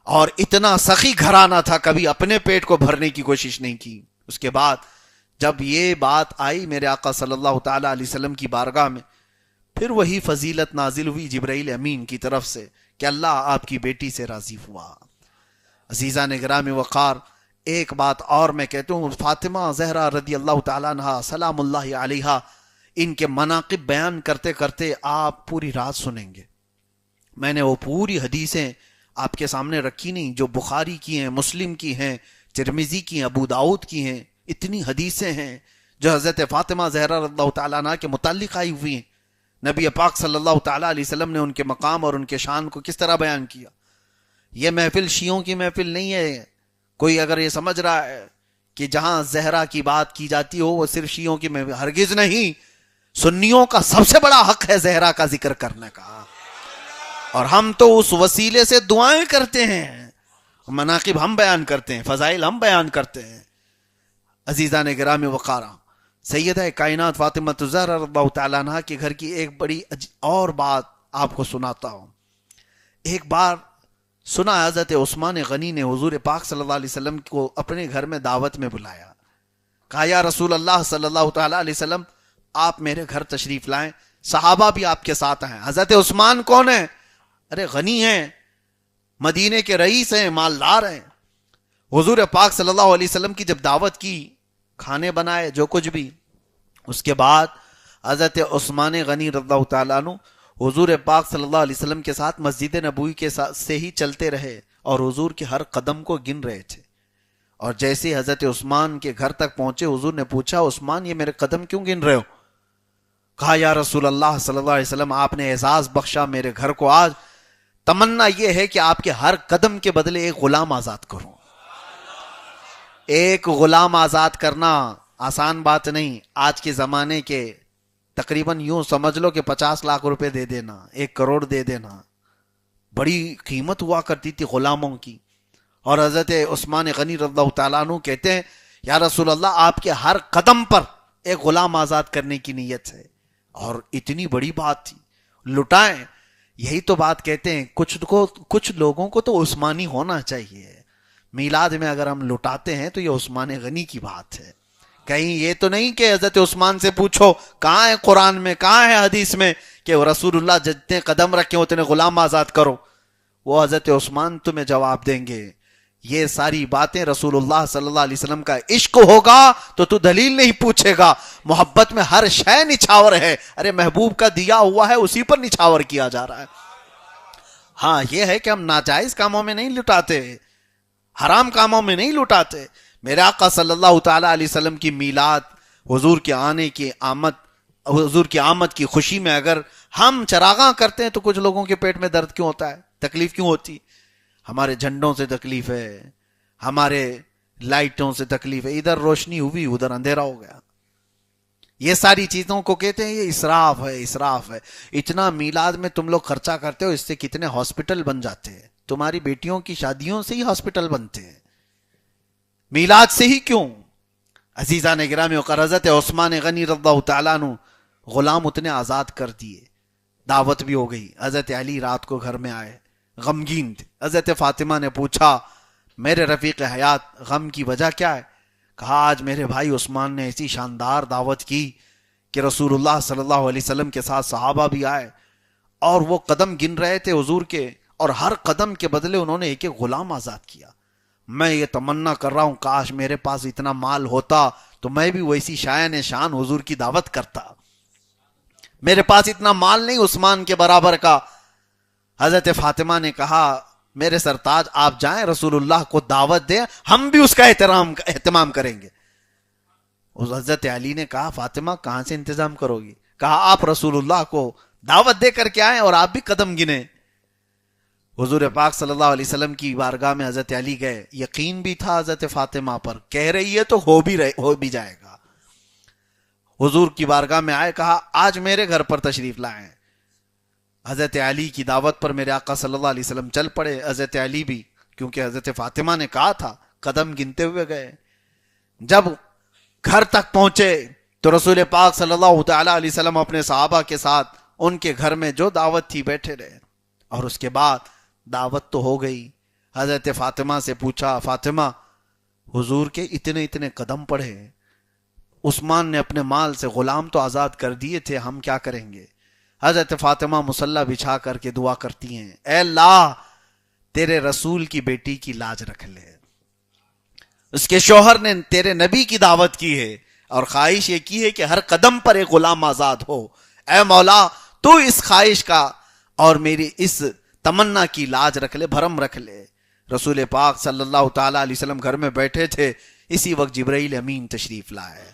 اور اتنا سخی گھرانہ تھا، کبھی اپنے پیٹ کو بھرنے کی کوشش نہیں کی۔ اس کے بعد جب یہ بات آئی میرے آقا صلی اللہ تعالی علیہ وسلم کی بارگاہ میں، پھر وہی فضیلت نازل ہوئی جبرائیل امین کی طرف سے کہ اللہ آپ کی بیٹی سے راضی ہوا۔ عزیزان گرامی وقار، ایک بات اور میں کہتا ہوں، فاطمہ زہرا رضی اللہ تعالیٰ عنہا سلام اللہ علیہا، ان کے مناقب بیان کرتے کرتے آپ پوری رات سنیں گے۔ میں نے وہ پوری حدیثیں آپ کے سامنے رکھی نہیں، جو بخاری کی ہیں، مسلم کی ہیں، ترمذی کی ہیں، ابو داؤد کی ہیں. اتنی حدیثیں ہیں جو حضرت فاطمہ زہرا رضی اللہ تعالیٰ عنہ کے متعلق آئی ہوئی ہیں. نبی پاک صلی اللہ تعالیٰ علیہ وسلم نے ان کے مقام اور ان کے شان کو کس طرح بیان کیا. یہ محفل شیعوں کی محفل نہیں ہے. کوئی اگر یہ سمجھ رہا ہے کہ جہاں زہرا کی بات کی جاتی ہو وہ صرف شیعوں کی محفل، ہرگز نہیں. سنیوں کا سب سے بڑا حق ہے زہرا کا ذکر کرنے کا، اور ہم تو اس وسیلے سے دعائیں کرتے ہیں، مناقب ہم بیان کرتے ہیں، فضائل ہم بیان کرتے ہیں. عزیزان گرامی وقارہ، سیدہ کائنات فاطمہ الزہرا رضی اللہ تعالیٰ عنہ کے گھر کی ایک بڑی اور بات آپ کو سناتا ہوں. ایک بار سنا حضرت عثمان غنی نے حضور پاک صلی اللہ علیہ وسلم کو اپنے گھر میں دعوت میں بلایا. کہا یا رسول اللہ صلی اللہ تعالیٰ علیہ وسلم آپ میرے گھر تشریف لائیں، صحابہ بھی آپ کے ساتھ ہیں. حضرت عثمان کون ہیں؟ ارے غنی ہیں، مدینے کے رئیس ہیں، مالدار ہیں. حضور پاک صلی اللہ علیہ وسلم کی جب دعوت کی، کھانے بنائے، جو کچھ بھی، اس کے بعد حضرت عثمان غنی رضی اللہ تعالیٰ عنہ حضور پاک صلی اللہ علیہ وسلم کے ساتھ مسجد نبوی کے ساتھ سے ہی چلتے رہے اور حضور کے ہر قدم کو گن رہے تھے. اور جیسے حضرت عثمان کے گھر تک پہنچے، حضور نے پوچھا عثمان یہ میرے قدم کیوں گن رہے ہو؟ کہا یا رسول اللہ صلی اللہ علیہ وسلم آپ نے اعزاز بخشا میرے گھر کو، آج تمنا یہ ہے کہ آپ کے ہر قدم کے بدلے ایک غلام آزاد کروں. ایک غلام آزاد کرنا آسان بات نہیں. آج کے زمانے کے تقریباً یوں سمجھ لو کہ 50 لاکھ روپے دے دینا، 1 کروڑ دے دینا، بڑی قیمت ہوا کرتی تھی غلاموں کی. اور حضرت عثمان غنی رضی اللہ تعالیٰ عنہ کہتے ہیں یا رسول اللہ آپ کے ہر قدم پر ایک غلام آزاد کرنے کی نیت ہے. اور اتنی بڑی بات تھی، لٹائیں. یہی تو بات کہتے ہیں کچھ لوگوں کو تو عثمانی ہونا چاہیے. میلاد میں اگر ہم لٹاتے ہیں تو یہ عثمان غنی کی بات ہے. کہیں یہ تو نہیں کہ حضرت عثمان سے پوچھو کہاں ہے قرآن میں، کہاں ہے حدیث میں کہ رسول اللہ جتنے قدم رکھے اتنے غلام آزاد کرو. وہ حضرت عثمان تمہیں جواب دیں گے. یہ ساری باتیں رسول اللہ صلی اللہ علیہ وسلم کا عشق ہوگا تو دلیل نہیں پوچھے گا. محبت میں ہر شے نچھاور ہے. ارے محبوب کا دیا ہوا ہے اسی پر نچھاور کیا جا رہا ہے. ہاں یہ ہے کہ ہم ناجائز کاموں میں نہیں لٹاتے، حرام کاموں میں نہیں لٹاتے. میرے آقا صلی اللہ تعالی علیہ وسلم کی میلاد، حضور کے آنے کی آمد، حضور کی آمد کی خوشی میں اگر ہم چراغاں کرتے ہیں تو کچھ لوگوں کے پیٹ میں درد کیوں ہوتا ہے، تکلیف کیوں ہوتی؟ ہمارے جھنڈوں سے تکلیف ہے، ہمارے لائٹوں سے تکلیف ہے، ادھر روشنی ہوئی ادھر اندھیرا ہو گیا. یہ ساری چیزوں کو کہتے ہیں یہ اسراف ہے، اسراف ہے. اتنا میلاد میں تم لوگ خرچہ کرتے ہو، اس سے کتنے ہاسپٹل بن جاتے ہیں. تمہاری بیٹیوں کی شادیوں سے ہی ہاسپٹل بنتے ہیں، میلاد سے ہی کیوں؟ عزیزان گرامی وقار، حضرت عثمان غنی رضی اللہ تعالیٰ عنہ غلام اتنے آزاد کر دیے، دعوت بھی ہو گئی. حضرت علی رات کو گھر میں آئے، غمگین تھے. حضرت فاطمہ نے پوچھا میرے رفیق حیات غم کی وجہ کیا ہے؟ کہا آج میرے بھائی عثمان نے ایسی شاندار دعوت کی کہ رسول اللہ صلی اللہ علیہ وسلم کے ساتھ صحابہ بھی آئے اور وہ قدم گن رہے تھے حضور کے، اور ہر قدم کے بدلے انہوں نے ایک ایک غلام آزاد کیا. میں یہ تمنا کر رہا ہوں کاش میرے پاس اتنا مال ہوتا تو میں بھی ویسی شایان شان حضور کی دعوت کرتا. میرے پاس اتنا مال نہیں عثمان کے برابر کا. حضرت فاطمہ نے کہا میرے سرتاج آپ جائیں رسول اللہ کو دعوت دیں، ہم بھی اس کا اہتمام کریں گے. حضرت علی نے کہا فاطمہ کہاں سے انتظام کرو گی؟ کہا آپ رسول اللہ کو دعوت دے کر کے آئیں اور آپ بھی قدم گنیں. حضور پاک صلی اللہ علیہ وسلم کی بارگاہ میں حضرت علی گئے. یقین بھی تھا حضرت فاطمہ پر، کہہ رہی ہے تو ہو بھی جائے گا. حضور کی بارگاہ میں آئے، کہا آج میرے گھر پر تشریف لائیں. حضرت علی کی دعوت پر میرے آقا صلی اللہ علیہ وسلم چل پڑے. حضرت علی بھی، کیونکہ حضرت فاطمہ نے کہا تھا، قدم گنتے ہوئے گئے. جب گھر تک پہنچے تو رسول پاک صلی اللہ تعالی علیہ وسلم اپنے صحابہ کے ساتھ ان کے گھر میں جو دعوت تھی بیٹھے رہے. اور اس کے بعد دعوت تو ہو گئی. حضرت فاطمہ سے پوچھا فاطمہ حضور کے اتنے قدم پڑھے، عثمان نے اپنے مال سے غلام تو آزاد کر دیے تھے، ہم کیا کریں گے؟ حضرت فاطمہ مصلی بچھا کر کے دعا کرتی ہیں، اے اللہ تیرے رسول کی بیٹی کی لاج رکھ لے. اس کے شوہر نے تیرے نبی کی دعوت کی ہے اور خواہش یہ کی ہے کہ ہر قدم پر ایک غلام آزاد ہو. اے مولا تو اس خواہش کا اور میری اس تمنا کی لاج رکھ لے، بھرم رکھ لے۔ رسول پاک صلی اللہ تعالی علیہ وسلم گھر میں بیٹھے تھے، اسی وقت جبرائیل امین تشریف لائے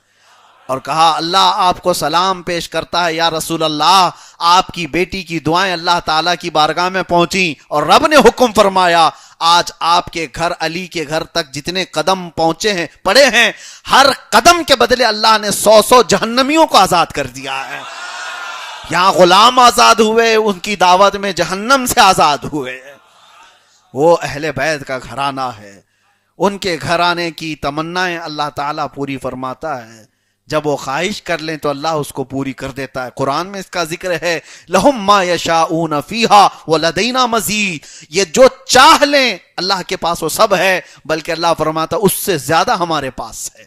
اور کہا اللہ آپ کو سلام پیش کرتا ہے یا رسول اللہ، آپ کی بیٹی کی دعائیں اللہ تعالیٰ کی بارگاہ میں پہنچی اور رب نے حکم فرمایا آج آپ کے گھر، علی کے گھر تک جتنے قدم پہنچے ہیں، پڑے ہیں، ہر قدم کے بدلے اللہ نے 100 جہنمیوں کو آزاد کر دیا ہے۔ یہاں غلام آزاد ہوئے، ان کی دعوت میں جہنم سے آزاد ہوئے۔ وہ اہل بیت کا گھرانہ ہے، ان کے گھرانے کی تمنائیں اللہ تعالیٰ پوری فرماتا ہے۔ جب وہ خواہش کر لیں تو اللہ اس کو پوری کر دیتا ہے۔ قرآن میں اس کا ذکر ہے لہم ما یشاؤون فیہا ولدینا مزید، یہ جو چاہ لیں اللہ کے پاس وہ سب ہے، بلکہ اللہ فرماتا اس سے زیادہ ہمارے پاس ہے۔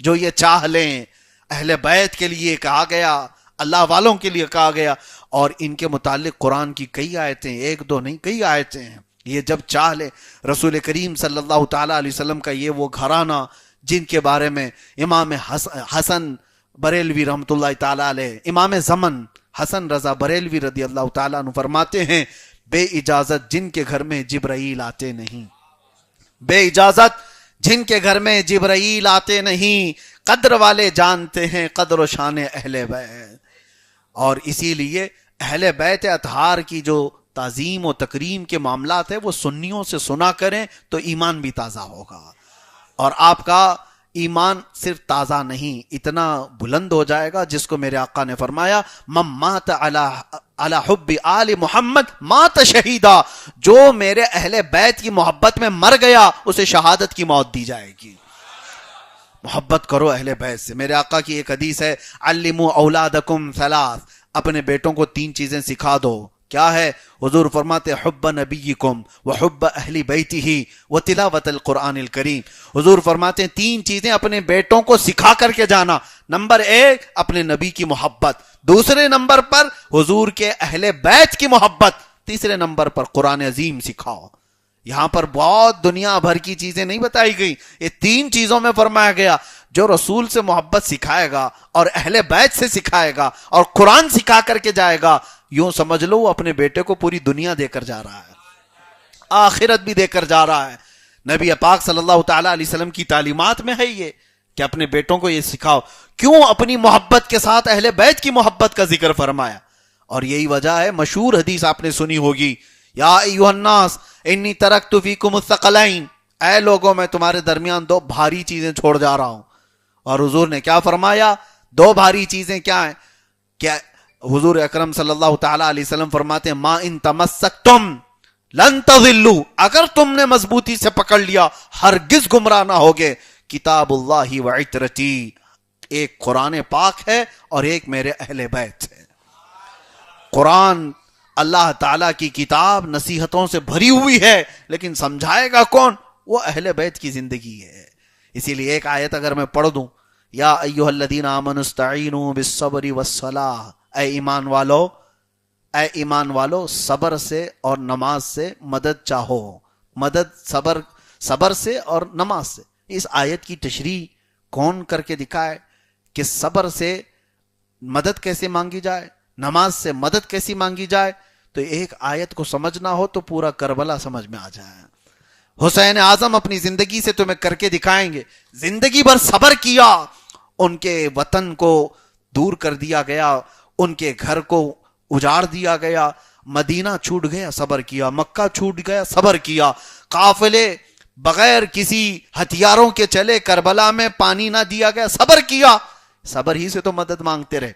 جو یہ چاہ لیں، اہل بیت کے لیے کہا گیا، اللہ والوں کے لیے کہا گیا، اور ان کے متعلق قرآن کی کئی آیتیں، ایک دو نہیں کئی آیتیں ہیں۔ یہ جب چاہ لے، رسول کریم صلی اللہ تعالی علیہ وسلم کا یہ وہ گھرانہ جن کے بارے میں امام حسن بریلوی رحمۃ اللہ تعالی علیہ، امام زمن حسن رضا بریلوی رضی اللہ تعالیٰ عنہ فرماتے ہیں بے اجازت جن کے گھر میں جبرائیل آتے نہیں، بے اجازت جن کے گھر میں جبرائیل آتے نہیں، قدر والے جانتے ہیں قدر و شان اہل بیت۔ اور اسی لیے اہل بیت اطہار کی جو تعظیم و تکریم کے معاملات ہیں وہ سنیوں سے سنا کریں تو ایمان بھی تازہ ہوگا، اور آپ کا ایمان صرف تازہ نہیں اتنا بلند ہو جائے گا جس کو میرے آقا نے فرمایا من مات علی حب آل محمد مات شہیدا، جو میرے اہل بیت کی محبت میں مر گیا اسے شہادت کی موت دی جائے گی۔ محبت کرو اہل بیت سے۔ میرے آقا کی ایک حدیث ہے علموا اولادکم ثلاث، اپنے بیٹوں کو 3 چیزیں سکھا دو۔ کیا ہے؟ حضور فرماتے حب نبیکم وحب اہل بیتہ وتلاوت القرآن الکریم۔ حضور فرماتے ہیں 3 چیزیں اپنے بیٹوں کو سکھا کر کے جانا۔ نمبر 1 اپنے نبی کی محبت، دوسرے نمبر پر حضور کے اہل بیت کی محبت، تیسرے نمبر پر قرآن عظیم سکھاؤ۔ یہاں پر بہت دنیا بھر کی چیزیں نہیں بتائی گئی، یہ 3 چیزوں میں فرمایا گیا۔ جو رسول سے محبت سکھائے گا اور اہل بیت سے سکھائے گا اور قرآن سکھا کر کے جائے گا، یوں سمجھ لو وہ اپنے بیٹے کو پوری دنیا دے کر جا رہا ہے، آخرت بھی دے کر جا رہا ہے۔ نبی پاک صلی اللہ تعالی علیہ وسلم کی تعلیمات میں ہے یہ کہ اپنے بیٹوں کو یہ سکھاؤ۔ کیوں؟ اپنی محبت کے ساتھ اہل بیت کی محبت کا ذکر فرمایا، اور یہی وجہ ہے مشہور حدیث آپ نے سنی ہوگی یا ایھا الناس انی ترکت فیکم الثقلین، اے لوگوں میں تمہارے درمیان 2 بھاری چیزیں چھوڑ جا رہا ہوں۔ اور حضور نے کیا فرمایا؟ 2 بھاری چیزیں کیا ہیں؟ کیا حضور اکرم صلی اللہ تعالی علیہ وسلم فرماتے ہیں ما ان تمسکتم لن تضلوا، اگر تم نے مضبوطی سے پکڑ لیا ہرگز گمراہ نہ ہوگے، کتاب اللہ و عترتی، ایک قرآن پاک ہے اور ایک میرے اہل بیت ہے۔ قرآن اللہ تعالیٰ کی کتاب نصیحتوں سے بھری ہوئی ہے، لیکن سمجھائے گا کون؟ وہ اہل بیت کی زندگی ہے۔ اسی لیے ایک آیت اگر میں پڑھ دوں، یا ایھا الذین آمنوا استعینوا بالصبر والصلاۃ، اے ایمان والو صبر سے اور نماز سے مدد چاہو، مدد صبر سے اور نماز سے۔ اس آیت کی تشریح کون کر کے دکھائے کہ صبر سے مدد کیسے مانگی جائے، نماز سے مدد کیسی مانگی جائے؟ تو ایک آیت کو سمجھنا ہو تو پورا کربلا سمجھ میں آ جائے۔ حسین اعظم اپنی زندگی سے تمہیں کر کے دکھائیں گے، زندگی بھر صبر کیا، ان کے وطن کو دور کر دیا گیا، ان کے گھر کو اجاڑ دیا گیا، مدینہ چھوٹ گیا صبر کیا، مکہ چھوٹ گیا صبر کیا، قافلے بغیر کسی ہتھیاروں کے چلے، کربلا میں پانی نہ دیا گیا صبر کیا۔ صبر ہی سے تو مدد مانگتے رہے،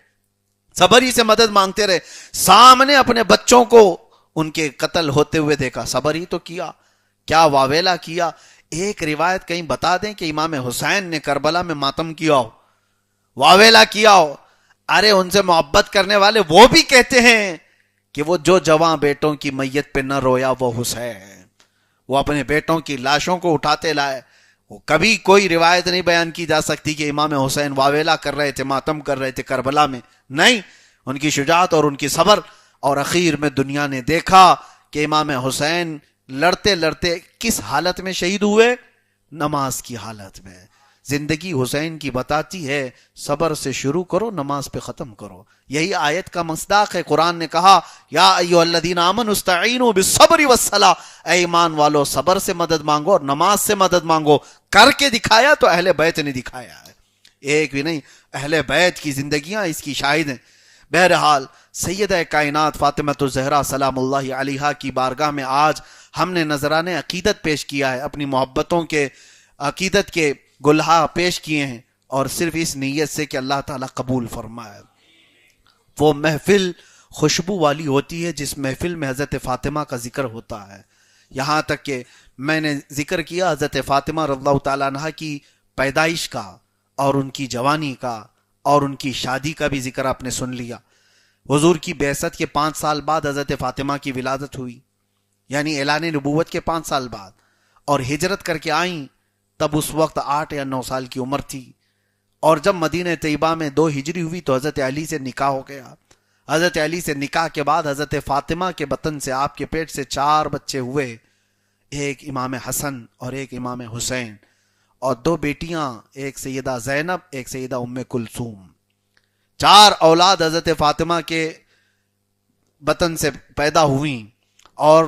صبر ہی سے مدد مانگتے رہے۔ سامنے اپنے بچوں کو ان کے قتل ہوتے ہوئے دیکھا، صبر ہی تو کیا، کیا واویلا کیا۔ ایک روایت کہیں بتا دیں کہ امام حسین نے کربلا میں ماتم کیا ہو، واویلا کیا ہو۔ ارے ان سے محبت کرنے والے وہ بھی کہتے ہیں کہ وہ جو جواں بیٹوں کی میت پہ نہ رویا وہ حسین، وہ اپنے بیٹوں کی لاشوں کو اٹھاتے لائے۔ وہ کبھی کوئی روایت نہیں بیان کی جا سکتی کہ امام حسین واویلا کر رہے تھے، ماتم کر رہے تھے کربلا میں، نہیں، ان کی شجاعت اور ان کی صبر۔ اور اخیر میں دنیا نے دیکھا کہ امام حسین لڑتے لڑتے کس حالت میں شہید ہوئے؟ نماز کی حالت میں۔ زندگی حسین کی بتاتی ہے صبر سے شروع کرو، نماز پہ ختم کرو. یہی آیت کا مصداق ہے. قرآن نے کہا یا ایھا الذین آمنوا استعینوا بالصبر والصلاۃ، اے ایمان والو صبر سے مدد مانگو اور نماز سے مدد مانگو. کر کے دکھایا تو اہل بیت نے دکھایا ہے، ایک بھی نہیں، اہل بیت کی زندگیاں اس کی شاہد ہیں. بہرحال سیدہ کائنات فاطمہ الزہرا سلام اللہ علیہا کی بارگاہ میں آج ہم نے نذرانِ عقیدت پیش کیا ہے، اپنی محبتوں کے عقیدت کے گلہا پیش کیے ہیں، اور صرف اس نیت سے کہ اللہ تعالیٰ قبول فرمائے. وہ محفل خوشبو والی ہوتی ہے جس محفل میں حضرت فاطمہ کا ذکر ہوتا ہے. یہاں تک کہ میں نے ذکر کیا حضرت فاطمہ رضی اللہ تعالیٰ عنہ کی پیدائش کا اور ان کی جوانی کا اور ان کی شادی کا بھی ذکر آپ نے سن لیا. حضور کی بعثت کے 5 سال بعد حضرت فاطمہ کی ولادت ہوئی، یعنی اعلان نبوت کے 5 سال بعد، اور ہجرت کر کے آئیں تب اس وقت 8 یا 9 سال کی عمر تھی. اور جب مدینہ طیبہ میں 2 ہجری ہوئی تو حضرت علی سے نکاح ہو گیا. حضرت علی سے نکاح کے بعد حضرت فاطمہ کے بطن سے، آپ کے پیٹ سے 4 بچے ہوئے، ایک امام حسن اور ایک امام حسین، اور 2 بیٹیاں، ایک سیدہ زینب ایک سیدہ ام کلثوم. 4 اولاد حضرت فاطمہ کے بطن سے پیدا ہوئیں، اور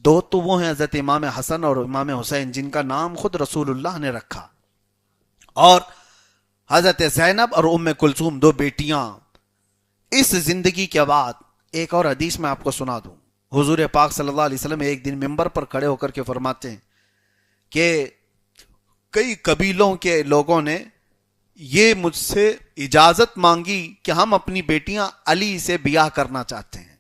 2 تو وہ ہیں حضرت امام حسن اور امام حسین جن کا نام خود رسول اللہ نے رکھا، اور حضرت زینب اور ام کلثوم 2 بیٹیاں. اس زندگی کے بعد ایک اور حدیث میں آپ کو سنا دوں. حضور پاک صلی اللہ علیہ وسلم ایک دن منبر پر کھڑے ہو کر کے فرماتے ہیں کہ کئی قبیلوں کے لوگوں نے یہ مجھ سے اجازت مانگی کہ ہم اپنی بیٹیاں علی سے بیاہ کرنا چاہتے ہیں،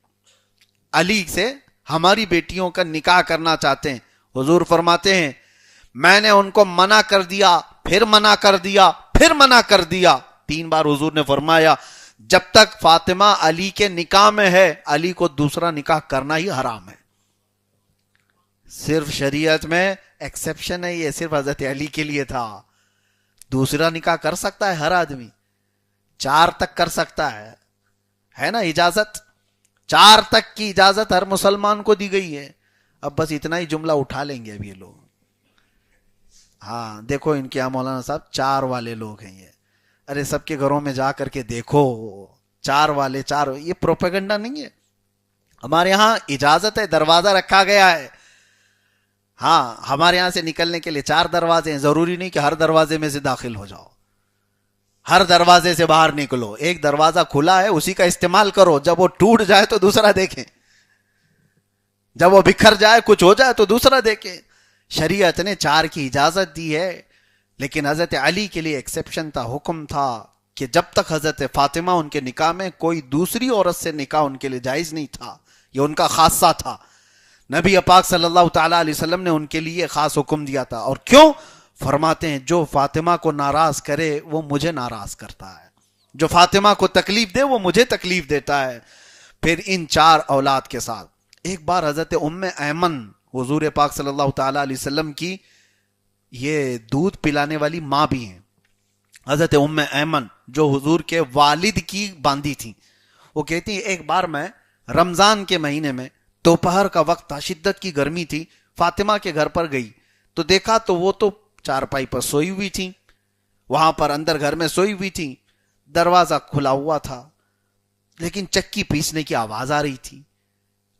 علی سے ہماری بیٹیوں کا نکاح کرنا چاہتے ہیں. حضور فرماتے ہیں میں نے ان کو منع کر دیا، پھر منع کر دیا، پھر منع کر دیا. 3 بار حضور نے فرمایا جب تک فاطمہ علی کے نکاح میں ہے علی کو دوسرا نکاح کرنا ہی حرام ہے. صرف شریعت میں ایکسیپشن ہے، یہ صرف حضرت علی کے لیے تھا. دوسرا نکاح کر سکتا ہے ہر آدمی، 4 تک کر سکتا ہے نا اجازت. 4 تک کی اجازت ہر مسلمان کو دی گئی ہے. اب بس اتنا ہی جملہ اٹھا لیں گے اب یہ لوگ. ہاں دیکھو ان کے یہاں مولانا صاحب 4 والے لوگ ہیں یہ. ارے سب کے گھروں میں جا کر کے دیکھو 4 والے 4، یہ پروپیگنڈا نہیں ہے. ہمارے ہاں اجازت ہے، دروازہ رکھا گیا ہے. ہاں ہمارے یہاں سے نکلنے کے لیے 4 دروازے ہیں، ضروری نہیں کہ ہر دروازے میں سے داخل ہو جاؤ، ہر دروازے سے باہر نکلو. ایک دروازہ کھلا ہے اسی کا استعمال کرو، جب وہ ٹوٹ جائے تو دوسرا دیکھیں، جب وہ بکھر جائے کچھ ہو جائے تو دوسرا دیکھیں. شریعت نے 4 کی اجازت دی ہے، لیکن حضرت علی کے لیے ایکسیپشن تھا، حکم تھا کہ جب تک حضرت فاطمہ ان کے نکاح میں کوئی دوسری عورت سے نکاح ان کے لیے جائز نہیں تھا. یہ ان کا خاصہ تھا. نبی پاک صلی اللہ تعالیٰ علیہ وسلم نے ان کے لیے خاص حکم دیا تھا. اور کیوں؟ فرماتے ہیں جو فاطمہ کو ناراض کرے وہ مجھے ناراض کرتا ہے، جو فاطمہ کو تکلیف دے وہ مجھے تکلیف دیتا ہے. پھر ان 4 اولاد کے ساتھ ایک بار حضرت ام ایمن حضور پاک صلی اللہ تعالیٰ علیہ وسلم کی یہ دودھ پلانے والی ماں بھی ہیں، حضرت ام ایمن جو حضور کے والد کی باندی تھی. وہ کہتی ہیں ایک بار میں رمضان کے مہینے میں دوپہر کا وقت تھا، شدت کی گرمی تھی، فاطمہ کے گھر پر گئی تو دیکھا تو وہ تو چارپائی پر سوئی ہوئی تھی، وہاں پر اندر گھر میں سوئی ہوئی تھی. دروازہ کھلا ہوا تھا لیکن چکی پیسنے کی آواز آ رہی تھی،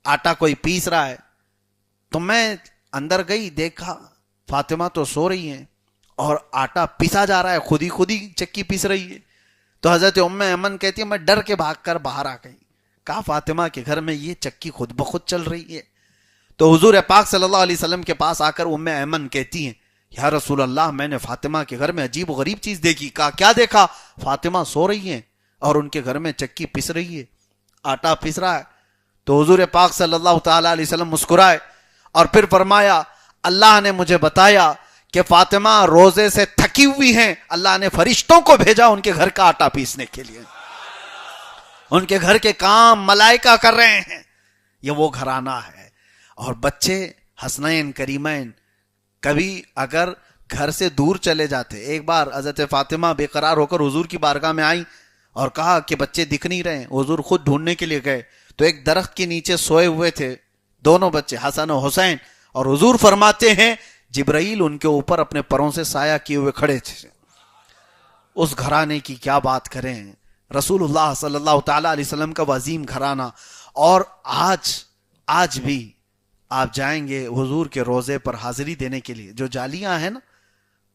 آٹا کوئی پیس رہا ہے. تو میں اندر گئی، دیکھا فاطمہ تو سو رہی ہیں اور آٹا پیسا جا رہا ہے، خود ہی چکی پیس رہی ہے. تو حضرت ام ایمن کہتی ہے میں ڈر کے بھاگ کر باہر آ گئی. کہا فاطمہ کے گھر میں یہ چکی خود بخود چل رہی ہے. تو حضور پاک صلی اللہ علیہ وسلم کے پاس آ کر ام ایمن کہتی ہیں یا رسول اللہ میں نے فاطمہ کے گھر میں عجیب و غریب چیز دیکھی. کہا کیا دیکھا؟ فاطمہ سو رہی ہیں اور ان کے گھر میں چکی پس رہی ہے، آٹا پس رہا ہے. تو حضور پاک صلی اللہ تعالیٰ علیہ وسلم مسکرائے اور پھر فرمایا اللہ نے مجھے بتایا کہ فاطمہ روزے سے تھکی ہوئی ہیں، اللہ نے فرشتوں کو بھیجا ان کے گھر کا آٹا پیسنے کے لیے. ان کے گھر کے کام ملائکہ کر رہے ہیں. یہ وہ گھرانہ ہے. اور بچے حسنین کریمین کبھی اگر گھر سے دور چلے جاتے. ایک بار حضرت فاطمہ بے قرار ہو کر حضور کی بارگاہ میں آئی اور کہا کہ بچے دکھ نہیں رہے. حضور خود ڈھونڈنے کے لیے گئے تو ایک درخت کے نیچے سوئے ہوئے تھے 2 بچے حسن و حسین. اور حضور فرماتے ہیں جبرائیل ان کے اوپر اپنے پروں سے سایہ کیے ہوئے کھڑے تھے. اس گھرانے کی کیا بات کریں، رسول اللہ صلی اللہ تعالی علیہ وسلم کا عظیم گھرانہ. اور آج بھی آپ جائیں گے حضور کے روزے پر حاضری دینے کے لیے، جو جالیاں ہیں نا،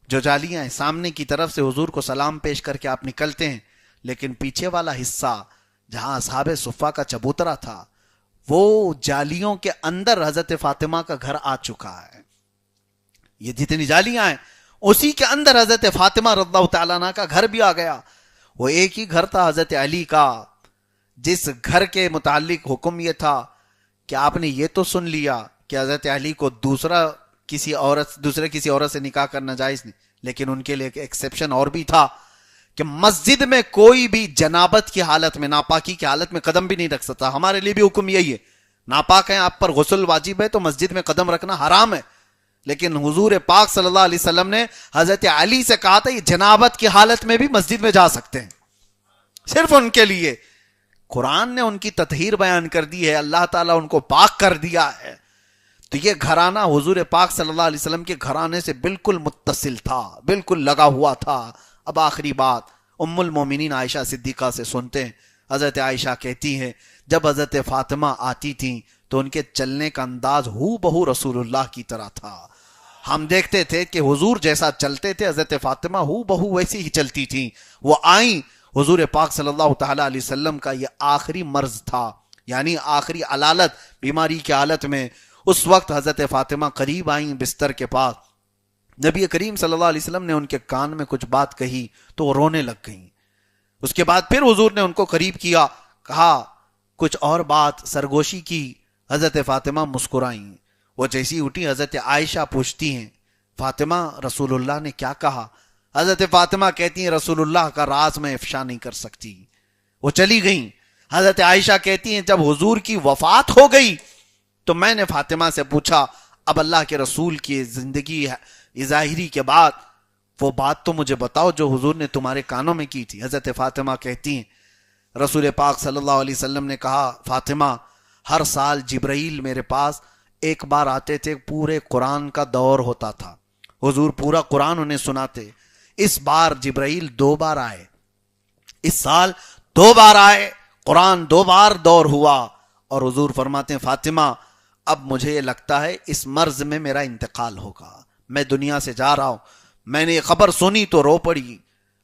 جو جالیاں ہیں سامنے کی طرف سے حضور کو سلام پیش کر کے آپ نکلتے ہیں، لیکن پیچھے والا حصہ جہاں اصحاب صفہ کا چبوترا تھا، وہ جالیوں کے اندر حضرت فاطمہ کا گھر آ چکا ہے. یہ جتنی جالیاں ہیں اسی کے اندر حضرت فاطمہ رضی اللہ تعالیٰ عنہ کا گھر بھی آ گیا. وہ ایک ہی گھر تھا حضرت علی کا، جس گھر کے متعلق حکم یہ تھا کہ آپ نے یہ تو سن لیا کہ حضرت علی کو دوسرے کسی عورت سے نکاح کرنا جائز نہیں، لیکن ان کے لیے ایک ایکسیپشن اور بھی تھا کہ مسجد میں کوئی بھی جنابت کی حالت میں، ناپاکی کی حالت میں قدم بھی نہیں رکھ سکتا. ہمارے لیے بھی حکم یہی ہے، ناپاک ہیں آپ پر غسل واجب ہے تو مسجد میں قدم رکھنا حرام ہے، لیکن حضور پاک صلی اللہ علیہ وسلم نے حضرت علی سے کہا تھا یہ جنابت کی حالت میں بھی مسجد میں جا سکتے ہیں، صرف ان کے لیے. قرآن نے ان کی تطہیر بیان کر دی ہے، اللہ تعالیٰ ان کو پاک کر دیا ہے. تو یہ گھرانہ حضور پاک صلی اللہ علیہ وسلم کے گھرانے سے بالکل متصل تھا، بالکل لگا ہوا تھا. اب آخری بات ام المومنین عائشہ صدیقہ سے سنتے ہیں. حضرت عائشہ کہتی ہیں جب حضرت فاطمہ آتی تھیں تو ان کے چلنے کا انداز ہو بہو رسول اللہ کی طرح تھا. ہم دیکھتے تھے کہ حضور جیسا چلتے تھے حضرت فاطمہ ہو بہو ویسی ہی چلتی تھیں. وہ آئیں، حضور پاک صلی اللہ تعالی علیہ وسلم کا یہ آخری مرض تھا، یعنی آخری علالت بیماری کی حالت میں. اس وقت حضرت فاطمہ قریب آئیں بستر کے پاس. نبی کریم صلی اللہ علیہ وسلم نے ان کے کان میں کچھ بات کہی تو وہ رونے لگ گئیں. اس کے بعد پھر حضور نے ان کو قریب کیا، کہا کچھ اور بات، سرگوشی کی. حضرت فاطمہ مسکرائیں. وہ جیسی اٹھی حضرت عائشہ پوچھتی ہیں فاطمہ رسول اللہ نے کیا کہا؟ حضرت فاطمہ کہتی ہیں رسول اللہ کا راز میں افشا نہیں کر سکتی. وہ چلی گئیں. حضرت عائشہ کہتی ہیں جب حضور کی وفات ہو گئی تو میں نے فاطمہ سے پوچھا اب اللہ کے رسول کی زندگی ظاہری کے بعد وہ بات تو مجھے بتاؤ جو حضور نے تمہارے کانوں میں کی تھی. حضرت فاطمہ کہتی ہیں رسول پاک صلی اللہ علیہ وسلم نے کہا فاطمہ ہر سال جبرائیل میرے پاس ایک بار آتے تھے، پورے قرآن کا دور ہوتا تھا، حضور پورا قرآن انہیں سناتے. اس بار جبرائیل 2 بار آئے، اس سال 2 بار آئے، قرآن 2 بار دور ہوا. اور حضور فرماتے ہیں فاطمہ اب مجھے یہ لگتا ہے اس مرض میں میرا انتقال ہوگا، میں دنیا سے جا رہا ہوں. میں نے یہ خبر سنی تو رو پڑی.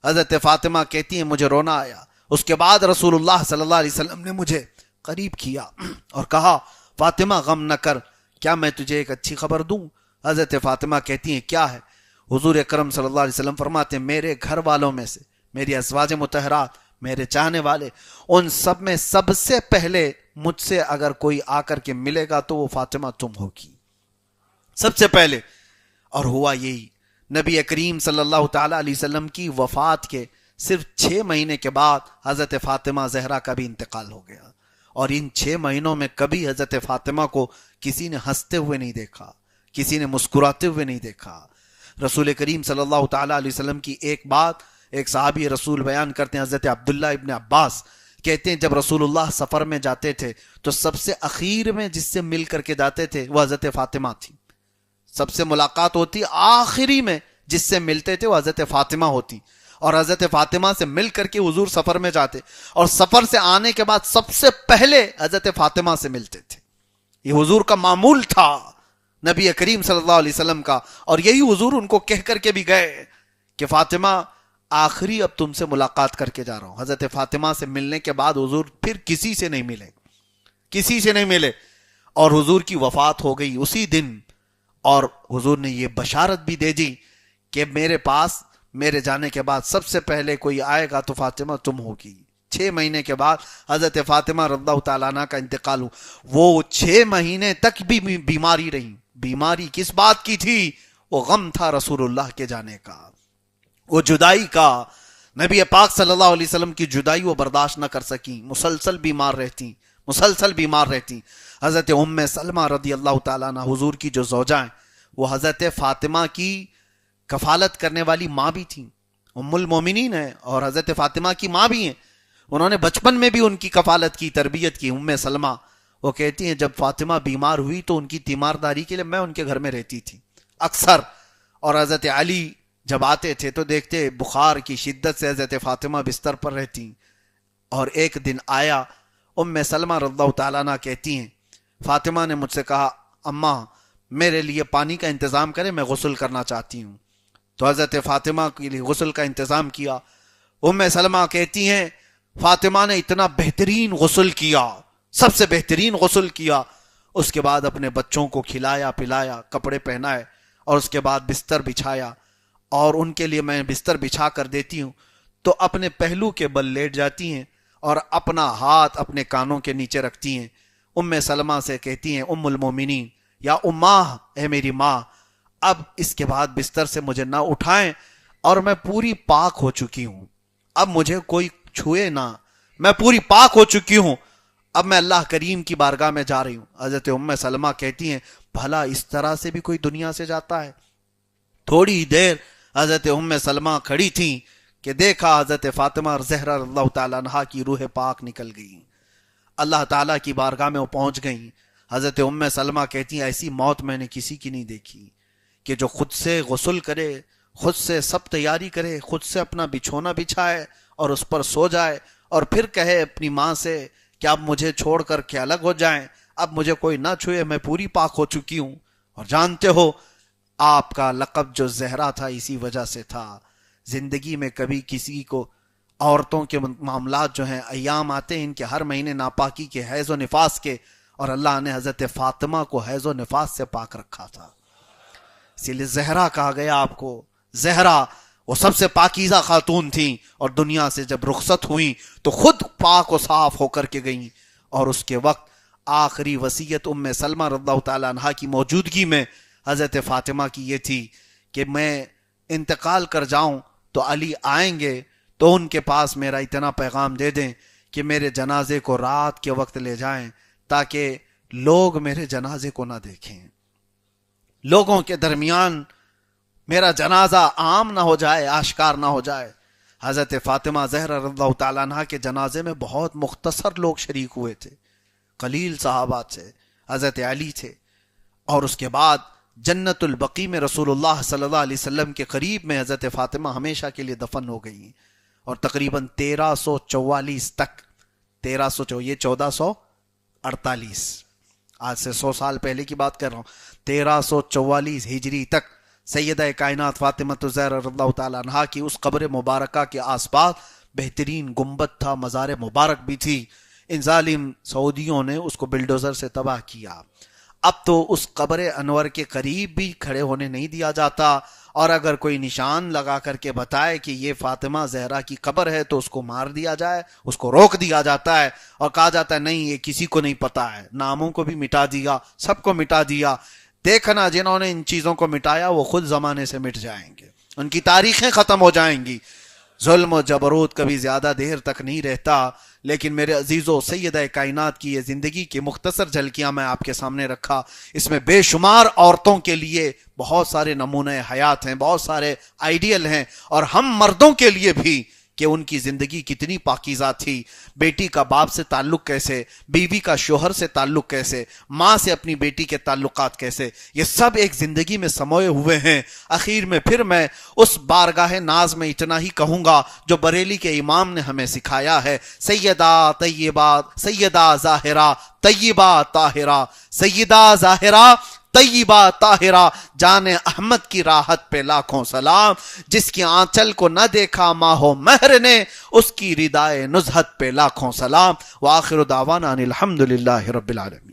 حضرت فاطمہ کہتی ہیں مجھے رونا آیا. اس کے بعد رسول اللہ صلی اللہ علیہ وسلم نے مجھے قریب کیا اور کہا فاطمہ غم نہ کر، کیا میں تجھے ایک اچھی خبر دوں؟ حضرت فاطمہ کہتی ہیں کیا ہے؟ حضور اکرم صلی اللہ علیہ وسلم فرماتے ہیں میرے گھر والوں میں سے، میری ازواج مطہرات، میرے چاہنے والے، ان سب میں سب سے پہلے مجھ سے اگر کوئی آ کر کے ملے گا تو وہ فاطمہ تم ہوگی سب سے پہلے. اور ہوا یہی. نبی کریم صلی اللہ تعالی علیہ وسلم کی وفات کے صرف 6 مہینے کے بعد حضرت فاطمہ زہرا کا بھی انتقال ہو گیا. اور ان 6 مہینوں میں کبھی حضرت فاطمہ کو کسی نے ہنستے ہوئے نہیں دیکھا، کسی نے مسکراتے ہوئے نہیں دیکھا. رسول کریم صلی اللہ تعالی علیہ وسلم کی ایک بات ایک صحابی رسول بیان کرتے ہیں، حضرت عبداللہ ابن عباس کہتے ہیں جب رسول اللہ سفر میں جاتے تھے تو سب سے اخیر میں جس سے مل کر کے جاتے تھے وہ حضرت فاطمہ تھی. سب سے ملاقات ہوتی آخری میں جس سے ملتے تھے وہ حضرت فاطمہ ہوتی. اور حضرت فاطمہ سے مل کر کے حضور سفر میں جاتے اور سفر سے آنے کے بعد سب سے پہلے حضرت فاطمہ سے ملتے تھے. یہ حضور کا معمول تھا نبی کریم صلی اللہ علیہ وسلم کا. اور یہی حضور ان کو کہہ کر کے بھی گئے کہ فاطمہ آخری اب تم سے ملاقات کر کے جا رہا ہوں. حضرت فاطمہ سے ملنے کے بعد حضور پھر کسی سے نہیں ملے، کسی سے نہیں ملے. اور حضور کی وفات ہو گئی اسی دن. اور حضور نے یہ بشارت بھی دے دی کہ میرے پاس میرے جانے کے بعد سب سے پہلے کوئی آئے گا تو فاطمہ تم ہوگی. 6 مہینے کے بعد حضرت فاطمہ رضی اللہ تعالیٰ عنہ کا انتقال ہوا. وہ 6 مہینے تک بھی بیماری رہی. بیماری کس بات کی تھی؟ وہ غم تھا رسول اللہ کے جانے کا، وہ جدائی کا. نبی پاک صلی اللہ علیہ وسلم کی جدائی وہ برداشت نہ کر سکی، مسلسل بیمار رہتی، مسلسل بیمار رہتی. حضرت ام سلمہ رضی اللہ تعالیٰ عنہ حضور کی جو زوجہ ہیں وہ حضرت فاطمہ کی کفالت کرنے والی ماں بھی تھیں، ام المومنین ہیں اور حضرت فاطمہ کی ماں بھی ہیں. انہوں نے بچپن میں بھی ان کی کفالت کی، تربیت کی. ام سلمہ وہ کہتی ہیں جب فاطمہ بیمار ہوئی تو ان کی تیمارداری کے لیے میں ان کے گھر میں رہتی تھی اکثر. اور حضرت علی جب آتے تھے تو دیکھتے بخار کی شدت سے حضرت فاطمہ بستر پر رہتی، اور ایک دن آیا، ام سلمہ رضی اللہ تعالیٰ عنہ کہتی ہیں فاطمہ نے مجھ سے کہا اماں میرے لیے پانی کا انتظام کرے، میں غسل کرنا چاہتی ہوں۔ تو حضرت فاطمہ کے لیے غسل کا انتظام کیا۔ ام سلمہ کہتی ہیں فاطمہ نے اتنا بہترین غسل کیا، سب سے بہترین غسل کیا، اس کے بعد اپنے بچوں کو کھلایا پلایا، کپڑے پہنائے، اور اس کے بعد بستر بچھایا، اور ان کے لیے میں بستر بچھا کر دیتی ہوں تو اپنے پہلو کے بل لیٹ جاتی ہیں اور اپنا ہاتھ اپنے کانوں کے نیچے رکھتی ہیں۔ ام سلمہ سے کہتی ہیں ام المومنین یا اماں، اے میری ماں، اب اس کے بعد بستر سے مجھے نہ اٹھائیں، اور میں پوری پاک ہو چکی ہوں، اب مجھے کوئی چھوئے نہ، میں پوری پاک ہو چکی ہوں، اب میں اللہ کریم کی بارگاہ میں جا رہی ہوں۔ حضرت ام سلمہ کہتی ہیں بھلا اس طرح سے بھی کوئی دنیا سے جاتا ہے؟ تھوڑی دیر حضرت ام سلمہ کھڑی تھیں کہ دیکھا حضرت فاطمہ زہرا رضی اللہ تعالیٰ عنہا کی روح پاک نکل گئی، اللہ تعالیٰ کی بارگاہ میں وہ پہنچ گئیں۔ حضرت ام سلمہ کہتی ہیں ایسی موت میں نے کسی کی نہیں دیکھی کہ جو خود سے غسل کرے، خود سے سب تیاری کرے، خود سے اپنا بچھونا بچھائے اور اس پر سو جائے، اور پھر کہے اپنی ماں سے کہ اب مجھے چھوڑ کر کے الگ ہو جائیں، اب مجھے کوئی نہ چھوئے، میں پوری پاک ہو چکی ہوں۔ اور جانتے ہو آپ کا لقب جو زہرا تھا اسی وجہ سے تھا۔ زندگی میں کبھی کسی کو عورتوں کے معاملات جو ہیں ایام آتے ہیں ان کے ہر مہینے ناپاکی کے، حیض و نفاس کے، اور اللہ نے حضرت فاطمہ کو حیض و نفاس سے پاک رکھا تھا، اسی لیے زہرا کہا گیا آپ کو۔ زہرا وہ سب سے پاکیزہ خاتون تھیں، اور دنیا سے جب رخصت ہوئیں تو خود پاک و صاف ہو کر کے گئیں، اور اس کے وقت آخری وصیت ام سلمہ رضی اللہ تعالیٰ عنہا کی موجودگی میں حضرت فاطمہ کی یہ تھی کہ میں انتقال کر جاؤں تو علی آئیں گے تو ان کے پاس میرا اتنا پیغام دے دیں کہ میرے جنازے کو رات کے وقت لے جائیں تاکہ لوگ میرے جنازے کو نہ دیکھیں، لوگوں کے درمیان میرا جنازہ عام نہ ہو جائے، آشکار نہ ہو جائے۔ حضرت فاطمہ زہرا رضی اللہ تعالیٰ عنہ کے جنازے میں بہت مختصر لوگ شریک ہوئے تھے، قلیل صحابہ تھے، حضرت علی تھے، اور اس کے بعد جنت البقیع میں رسول اللہ صلی اللہ علیہ وسلم کے قریب میں حضرت فاطمہ ہمیشہ کے لیے دفن ہو گئی، اور تقریباً 1344 تک، 1300 یہ 1448، آج سے 100 سال پہلے کی بات کر رہا ہوں، 1344 ہجری تک سیدہ کائنات فاطمہ الزہرا رضی اللہ تعالیٰ عنہا کی اس قبر مبارکہ کے آس پاس بہترین گنبد تھا، مزار مبارک بھی تھی۔ ان ظالم سعودیوں نے اس کو بلڈوزر سے تباہ کیا۔ اب تو اس قبر انور کے قریب بھی کھڑے ہونے نہیں دیا جاتا، اور اگر کوئی نشان لگا کر کے بتائے کہ یہ فاطمہ زہرا کی قبر ہے تو اس کو مار دیا جائے، اس کو روک دیا جاتا ہے، اور کہا جاتا ہے نہیں یہ کسی کو نہیں پتا ہے، ناموں کو بھی مٹا دیا، سب کو مٹا دیا۔ دیکھنا جنہوں نے ان چیزوں کو مٹایا وہ خود زمانے سے مٹ جائیں گے، ان کی تاریخیں ختم ہو جائیں گی۔ ظلم و جبروت کبھی زیادہ دیر تک نہیں رہتا، لیکن میرے عزیزو سیدہ کائنات کی یہ زندگی کی مختصر جھلکیاں میں آپ کے سامنے رکھا، اس میں بے شمار عورتوں کے لیے بہت سارے نمونے حیات ہیں، بہت سارے آئیڈیل ہیں، اور ہم مردوں کے لیے بھی کہ ان کی زندگی کتنی پاکیزہ تھی، بیٹی کا باپ سے تعلق کیسے، بیوی کا شوہر سے تعلق کیسے، ماں سے اپنی بیٹی کے تعلقات کیسے، یہ سب ایک زندگی میں سموئے ہوئے ہیں۔ اخیر میں پھر میں اس بارگاہ ناز میں اتنا ہی کہوں گا جو بریلی کے امام نے ہمیں سکھایا ہے، سیدہ طیبہ، سیدہ ظاہرہ طیبہ طاہرہ، سیدہ ظاہرہ طیبہ طاہرہ، جان احمد کی راحت پہ لاکھوں سلام، جس کی آنچل کو نہ دیکھا ماہ و مہر نے، اس کی ردائے نزہت پہ لاکھوں سلام۔ وآخر دعوانا ان الحمدللہ رب العالمین۔